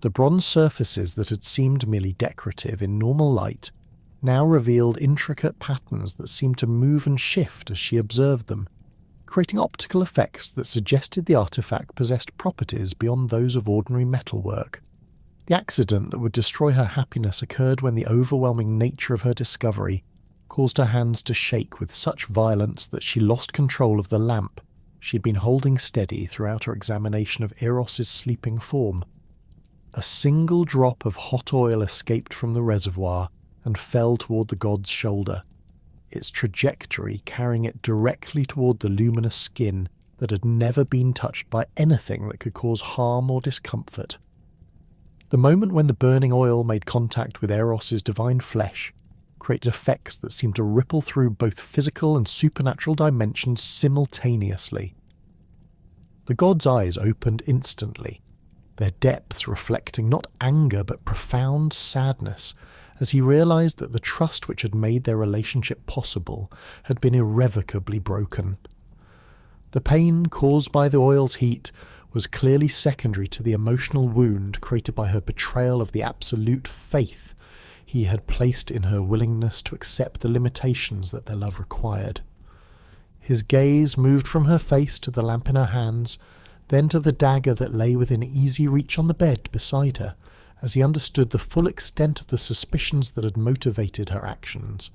The bronze surfaces that had seemed merely decorative in normal light now revealed intricate patterns that seemed to move and shift as she observed them, creating optical effects that suggested the artifact possessed properties beyond those of ordinary metalwork. The accident that would destroy her happiness occurred when the overwhelming nature of her discovery caused her hands to shake with such violence that she lost control of the lamp she had been holding steady throughout her examination of Eros's sleeping form. A single drop of hot oil escaped from the reservoir and fell toward the god's shoulder, its trajectory carrying it directly toward the luminous skin that had never been touched by anything that could cause harm or discomfort. The moment when the burning oil made contact with Eros's divine flesh created effects that seemed to ripple through both physical and supernatural dimensions simultaneously. The god's eyes opened instantly, their depths reflecting not anger but profound sadness, as he realized that the trust which had made their relationship possible had been irrevocably broken. The pain caused by the oil's heat was clearly secondary to the emotional wound created by her betrayal of the absolute faith he had placed in her willingness to accept the limitations that their love required. His gaze moved from her face to the lamp in her hands, then to the dagger that lay within easy reach on the bed beside her, as he understood the full extent of the suspicions that had motivated her actions.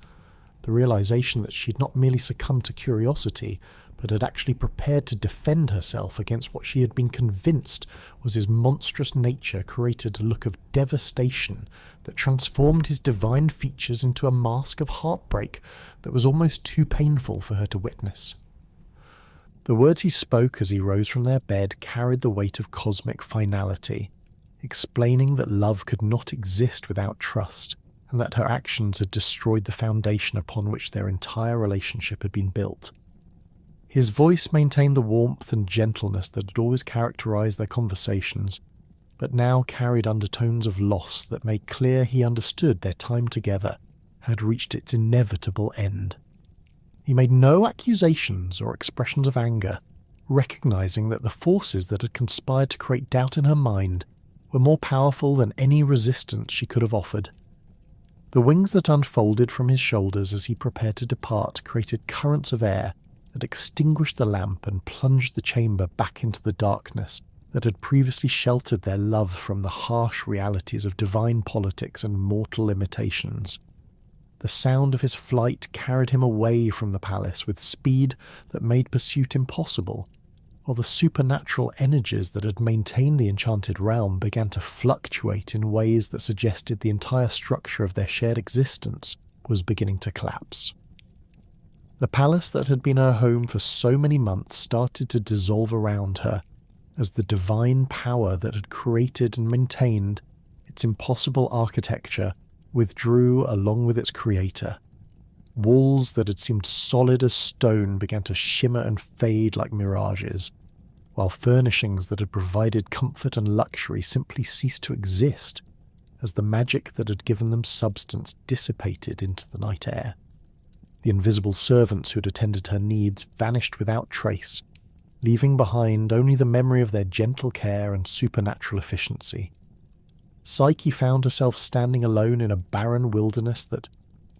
The realization that she had not merely succumbed to curiosity, but had actually prepared to defend herself against what she had been convinced was his monstrous nature created a look of devastation that transformed his divine features into a mask of heartbreak that was almost too painful for her to witness. The words he spoke as he rose from their bed carried the weight of cosmic finality, explaining that love could not exist without trust, and that her actions had destroyed the foundation upon which their entire relationship had been built. His voice maintained the warmth and gentleness that had always characterized their conversations, but now carried undertones of loss that made clear he understood their time together had reached its inevitable end. He made no accusations or expressions of anger, recognizing that the forces that had conspired to create doubt in her mind were more powerful than any resistance she could have offered. The wings that unfolded from his shoulders as he prepared to depart created currents of air that extinguished the lamp and plunged the chamber back into the darkness that had previously sheltered their love from the harsh realities of divine politics and mortal limitations. The sound of his flight carried him away from the palace with speed that made pursuit impossible, while the supernatural energies that had maintained the enchanted realm began to fluctuate in ways that suggested the entire structure of their shared existence was beginning to collapse. The palace that had been her home for so many months started to dissolve around her, as the divine power that had created and maintained its impossible architecture withdrew along with its creator. Walls that had seemed solid as stone began to shimmer and fade like mirages, while furnishings that had provided comfort and luxury simply ceased to exist, as the magic that had given them substance dissipated into the night air. The invisible servants who had attended her needs vanished without trace, leaving behind only the memory of their gentle care and supernatural efficiency. Psyche found herself standing alone in a barren wilderness that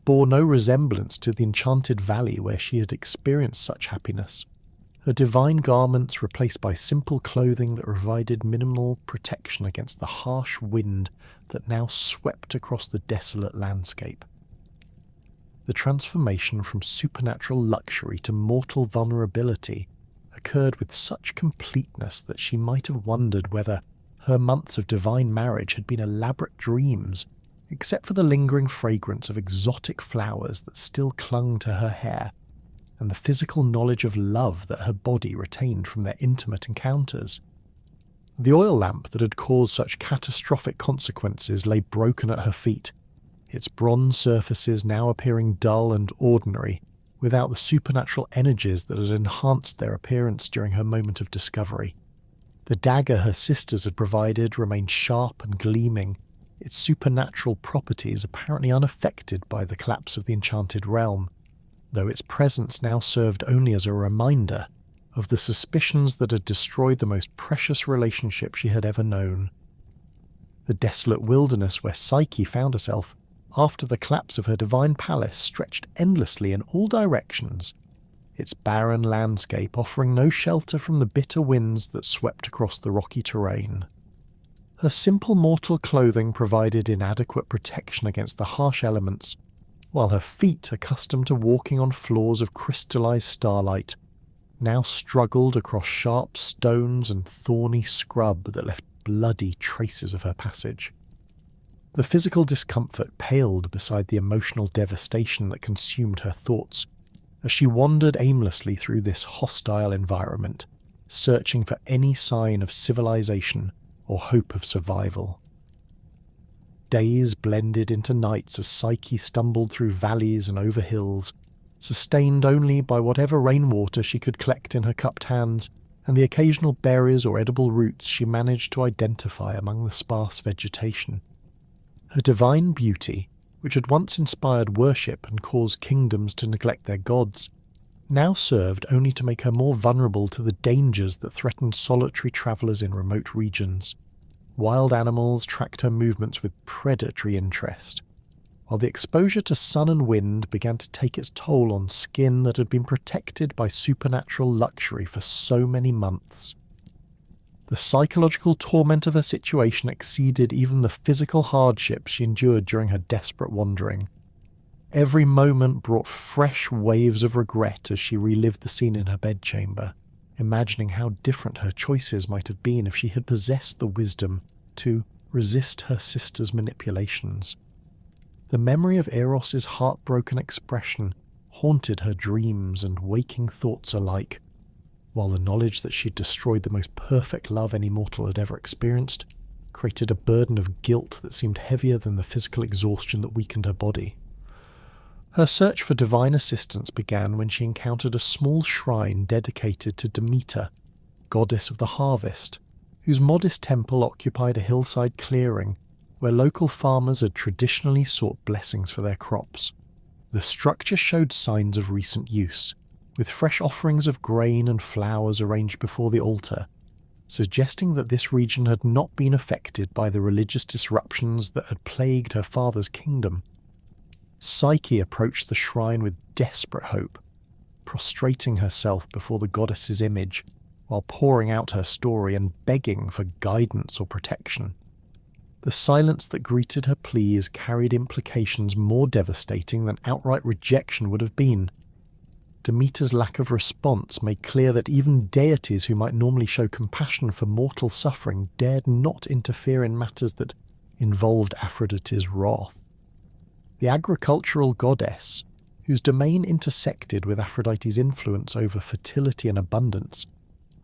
bore no resemblance to the enchanted valley where she had experienced such happiness, her divine garments replaced by simple clothing that provided minimal protection against the harsh wind that now swept across the desolate landscape. The transformation from supernatural luxury to mortal vulnerability occurred with such completeness that she might have wondered whether her months of divine marriage had been elaborate dreams, except for the lingering fragrance of exotic flowers that still clung to her hair, and the physical knowledge of love that her body retained from their intimate encounters. The oil lamp that had caused such catastrophic consequences lay broken at her feet, its bronze surfaces now appearing dull and ordinary, without the supernatural energies that had enhanced their appearance during her moment of discovery. The dagger her sisters had provided remained sharp and gleaming, its supernatural properties apparently unaffected by the collapse of the enchanted realm, though its presence now served only as a reminder of the suspicions that had destroyed the most precious relationship she had ever known. The desolate wilderness where Psyche found herself after the collapse of her divine palace stretched endlessly in all directions, its barren landscape offering no shelter from the bitter winds that swept across the rocky terrain. Her simple mortal clothing provided inadequate protection against the harsh elements, while her feet, accustomed to walking on floors of crystallized starlight, now struggled across sharp stones and thorny scrub that left bloody traces of her passage. The physical discomfort paled beside the emotional devastation that consumed her thoughts as she wandered aimlessly through this hostile environment, searching for any sign of civilization or hope of survival. Days blended into nights as Psyche stumbled through valleys and over hills, sustained only by whatever rainwater she could collect in her cupped hands and the occasional berries or edible roots she managed to identify among the sparse vegetation. Her divine beauty, which had once inspired worship and caused kingdoms to neglect their gods, now served only to make her more vulnerable to the dangers that threatened solitary travellers in remote regions. Wild animals tracked her movements with predatory interest, while the exposure to sun and wind began to take its toll on skin that had been protected by supernatural luxury for so many months. The psychological torment of her situation exceeded even the physical hardships she endured during her desperate wandering. Every moment brought fresh waves of regret as she relived the scene in her bedchamber, imagining how different her choices might have been if she had possessed the wisdom to resist her sister's manipulations. The memory of Eros's heartbroken expression haunted her dreams and waking thoughts alike, while the knowledge that she had destroyed the most perfect love any mortal had ever experienced created a burden of guilt that seemed heavier than the physical exhaustion that weakened her body. Her search for divine assistance began when she encountered a small shrine dedicated to Demeter, goddess of the harvest, whose modest temple occupied a hillside clearing where local farmers had traditionally sought blessings for their crops. The structure showed signs of recent use, with fresh offerings of grain and flowers arranged before the altar, suggesting that this region had not been affected by the religious disruptions that had plagued her father's kingdom. Psyche approached the shrine with desperate hope, prostrating herself before the goddess's image while pouring out her story and begging for guidance or protection. The silence that greeted her pleas carried implications more devastating than outright rejection would have been. Demeter's lack of response made clear that even deities who might normally show compassion for mortal suffering dared not interfere in matters that involved Aphrodite's wrath. The agricultural goddess, whose domain intersected with Aphrodite's influence over fertility and abundance,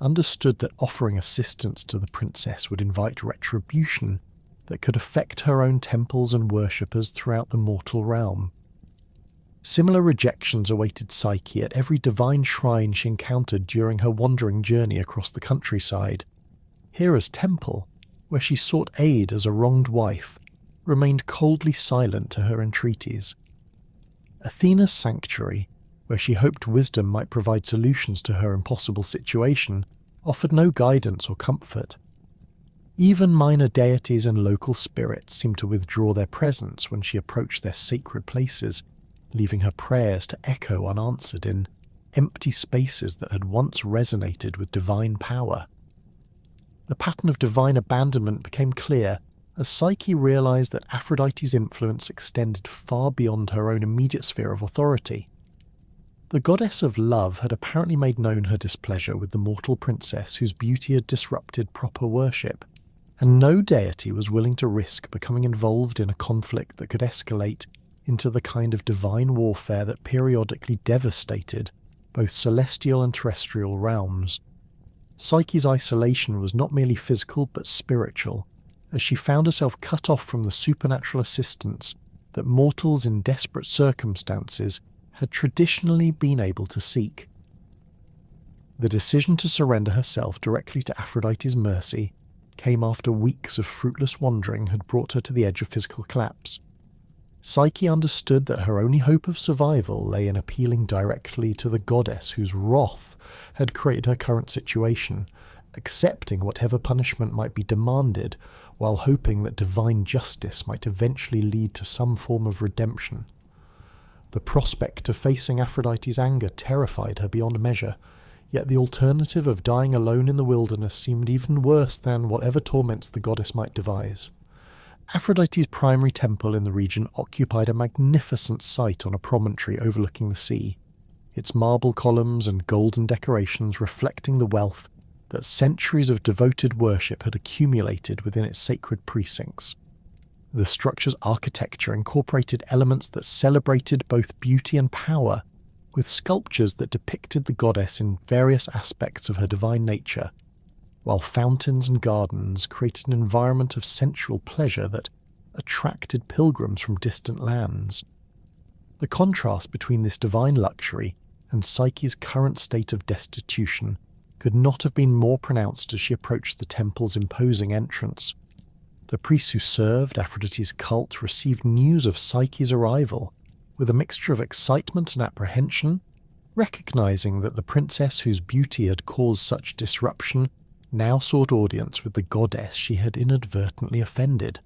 understood that offering assistance to the princess would invite retribution that could affect her own temples and worshippers throughout the mortal realm. Similar rejections awaited Psyche at every divine shrine she encountered during her wandering journey across the countryside. Hera's temple, where she sought aid as a wronged wife, remained coldly silent to her entreaties. Athena's sanctuary, where she hoped wisdom might provide solutions to her impossible situation, offered no guidance or comfort. Even minor deities and local spirits seemed to withdraw their presence when she approached their sacred places, leaving her prayers to echo unanswered in empty spaces that had once resonated with divine power. The pattern of divine abandonment became clear as Psyche realized that Aphrodite's influence extended far beyond her own immediate sphere of authority. The goddess of love had apparently made known her displeasure with the mortal princess whose beauty had disrupted proper worship, and no deity was willing to risk becoming involved in a conflict that could escalate into the kind of divine warfare that periodically devastated both celestial and terrestrial realms. Psyche's isolation was not merely physical but spiritual, as she found herself cut off from the supernatural assistance that mortals in desperate circumstances had traditionally been able to seek. The decision to surrender herself directly to Aphrodite's mercy came after weeks of fruitless wandering had brought her to the edge of physical collapse. Psyche understood that her only hope of survival lay in appealing directly to the goddess whose wrath had created her current situation, accepting whatever punishment might be demanded, while hoping that divine justice might eventually lead to some form of redemption. The prospect of facing Aphrodite's anger terrified her beyond measure, yet the alternative of dying alone in the wilderness seemed even worse than whatever torments the goddess might devise. Aphrodite's primary temple in the region occupied a magnificent site on a promontory overlooking the sea, its marble columns and golden decorations reflecting the wealth that centuries of devoted worship had accumulated within its sacred precincts. The structure's architecture incorporated elements that celebrated both beauty and power, with sculptures that depicted the goddess in various aspects of her divine nature, while fountains and gardens created an environment of sensual pleasure that attracted pilgrims from distant lands. The contrast between this divine luxury and Psyche's current state of destitution could not have been more pronounced as she approached the temple's imposing entrance. The priests who served Aphrodite's cult received news of Psyche's arrival with a mixture of excitement and apprehension, recognizing that the princess whose beauty had caused such disruption now sought audience with the goddess she had inadvertently offended.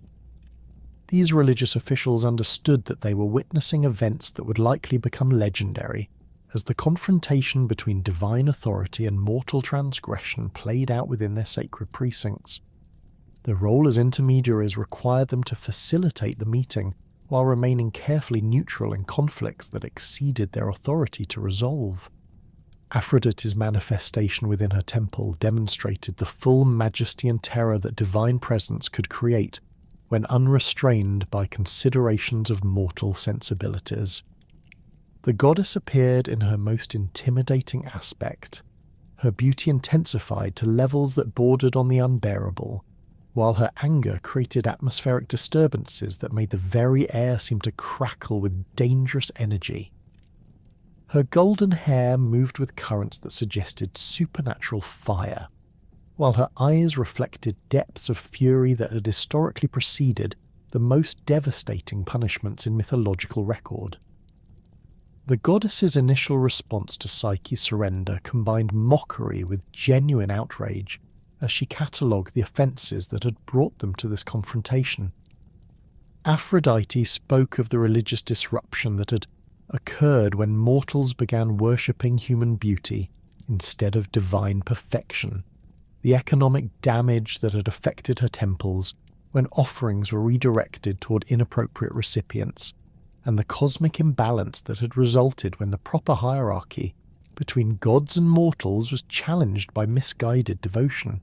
These religious officials understood that they were witnessing events that would likely become legendary as the confrontation between divine authority and mortal transgression played out within their sacred precincts. Their role as intermediaries required them to facilitate the meeting while remaining carefully neutral in conflicts that exceeded their authority to resolve. Aphrodite's manifestation within her temple demonstrated the full majesty and terror that divine presence could create when unrestrained by considerations of mortal sensibilities. The goddess appeared in her most intimidating aspect, her beauty intensified to levels that bordered on the unbearable, while her anger created atmospheric disturbances that made the very air seem to crackle with dangerous energy. Her golden hair moved with currents that suggested supernatural fire, while her eyes reflected depths of fury that had historically preceded the most devastating punishments in mythological record. The goddess's initial response to Psyche's surrender combined mockery with genuine outrage as she catalogued the offences that had brought them to this confrontation. Aphrodite spoke of the religious disruption that had occurred when mortals began worshipping human beauty instead of divine perfection, the economic damage that had affected her temples when offerings were redirected toward inappropriate recipients, and the cosmic imbalance that had resulted when the proper hierarchy between gods and mortals was challenged by misguided devotion.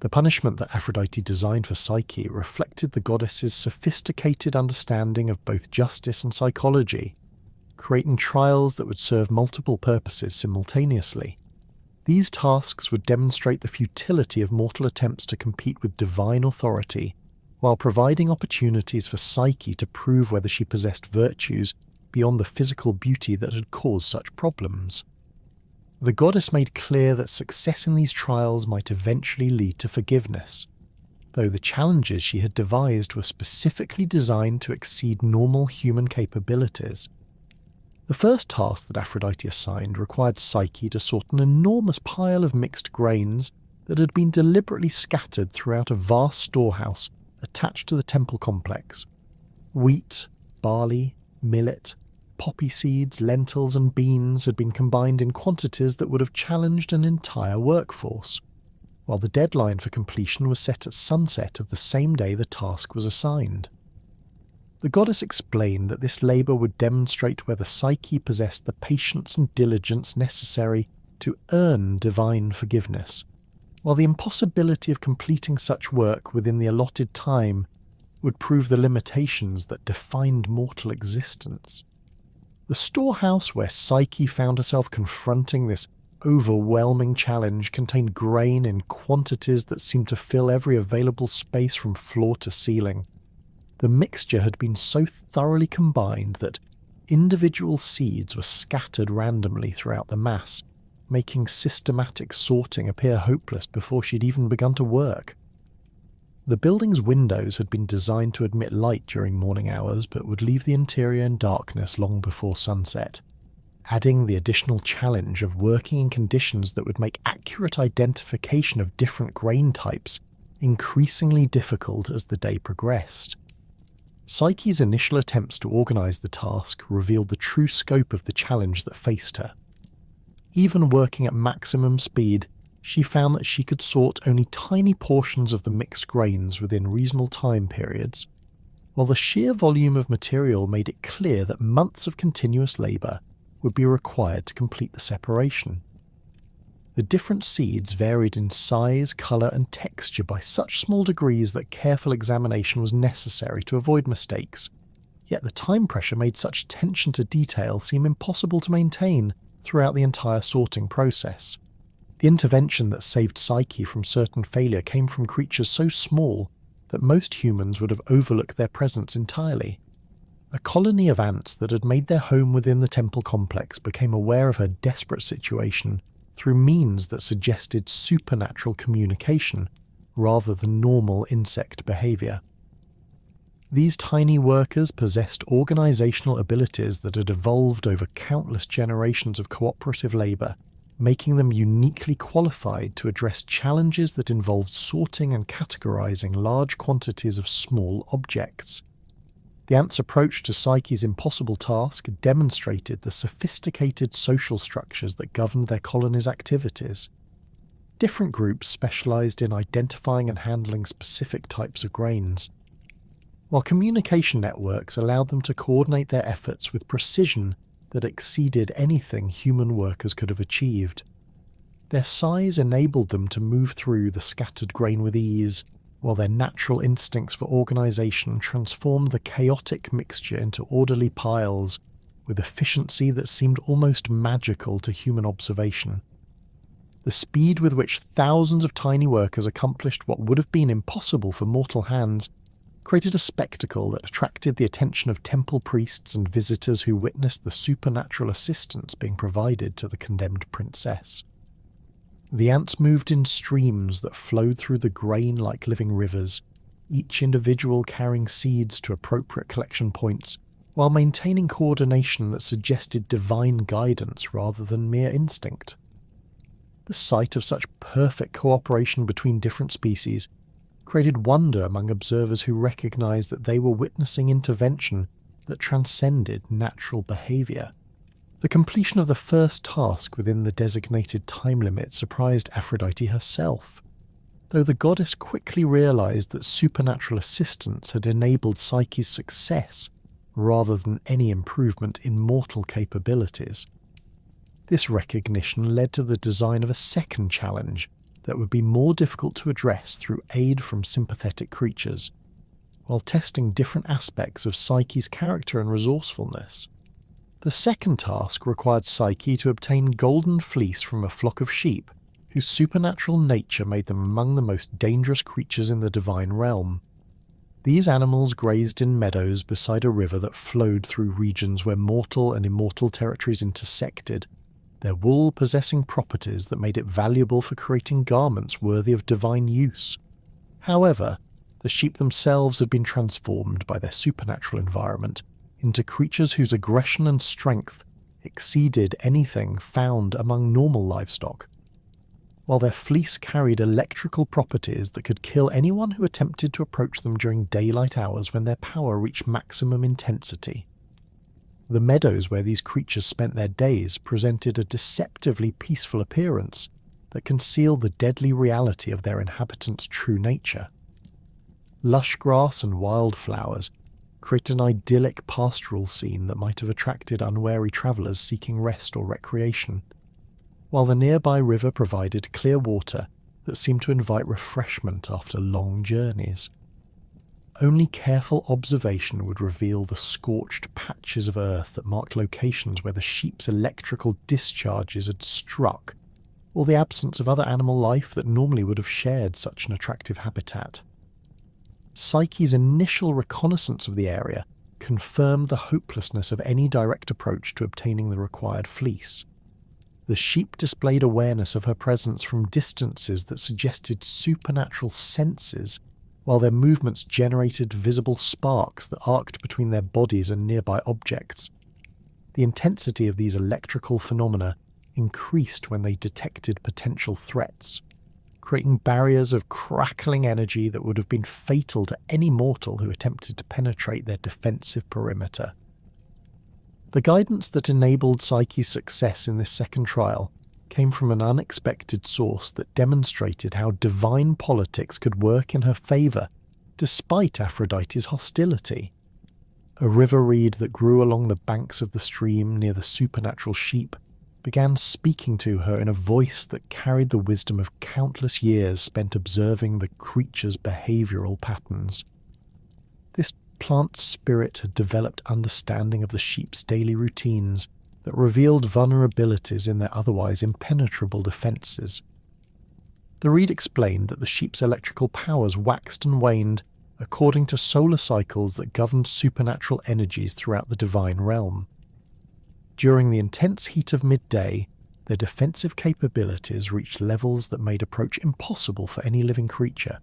The punishment that Aphrodite designed for Psyche reflected the goddess's sophisticated understanding of both justice and psychology, creating trials that would serve multiple purposes simultaneously. These tasks would demonstrate the futility of mortal attempts to compete with divine authority, while providing opportunities for Psyche to prove whether she possessed virtues beyond the physical beauty that had caused such problems. The goddess made clear that success in these trials might eventually lead to forgiveness, though the challenges she had devised were specifically designed to exceed normal human capabilities. The first task that Aphrodite assigned required Psyche to sort an enormous pile of mixed grains that had been deliberately scattered throughout a vast storehouse attached to the temple complex. Wheat, barley, millet, poppy seeds, lentils and beans had been combined in quantities that would have challenged an entire workforce, while the deadline for completion was set at sunset of the same day the task was assigned. The goddess explained that this labour would demonstrate whether Psyche possessed the patience and diligence necessary to earn divine forgiveness, while the impossibility of completing such work within the allotted time would prove the limitations that defined mortal existence. The storehouse where Psyche found herself confronting this overwhelming challenge contained grain in quantities that seemed to fill every available space from floor to ceiling. The mixture had been so thoroughly combined that individual seeds were scattered randomly throughout the mass, making systematic sorting appear hopeless before she'd even begun to work. The building's windows had been designed to admit light during morning hours but would leave the interior in darkness long before sunset, adding the additional challenge of working in conditions that would make accurate identification of different grain types increasingly difficult as the day progressed. Psyche's initial attempts to organise the task revealed the true scope of the challenge that faced her. Even working at maximum speed, she found that she could sort only tiny portions of the mixed grains within reasonable time periods, while the sheer volume of material made it clear that months of continuous labour would be required to complete the separation. The different seeds varied in size, colour and texture by such small degrees that careful examination was necessary to avoid mistakes, yet the time pressure made such attention to detail seem impossible to maintain throughout the entire sorting process. The intervention that saved Psyche from certain failure came from creatures so small that most humans would have overlooked their presence entirely. A colony of ants that had made their home within the temple complex became aware of her desperate situation through means that suggested supernatural communication rather than normal insect behaviour. These tiny workers possessed organisational abilities that had evolved over countless generations of cooperative labour, making them uniquely qualified to address challenges that involved sorting and categorising large quantities of small objects. The ants' approach to Psyche's impossible task demonstrated the sophisticated social structures that governed their colony's activities. Different groups specialised in identifying and handling specific types of grains, while communication networks allowed them to coordinate their efforts with precision that exceeded anything human workers could have achieved. Their size enabled them to move through the scattered grain with ease, while their natural instincts for organisation transformed the chaotic mixture into orderly piles with efficiency that seemed almost magical to human observation. The speed with which thousands of tiny workers accomplished what would have been impossible for mortal hands created a spectacle that attracted the attention of temple priests and visitors who witnessed the supernatural assistance being provided to the condemned princess. The ants moved in streams that flowed through the grain like living rivers, each individual carrying seeds to appropriate collection points, while maintaining coordination that suggested divine guidance rather than mere instinct. The sight of such perfect cooperation between different species created wonder among observers who recognized that they were witnessing intervention that transcended natural behavior. The completion of the first task within the designated time limit surprised Aphrodite herself, though the goddess quickly realized that supernatural assistance had enabled Psyche's success rather than any improvement in mortal capabilities. This recognition led to the design of a second challenge that would be more difficult to address through aid from sympathetic creatures, while testing different aspects of Psyche's character and resourcefulness. The second task required Psyche to obtain golden fleece from a flock of sheep, whose supernatural nature made them among the most dangerous creatures in the divine realm. These animals grazed in meadows beside a river that flowed through regions where mortal and immortal territories intersected, their wool possessing properties that made it valuable for creating garments worthy of divine use. However, the sheep themselves had been transformed by their supernatural environment into creatures whose aggression and strength exceeded anything found among normal livestock, while their fleece carried electrical properties that could kill anyone who attempted to approach them during daylight hours when their power reached maximum intensity. The meadows where these creatures spent their days presented a deceptively peaceful appearance that concealed the deadly reality of their inhabitants' true nature. Lush grass and wildflowers created an idyllic pastoral scene that might have attracted unwary travellers seeking rest or recreation, while the nearby river provided clear water that seemed to invite refreshment after long journeys. Only careful observation would reveal the scorched patches of earth that marked locations where the sheep's electrical discharges had struck, or the absence of other animal life that normally would have shared such an attractive habitat. Psyche's initial reconnaissance of the area confirmed the hopelessness of any direct approach to obtaining the required fleece. The sheep displayed awareness of her presence from distances that suggested supernatural senses, while their movements generated visible sparks that arced between their bodies and nearby objects. The intensity of these electrical phenomena increased when they detected potential threats, creating barriers of crackling energy that would have been fatal to any mortal who attempted to penetrate their defensive perimeter. The guidance that enabled Psyche's success in this second trial came from an unexpected source that demonstrated how divine politics could work in her favour, despite Aphrodite's hostility. A river reed that grew along the banks of the stream near the supernatural sheep began speaking to her in a voice that carried the wisdom of countless years spent observing the creature's behavioural patterns. This plant spirit had developed understanding of the sheep's daily routines that revealed vulnerabilities in their otherwise impenetrable defences. The reed explained that the sheep's electrical powers waxed and waned according to solar cycles that governed supernatural energies throughout the divine realm. During the intense heat of midday, their defensive capabilities reached levels that made approach impossible for any living creature,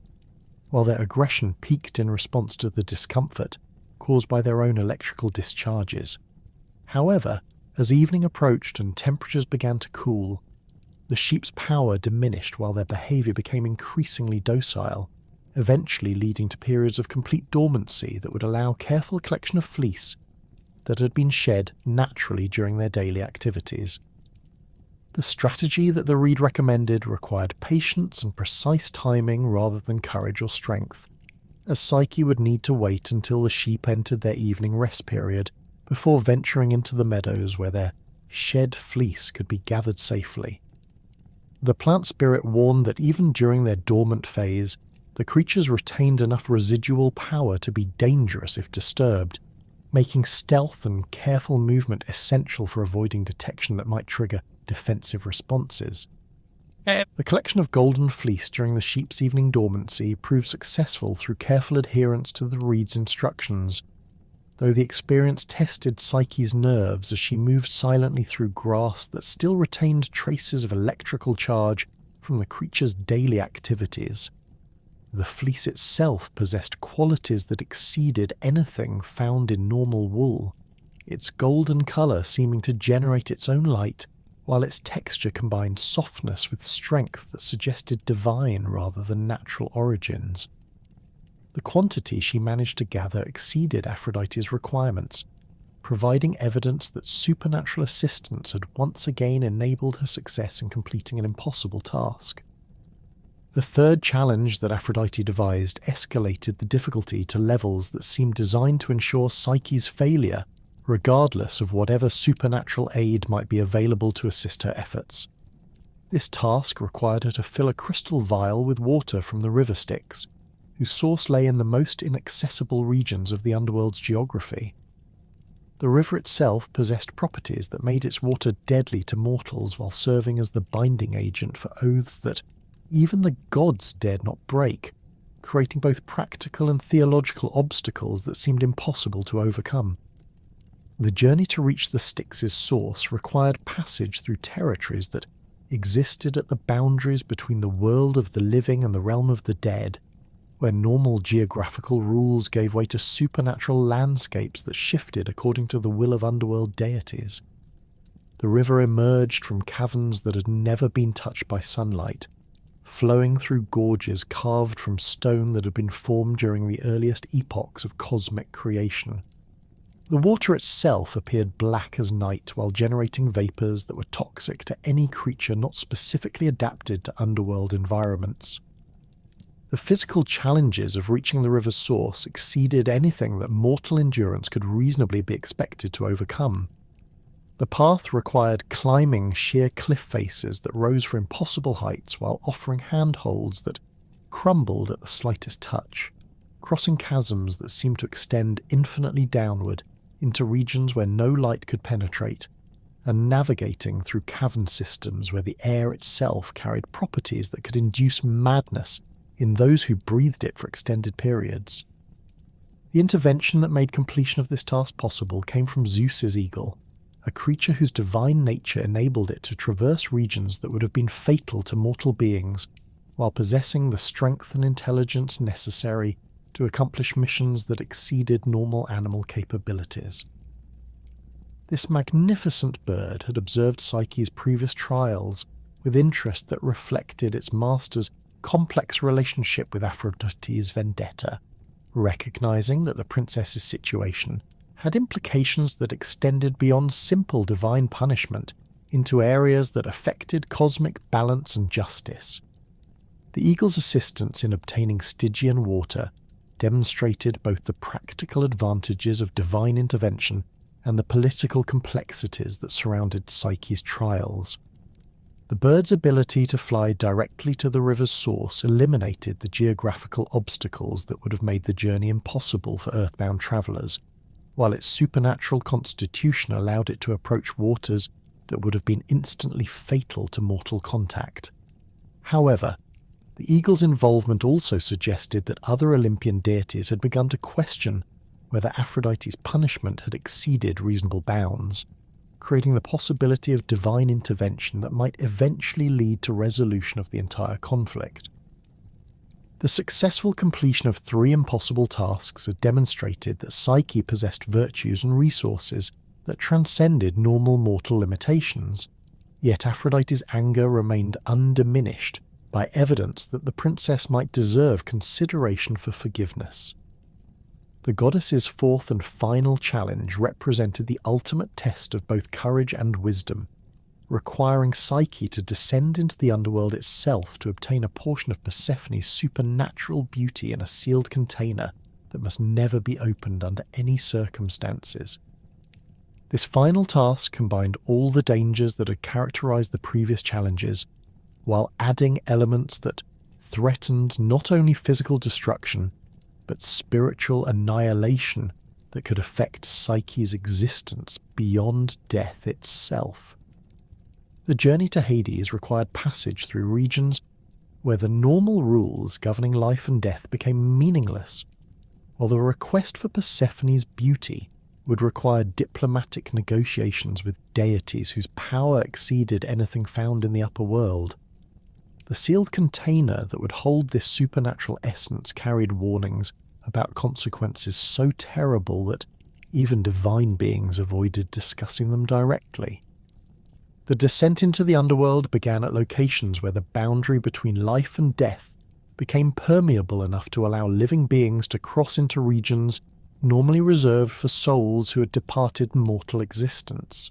while their aggression peaked in response to the discomfort caused by their own electrical discharges. However, as evening approached and temperatures began to cool, the sheep's power diminished while their behaviour became increasingly docile, eventually leading to periods of complete dormancy that would allow careful collection of fleece that had been shed naturally during their daily activities. The strategy that the reed recommended required patience and precise timing rather than courage or strength, as Psyche would need to wait until the sheep entered their evening rest period before venturing into the meadows where their shed fleece could be gathered safely. The plant spirit warned that even during their dormant phase, the creatures retained enough residual power to be dangerous if disturbed, making stealth and careful movement essential for avoiding detection that might trigger defensive responses. The collection of golden fleece during the sheep's evening dormancy proved successful through careful adherence to the reed's instructions, though the experience tested Psyche's nerves as she moved silently through grass that still retained traces of electrical charge from the creature's daily activities. The fleece itself possessed qualities that exceeded anything found in normal wool, its golden colour seeming to generate its own light, while its texture combined softness with strength that suggested divine rather than natural origins. The quantity she managed to gather exceeded Aphrodite's requirements, providing evidence that supernatural assistance had once again enabled her success in completing an impossible task. The third challenge that Aphrodite devised escalated the difficulty to levels that seemed designed to ensure Psyche's failure, regardless of whatever supernatural aid might be available to assist her efforts. This task required her to fill a crystal vial with water from the river Styx, whose source lay in the most inaccessible regions of the Underworld's geography. The river itself possessed properties that made its water deadly to mortals while serving as the binding agent for oaths that even the gods dared not break, creating both practical and theological obstacles that seemed impossible to overcome. The journey to reach the Styx's source required passage through territories that existed at the boundaries between the world of the living and the realm of the dead, where normal geographical rules gave way to supernatural landscapes that shifted according to the will of underworld deities. The river emerged from caverns that had never been touched by sunlight, flowing through gorges carved from stone that had been formed during the earliest epochs of cosmic creation. The water itself appeared black as night while generating vapours that were toxic to any creature not specifically adapted to underworld environments. The physical challenges of reaching the river's source exceeded anything that mortal endurance could reasonably be expected to overcome. The path required climbing sheer cliff faces that rose for impossible heights while offering handholds that crumbled at the slightest touch, crossing chasms that seemed to extend infinitely downward into regions where no light could penetrate, and navigating through cavern systems where the air itself carried properties that could induce madness in those who breathed it for extended periods. The intervention that made completion of this task possible came from Zeus's eagle, a creature whose divine nature enabled it to traverse regions that would have been fatal to mortal beings, while possessing the strength and intelligence necessary to accomplish missions that exceeded normal animal capabilities. This magnificent bird had observed Psyche's previous trials with interest that reflected its master's complex relationship with Aphrodite's vendetta, recognizing that the princess's situation had implications that extended beyond simple divine punishment into areas that affected cosmic balance and justice. The eagle's assistance in obtaining Stygian water demonstrated both the practical advantages of divine intervention and the political complexities that surrounded Psyche's trials. The bird's ability to fly directly to the river's source eliminated the geographical obstacles that would have made the journey impossible for earthbound travellers, while its supernatural constitution allowed it to approach waters that would have been instantly fatal to mortal contact. However, the eagle's involvement also suggested that other Olympian deities had begun to question whether Aphrodite's punishment had exceeded reasonable bounds, creating the possibility of divine intervention that might eventually lead to resolution of the entire conflict. The successful completion of 3 impossible tasks had demonstrated that Psyche possessed virtues and resources that transcended normal mortal limitations, yet Aphrodite's anger remained undiminished by evidence that the princess might deserve consideration for forgiveness. The goddess's 4th and final challenge represented the ultimate test of both courage and wisdom, requiring Psyche to descend into the underworld itself to obtain a portion of Persephone's supernatural beauty in a sealed container that must never be opened under any circumstances. This final task combined all the dangers that had characterized the previous challenges, while adding elements that threatened not only physical destruction, but spiritual annihilation that could affect Psyche's existence beyond death itself. The journey to Hades required passage through regions where the normal rules governing life and death became meaningless, while the request for Persephone's beauty would require diplomatic negotiations with deities whose power exceeded anything found in the upper world. The sealed container that would hold this supernatural essence carried warnings about consequences so terrible that even divine beings avoided discussing them directly. The descent into the underworld began at locations where the boundary between life and death became permeable enough to allow living beings to cross into regions normally reserved for souls who had departed mortal existence.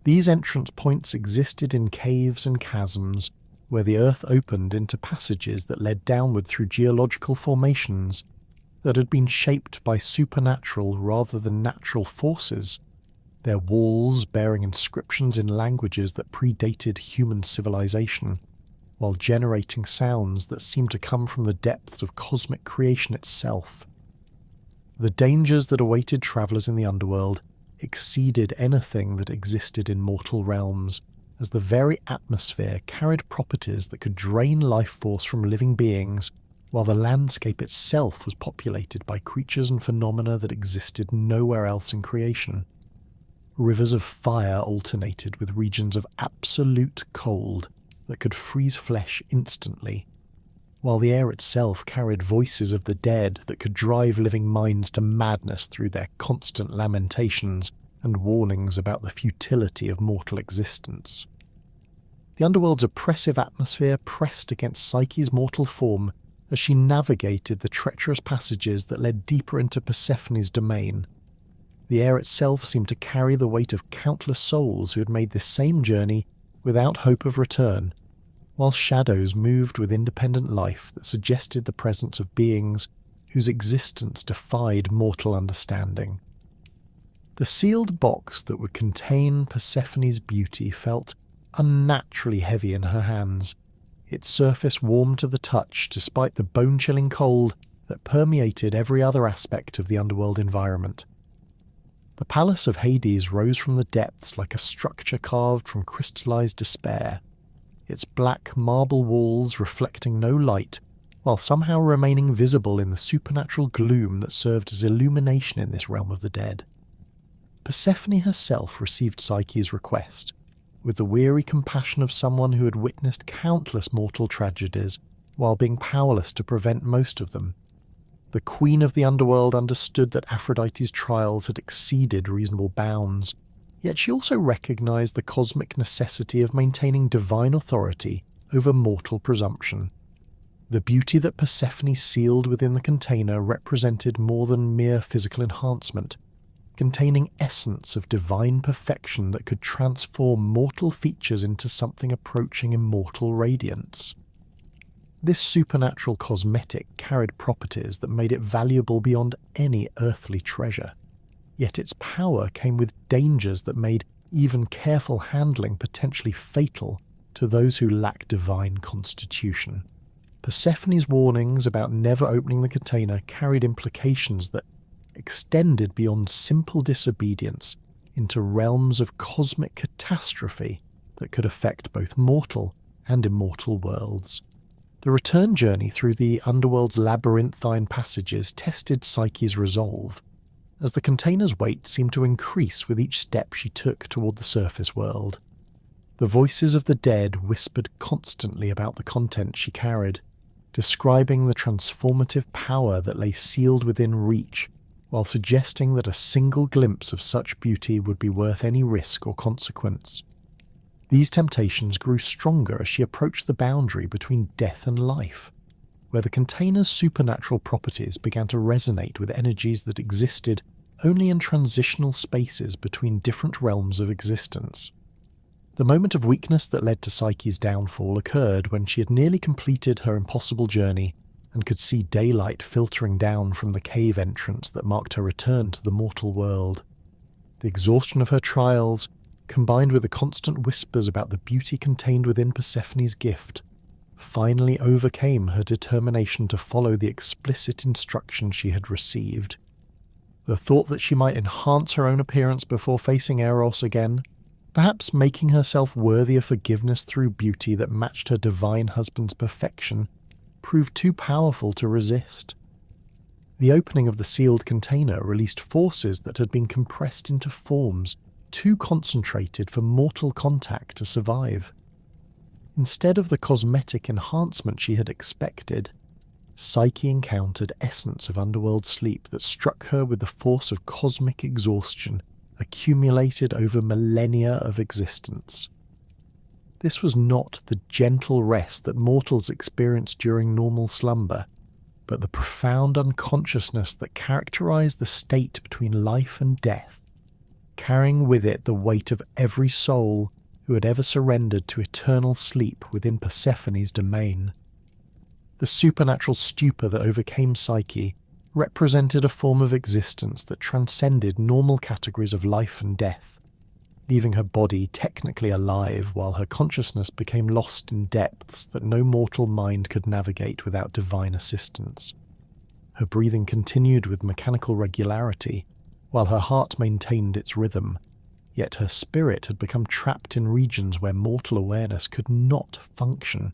These entrance points existed in caves and chasms, where the earth opened into passages that led downward through geological formations that had been shaped by supernatural rather than natural forces, their walls bearing inscriptions in languages that predated human civilization, while generating sounds that seemed to come from the depths of cosmic creation itself. The dangers that awaited travellers in the underworld exceeded anything that existed in mortal realms, as the very atmosphere carried properties that could drain life force from living beings, while the landscape itself was populated by creatures and phenomena that existed nowhere else in creation. Rivers of fire alternated with regions of absolute cold that could freeze flesh instantly, while the air itself carried voices of the dead that could drive living minds to madness through their constant lamentations and warnings about the futility of mortal existence. The underworld's oppressive atmosphere pressed against Psyche's mortal form as she navigated the treacherous passages that led deeper into Persephone's domain. The air itself seemed to carry the weight of countless souls who had made this same journey without hope of return, while shadows moved with independent life that suggested the presence of beings whose existence defied mortal understanding. The sealed box that would contain Persephone's beauty felt unnaturally heavy in her hands, its surface warm to the touch despite the bone-chilling cold that permeated every other aspect of the underworld environment. The palace of Hades rose from the depths like a structure carved from crystallized despair, its black marble walls reflecting no light, while somehow remaining visible in the supernatural gloom that served as illumination in this realm of the dead. Persephone herself received Psyche's request, with the weary compassion of someone who had witnessed countless mortal tragedies while being powerless to prevent most of them. The queen of the underworld understood that Aphrodite's trials had exceeded reasonable bounds, yet she also recognized the cosmic necessity of maintaining divine authority over mortal presumption. The beauty that Persephone sealed within the container represented more than mere physical enhancement. containing essence of divine perfection that could transform mortal features into something approaching immortal radiance. This supernatural cosmetic carried properties that made it valuable beyond any earthly treasure, yet its power came with dangers that made even careful handling potentially fatal to those who lack divine constitution. Persephone's warnings about never opening the container carried implications that extended beyond simple disobedience into realms of cosmic catastrophe that could affect both mortal and immortal worlds. The return journey through the Underworld's labyrinthine passages tested Psyche's resolve, as the container's weight seemed to increase with each step she took toward the surface world. The voices of the dead whispered constantly about the content she carried, describing the transformative power that lay sealed within reach, while suggesting that a single glimpse of such beauty would be worth any risk or consequence. These temptations grew stronger as she approached the boundary between death and life, where the container's supernatural properties began to resonate with energies that existed only in transitional spaces between different realms of existence. The moment of weakness that led to Psyche's downfall occurred when she had nearly completed her impossible journey and could see daylight filtering down from the cave entrance that marked her return to the mortal world. The exhaustion of her trials, combined with the constant whispers about the beauty contained within Persephone's gift, finally overcame her determination to follow the explicit instructions she had received. The thought that she might enhance her own appearance before facing Eros again, perhaps making herself worthy of forgiveness through beauty that matched her divine husband's perfection, proved too powerful to resist. The opening of the sealed container released forces that had been compressed into forms too concentrated for mortal contact to survive. Instead of the cosmetic enhancement she had expected, Psyche encountered essence of underworld sleep that struck her with the force of cosmic exhaustion accumulated over millennia of existence. This was not the gentle rest that mortals experience during normal slumber, but the profound unconsciousness that characterized the state between life and death, carrying with it the weight of every soul who had ever surrendered to eternal sleep within Persephone's domain. The supernatural stupor that overcame Psyche represented a form of existence that transcended normal categories of life and death, leaving her body technically alive while her consciousness became lost in depths that no mortal mind could navigate without divine assistance. Her breathing continued with mechanical regularity, while her heart maintained its rhythm, yet her spirit had become trapped in regions where mortal awareness could not function,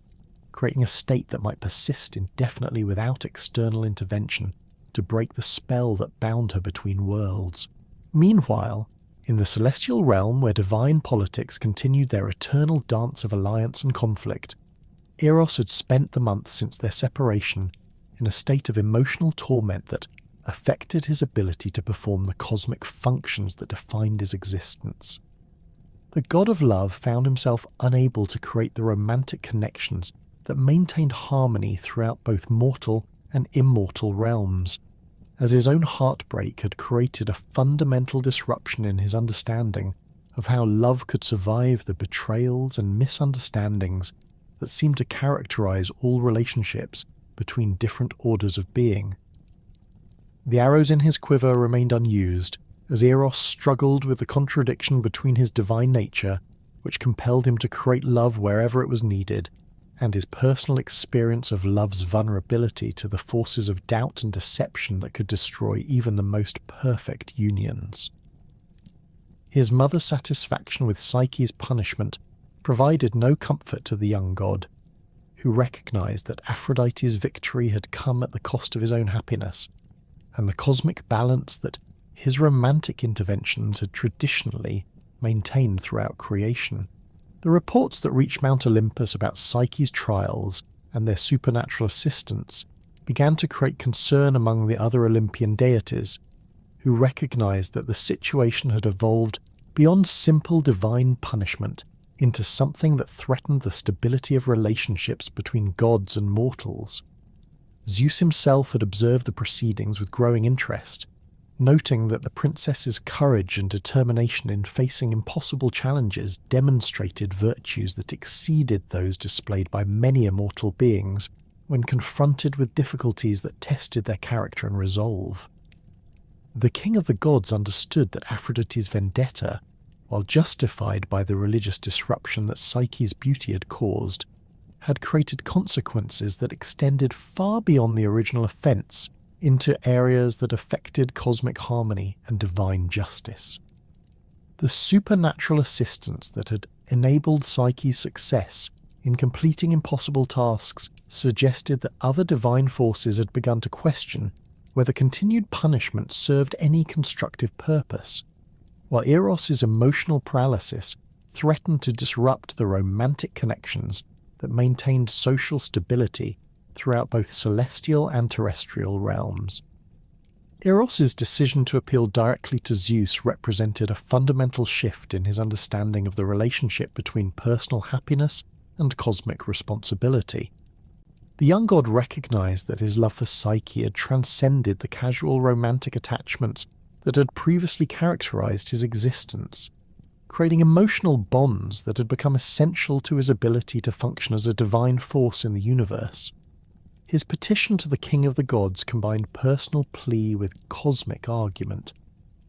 creating a state that might persist indefinitely without external intervention to break the spell that bound her between worlds. Meanwhile, in the celestial realm where divine politics continued their eternal dance of alliance and conflict, Eros had spent the months since their separation in a state of emotional torment that affected his ability to perform the cosmic functions that defined his existence. The god of love found himself unable to create the romantic connections that maintained harmony throughout both mortal and immortal realms, as his own heartbreak had created a fundamental disruption in his understanding of how love could survive the betrayals and misunderstandings that seemed to characterize all relationships between different orders of being. The arrows in his quiver remained unused, as Eros struggled with the contradiction between his divine nature, which compelled him to create love wherever it was needed, and his personal experience of love's vulnerability to the forces of doubt and deception that could destroy even the most perfect unions. His mother's satisfaction with Psyche's punishment provided no comfort to the young god, who recognized that Aphrodite's victory had come at the cost of his own happiness, and the cosmic balance that his romantic interventions had traditionally maintained throughout creation. The reports that reached Mount Olympus about Psyche's trials and their supernatural assistance began to create concern among the other Olympian deities, who recognized that the situation had evolved beyond simple divine punishment into something that threatened the stability of relationships between gods and mortals. Zeus himself had observed the proceedings with growing interest, noting that the princess's courage and determination in facing impossible challenges demonstrated virtues that exceeded those displayed by many immortal beings when confronted with difficulties that tested their character and resolve. The king of the gods understood that Aphrodite's vendetta, while justified by the religious disruption that Psyche's beauty had caused, had created consequences that extended far beyond the original offence into areas that affected cosmic harmony and divine justice. The supernatural assistance that had enabled Psyche's success in completing impossible tasks suggested that other divine forces had begun to question whether continued punishment served any constructive purpose, while Eros's emotional paralysis threatened to disrupt the romantic connections that maintained social stability throughout both celestial and terrestrial realms. Eros's decision to appeal directly to Zeus represented a fundamental shift in his understanding of the relationship between personal happiness and cosmic responsibility. The young god recognized that his love for Psyche had transcended the casual romantic attachments that had previously characterized his existence, creating emotional bonds that had become essential to his ability to function as a divine force in the universe. His petition to the king of the gods combined personal plea with cosmic argument,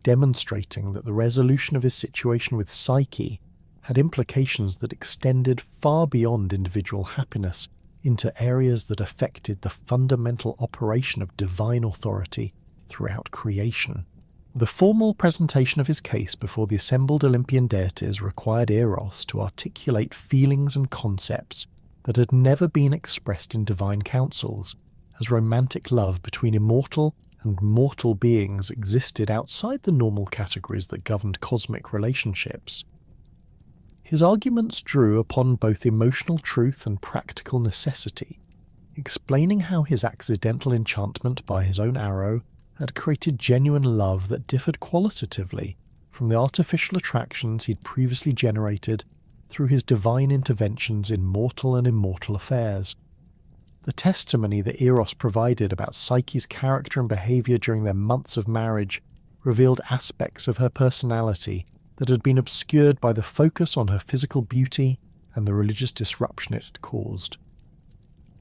demonstrating that the resolution of his situation with Psyche had implications that extended far beyond individual happiness into areas that affected the fundamental operation of divine authority throughout creation. The formal presentation of his case before the assembled Olympian deities required Eros to articulate feelings and concepts that had never been expressed in divine councils, as romantic love between immortal and mortal beings existed outside the normal categories that governed cosmic relationships. His arguments drew upon both emotional truth and practical necessity, explaining how his accidental enchantment by his own arrow had created genuine love that differed qualitatively from the artificial attractions he'd previously generated through his divine interventions in mortal and immortal affairs. The testimony that Eros provided about Psyche's character and behaviour during their months of marriage revealed aspects of her personality that had been obscured by the focus on her physical beauty and the religious disruption it had caused.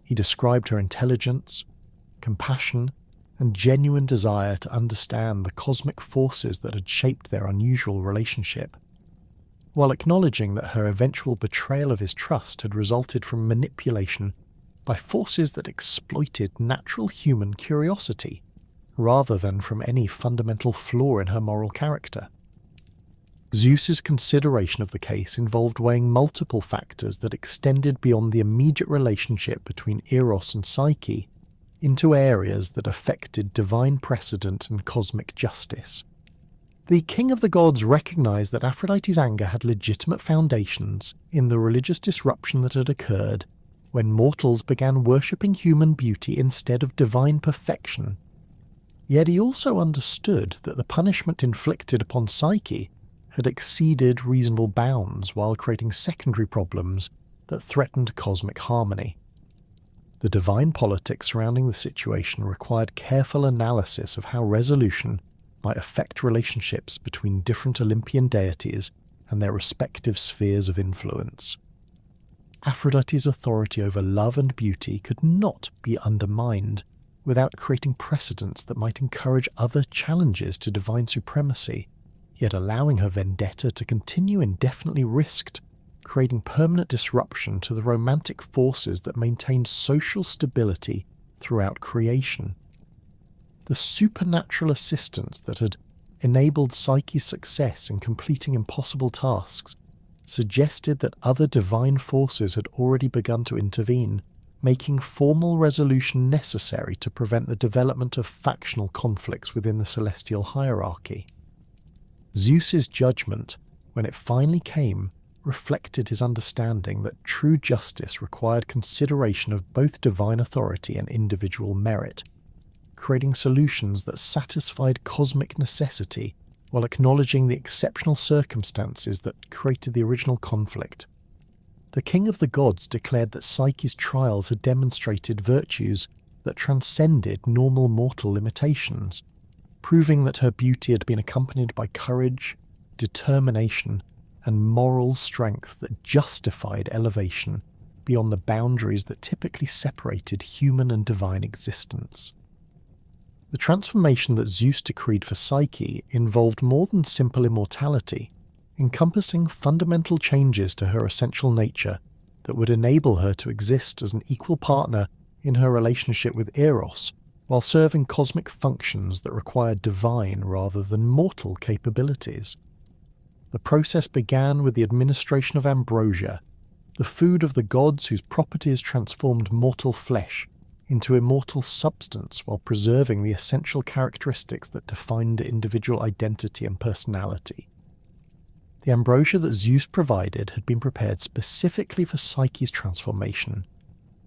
He described her intelligence, compassion, and genuine desire to understand the cosmic forces that had shaped their unusual relationship, while acknowledging that her eventual betrayal of his trust had resulted from manipulation by forces that exploited natural human curiosity, rather than from any fundamental flaw in her moral character. Zeus's consideration of the case involved weighing multiple factors that extended beyond the immediate relationship between Eros and Psyche into areas that affected divine precedent and cosmic justice. The king of the gods recognized that Aphrodite's anger had legitimate foundations in the religious disruption that had occurred when mortals began worshipping human beauty instead of divine perfection. Yet he also understood that the punishment inflicted upon Psyche had exceeded reasonable bounds while creating secondary problems that threatened cosmic harmony. The divine politics surrounding the situation required careful analysis of how resolution might affect relationships between different Olympian deities and their respective spheres of influence. Aphrodite's authority over love and beauty could not be undermined without creating precedents that might encourage other challenges to divine supremacy, yet allowing her vendetta to continue indefinitely risked creating permanent disruption to the romantic forces that maintained social stability throughout creation. The supernatural assistance that had enabled Psyche's success in completing impossible tasks suggested that other divine forces had already begun to intervene, making formal resolution necessary to prevent the development of factional conflicts within the celestial hierarchy. Zeus's judgment, when it finally came, reflected his understanding that true justice required consideration of both divine authority and individual merit, creating solutions that satisfied cosmic necessity while acknowledging the exceptional circumstances that created the original conflict. The king of the gods declared that Psyche's trials had demonstrated virtues that transcended normal mortal limitations, proving that her beauty had been accompanied by courage, determination, and moral strength that justified elevation beyond the boundaries that typically separated human and divine existence. The transformation that Zeus decreed for Psyche involved more than simple immortality, encompassing fundamental changes to her essential nature that would enable her to exist as an equal partner in her relationship with Eros, while serving cosmic functions that required divine rather than mortal capabilities. The process began with the administration of ambrosia, the food of the gods whose properties transformed mortal flesh into immortal substance while preserving the essential characteristics that defined individual identity and personality. The ambrosia that Zeus provided had been prepared specifically for Psyche's transformation,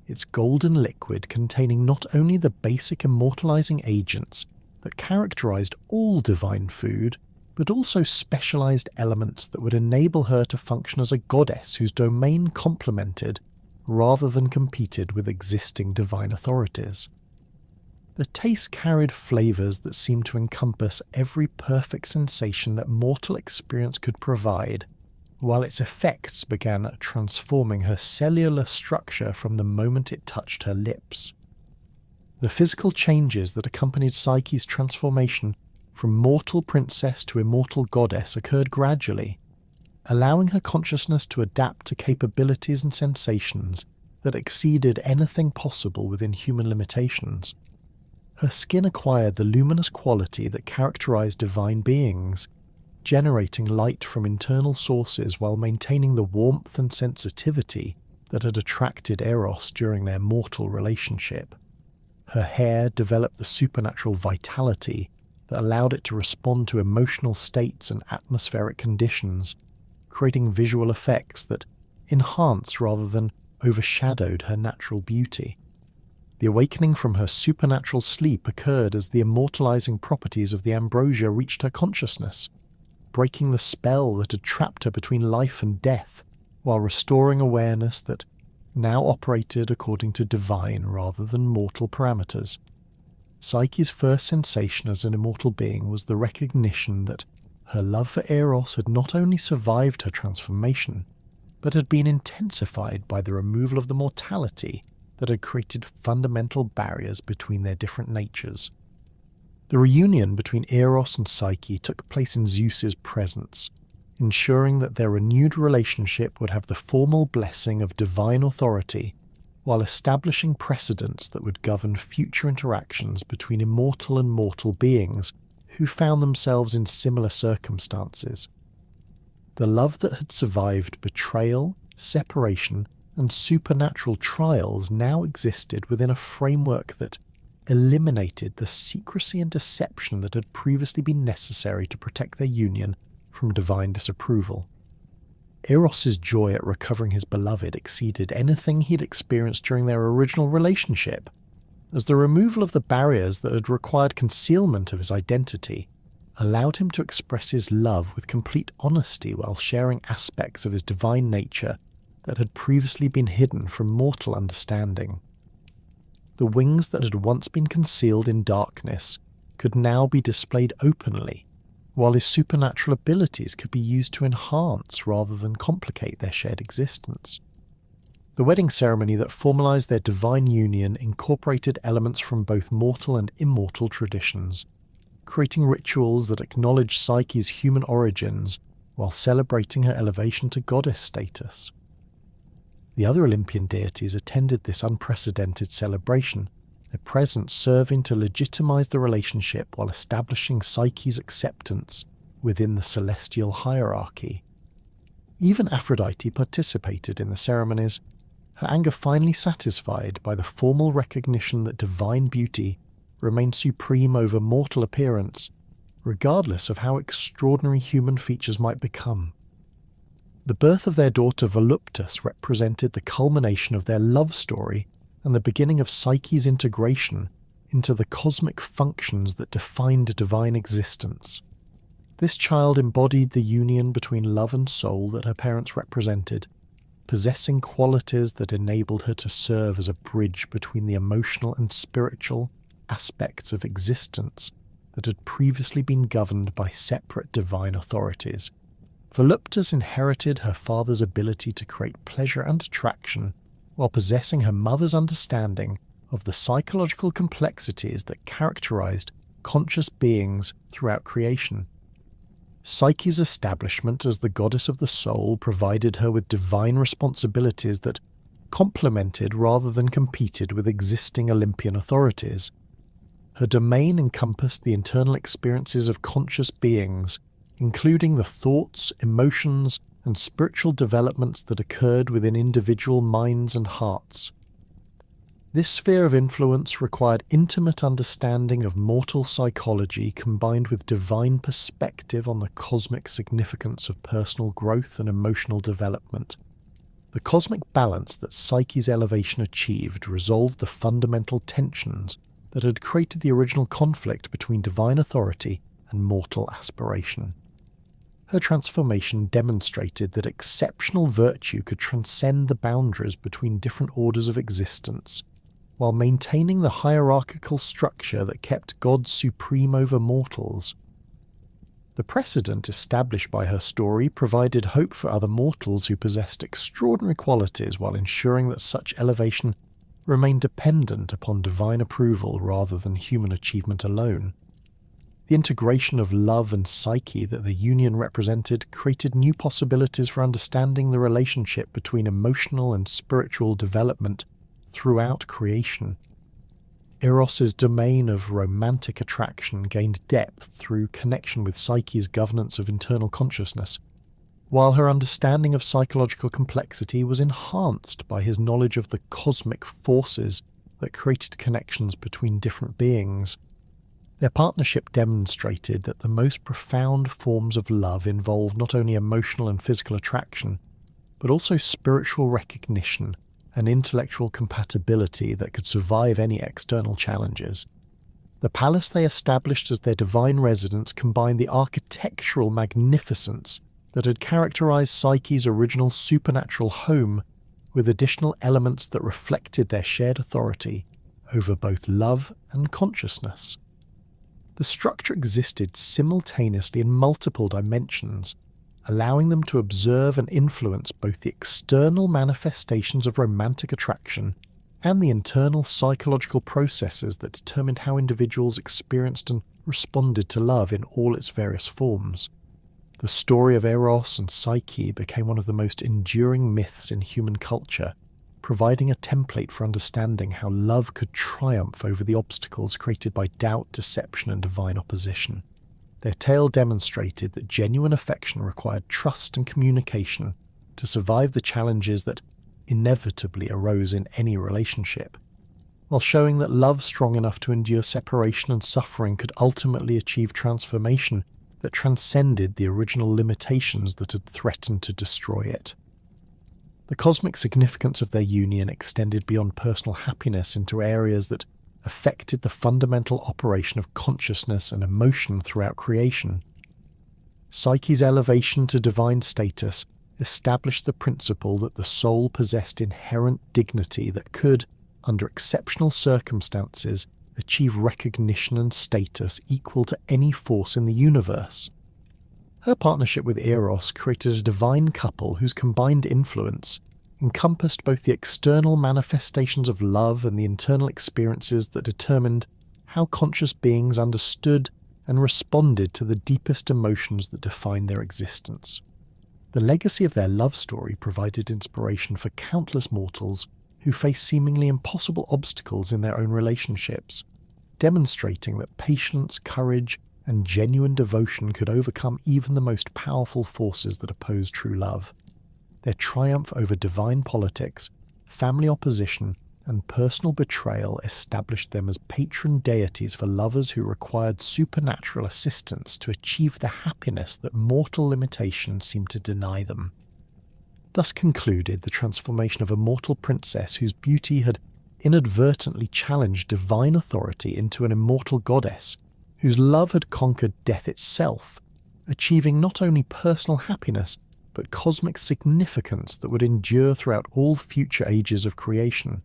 its golden liquid containing not only the basic immortalizing agents that characterized all divine food, but also specialized elements that would enable her to function as a goddess whose domain complemented rather than competed with existing divine authorities. The taste carried flavors that seemed to encompass every perfect sensation that mortal experience could provide, while its effects began transforming her cellular structure from the moment it touched her lips. The physical changes that accompanied Psyche's transformation from mortal princess to immortal goddess occurred gradually, allowing her consciousness to adapt to capabilities and sensations that exceeded anything possible within human limitations. Her skin acquired the luminous quality that characterized divine beings, generating light from internal sources while maintaining the warmth and sensitivity that had attracted Eros during their mortal relationship. Her hair developed the supernatural vitality that allowed it to respond to emotional states and atmospheric conditions, creating visual effects that enhanced rather than overshadowed her natural beauty. The awakening from her supernatural sleep occurred as the immortalizing properties of the ambrosia reached her consciousness, breaking the spell that had trapped her between life and death, while restoring awareness that now operated according to divine rather than mortal parameters. Psyche's first sensation as an immortal being was the recognition that her love for Eros had not only survived her transformation, but had been intensified by the removal of the mortality that had created fundamental barriers between their different natures. The reunion between Eros and Psyche took place in Zeus's presence, ensuring that their renewed relationship would have the formal blessing of divine authority, while establishing precedents that would govern future interactions between immortal and mortal beings who found themselves in similar circumstances. The love that had survived betrayal, separation, and supernatural trials now existed within a framework that eliminated the secrecy and deception that had previously been necessary to protect their union from divine disapproval. Eros's joy at recovering his beloved exceeded anything he'd experienced during their original relationship, as the removal of the barriers that had required concealment of his identity allowed him to express his love with complete honesty while sharing aspects of his divine nature that had previously been hidden from mortal understanding. The wings that had once been concealed in darkness could now be displayed openly, while his supernatural abilities could be used to enhance rather than complicate their shared existence. The wedding ceremony that formalized their divine union incorporated elements from both mortal and immortal traditions, creating rituals that acknowledged Psyche's human origins while celebrating her elevation to goddess status. The other Olympian deities attended this unprecedented celebration, their presence serving to legitimize the relationship while establishing Psyche's acceptance within the celestial hierarchy. Even Aphrodite participated in the ceremonies, her anger finally satisfied by the formal recognition that divine beauty remained supreme over mortal appearance, regardless of how extraordinary human features might become. The birth of their daughter Voluptus represented the culmination of their love story and the beginning of Psyche's integration into the cosmic functions that defined divine existence. This child embodied the union between love and soul that her parents represented, possessing qualities that enabled her to serve as a bridge between the emotional and spiritual aspects of existence that had previously been governed by separate divine authorities. Voluptus inherited her father's ability to create pleasure and attraction, while possessing her mother's understanding of the psychological complexities that characterized conscious beings throughout creation. Psyche's establishment as the goddess of the soul provided her with divine responsibilities that complemented rather than competed with existing Olympian authorities. Her domain encompassed the internal experiences of conscious beings, including the thoughts, emotions, and spiritual developments that occurred within individual minds and hearts. This sphere of influence required intimate understanding of mortal psychology combined with divine perspective on the cosmic significance of personal growth and emotional development. The cosmic balance that Psyche's elevation achieved resolved the fundamental tensions that had created the original conflict between divine authority and mortal aspiration. Her transformation demonstrated that exceptional virtue could transcend the boundaries between different orders of existence, while maintaining the hierarchical structure that kept God supreme over mortals. The precedent established by her story provided hope for other mortals who possessed extraordinary qualities while ensuring that such elevation remained dependent upon divine approval rather than human achievement alone. The integration of love and psyche that the union represented created new possibilities for understanding the relationship between emotional and spiritual development throughout creation. Eros's domain of romantic attraction gained depth through connection with Psyche's governance of internal consciousness, while her understanding of psychological complexity was enhanced by his knowledge of the cosmic forces that created connections between different beings. Their partnership demonstrated that the most profound forms of love involve not only emotional and physical attraction, but also spiritual recognition and intellectual compatibility that could survive any external challenges. The palace they established as their divine residence combined the architectural magnificence that had characterized Psyche's original supernatural home with additional elements that reflected their shared authority over both love and consciousness. The structure existed simultaneously in multiple dimensions, allowing them to observe and influence both the external manifestations of romantic attraction and the internal psychological processes that determined how individuals experienced and responded to love in all its various forms. The story of Eros and Psyche became one of the most enduring myths in human culture, providing a template for understanding how love could triumph over the obstacles created by doubt, deception, and divine opposition. Their tale demonstrated that genuine affection required trust and communication to survive the challenges that inevitably arose in any relationship, while showing that love strong enough to endure separation and suffering could ultimately achieve transformation that transcended the original limitations that had threatened to destroy it. The cosmic significance of their union extended beyond personal happiness into areas that affected the fundamental operation of consciousness and emotion throughout creation. Psyche's elevation to divine status established the principle that the soul possessed inherent dignity that could, under exceptional circumstances, achieve recognition and status equal to any force in the universe. Her partnership with Eros created a divine couple whose combined influence encompassed both the external manifestations of love and the internal experiences that determined how conscious beings understood and responded to the deepest emotions that defined their existence. The legacy of their love story provided inspiration for countless mortals who face seemingly impossible obstacles in their own relationships, demonstrating that patience, courage, and genuine devotion could overcome even the most powerful forces that oppose true love. Their triumph over divine politics, family opposition, and personal betrayal established them as patron deities for lovers who required supernatural assistance to achieve the happiness that mortal limitations seemed to deny them. Thus concluded the transformation of a mortal princess whose beauty had inadvertently challenged divine authority into an immortal goddess, whose love had conquered death itself, achieving not only personal happiness, but cosmic significance that would endure throughout all future ages of creation.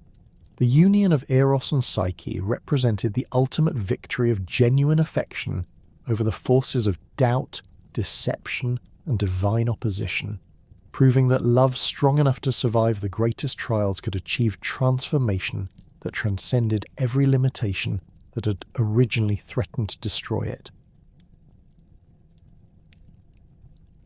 The union of Eros and Psyche represented the ultimate victory of genuine affection over the forces of doubt, deception, and divine opposition, proving that love strong enough to survive the greatest trials could achieve transformation that transcended every limitation that had originally threatened to destroy it.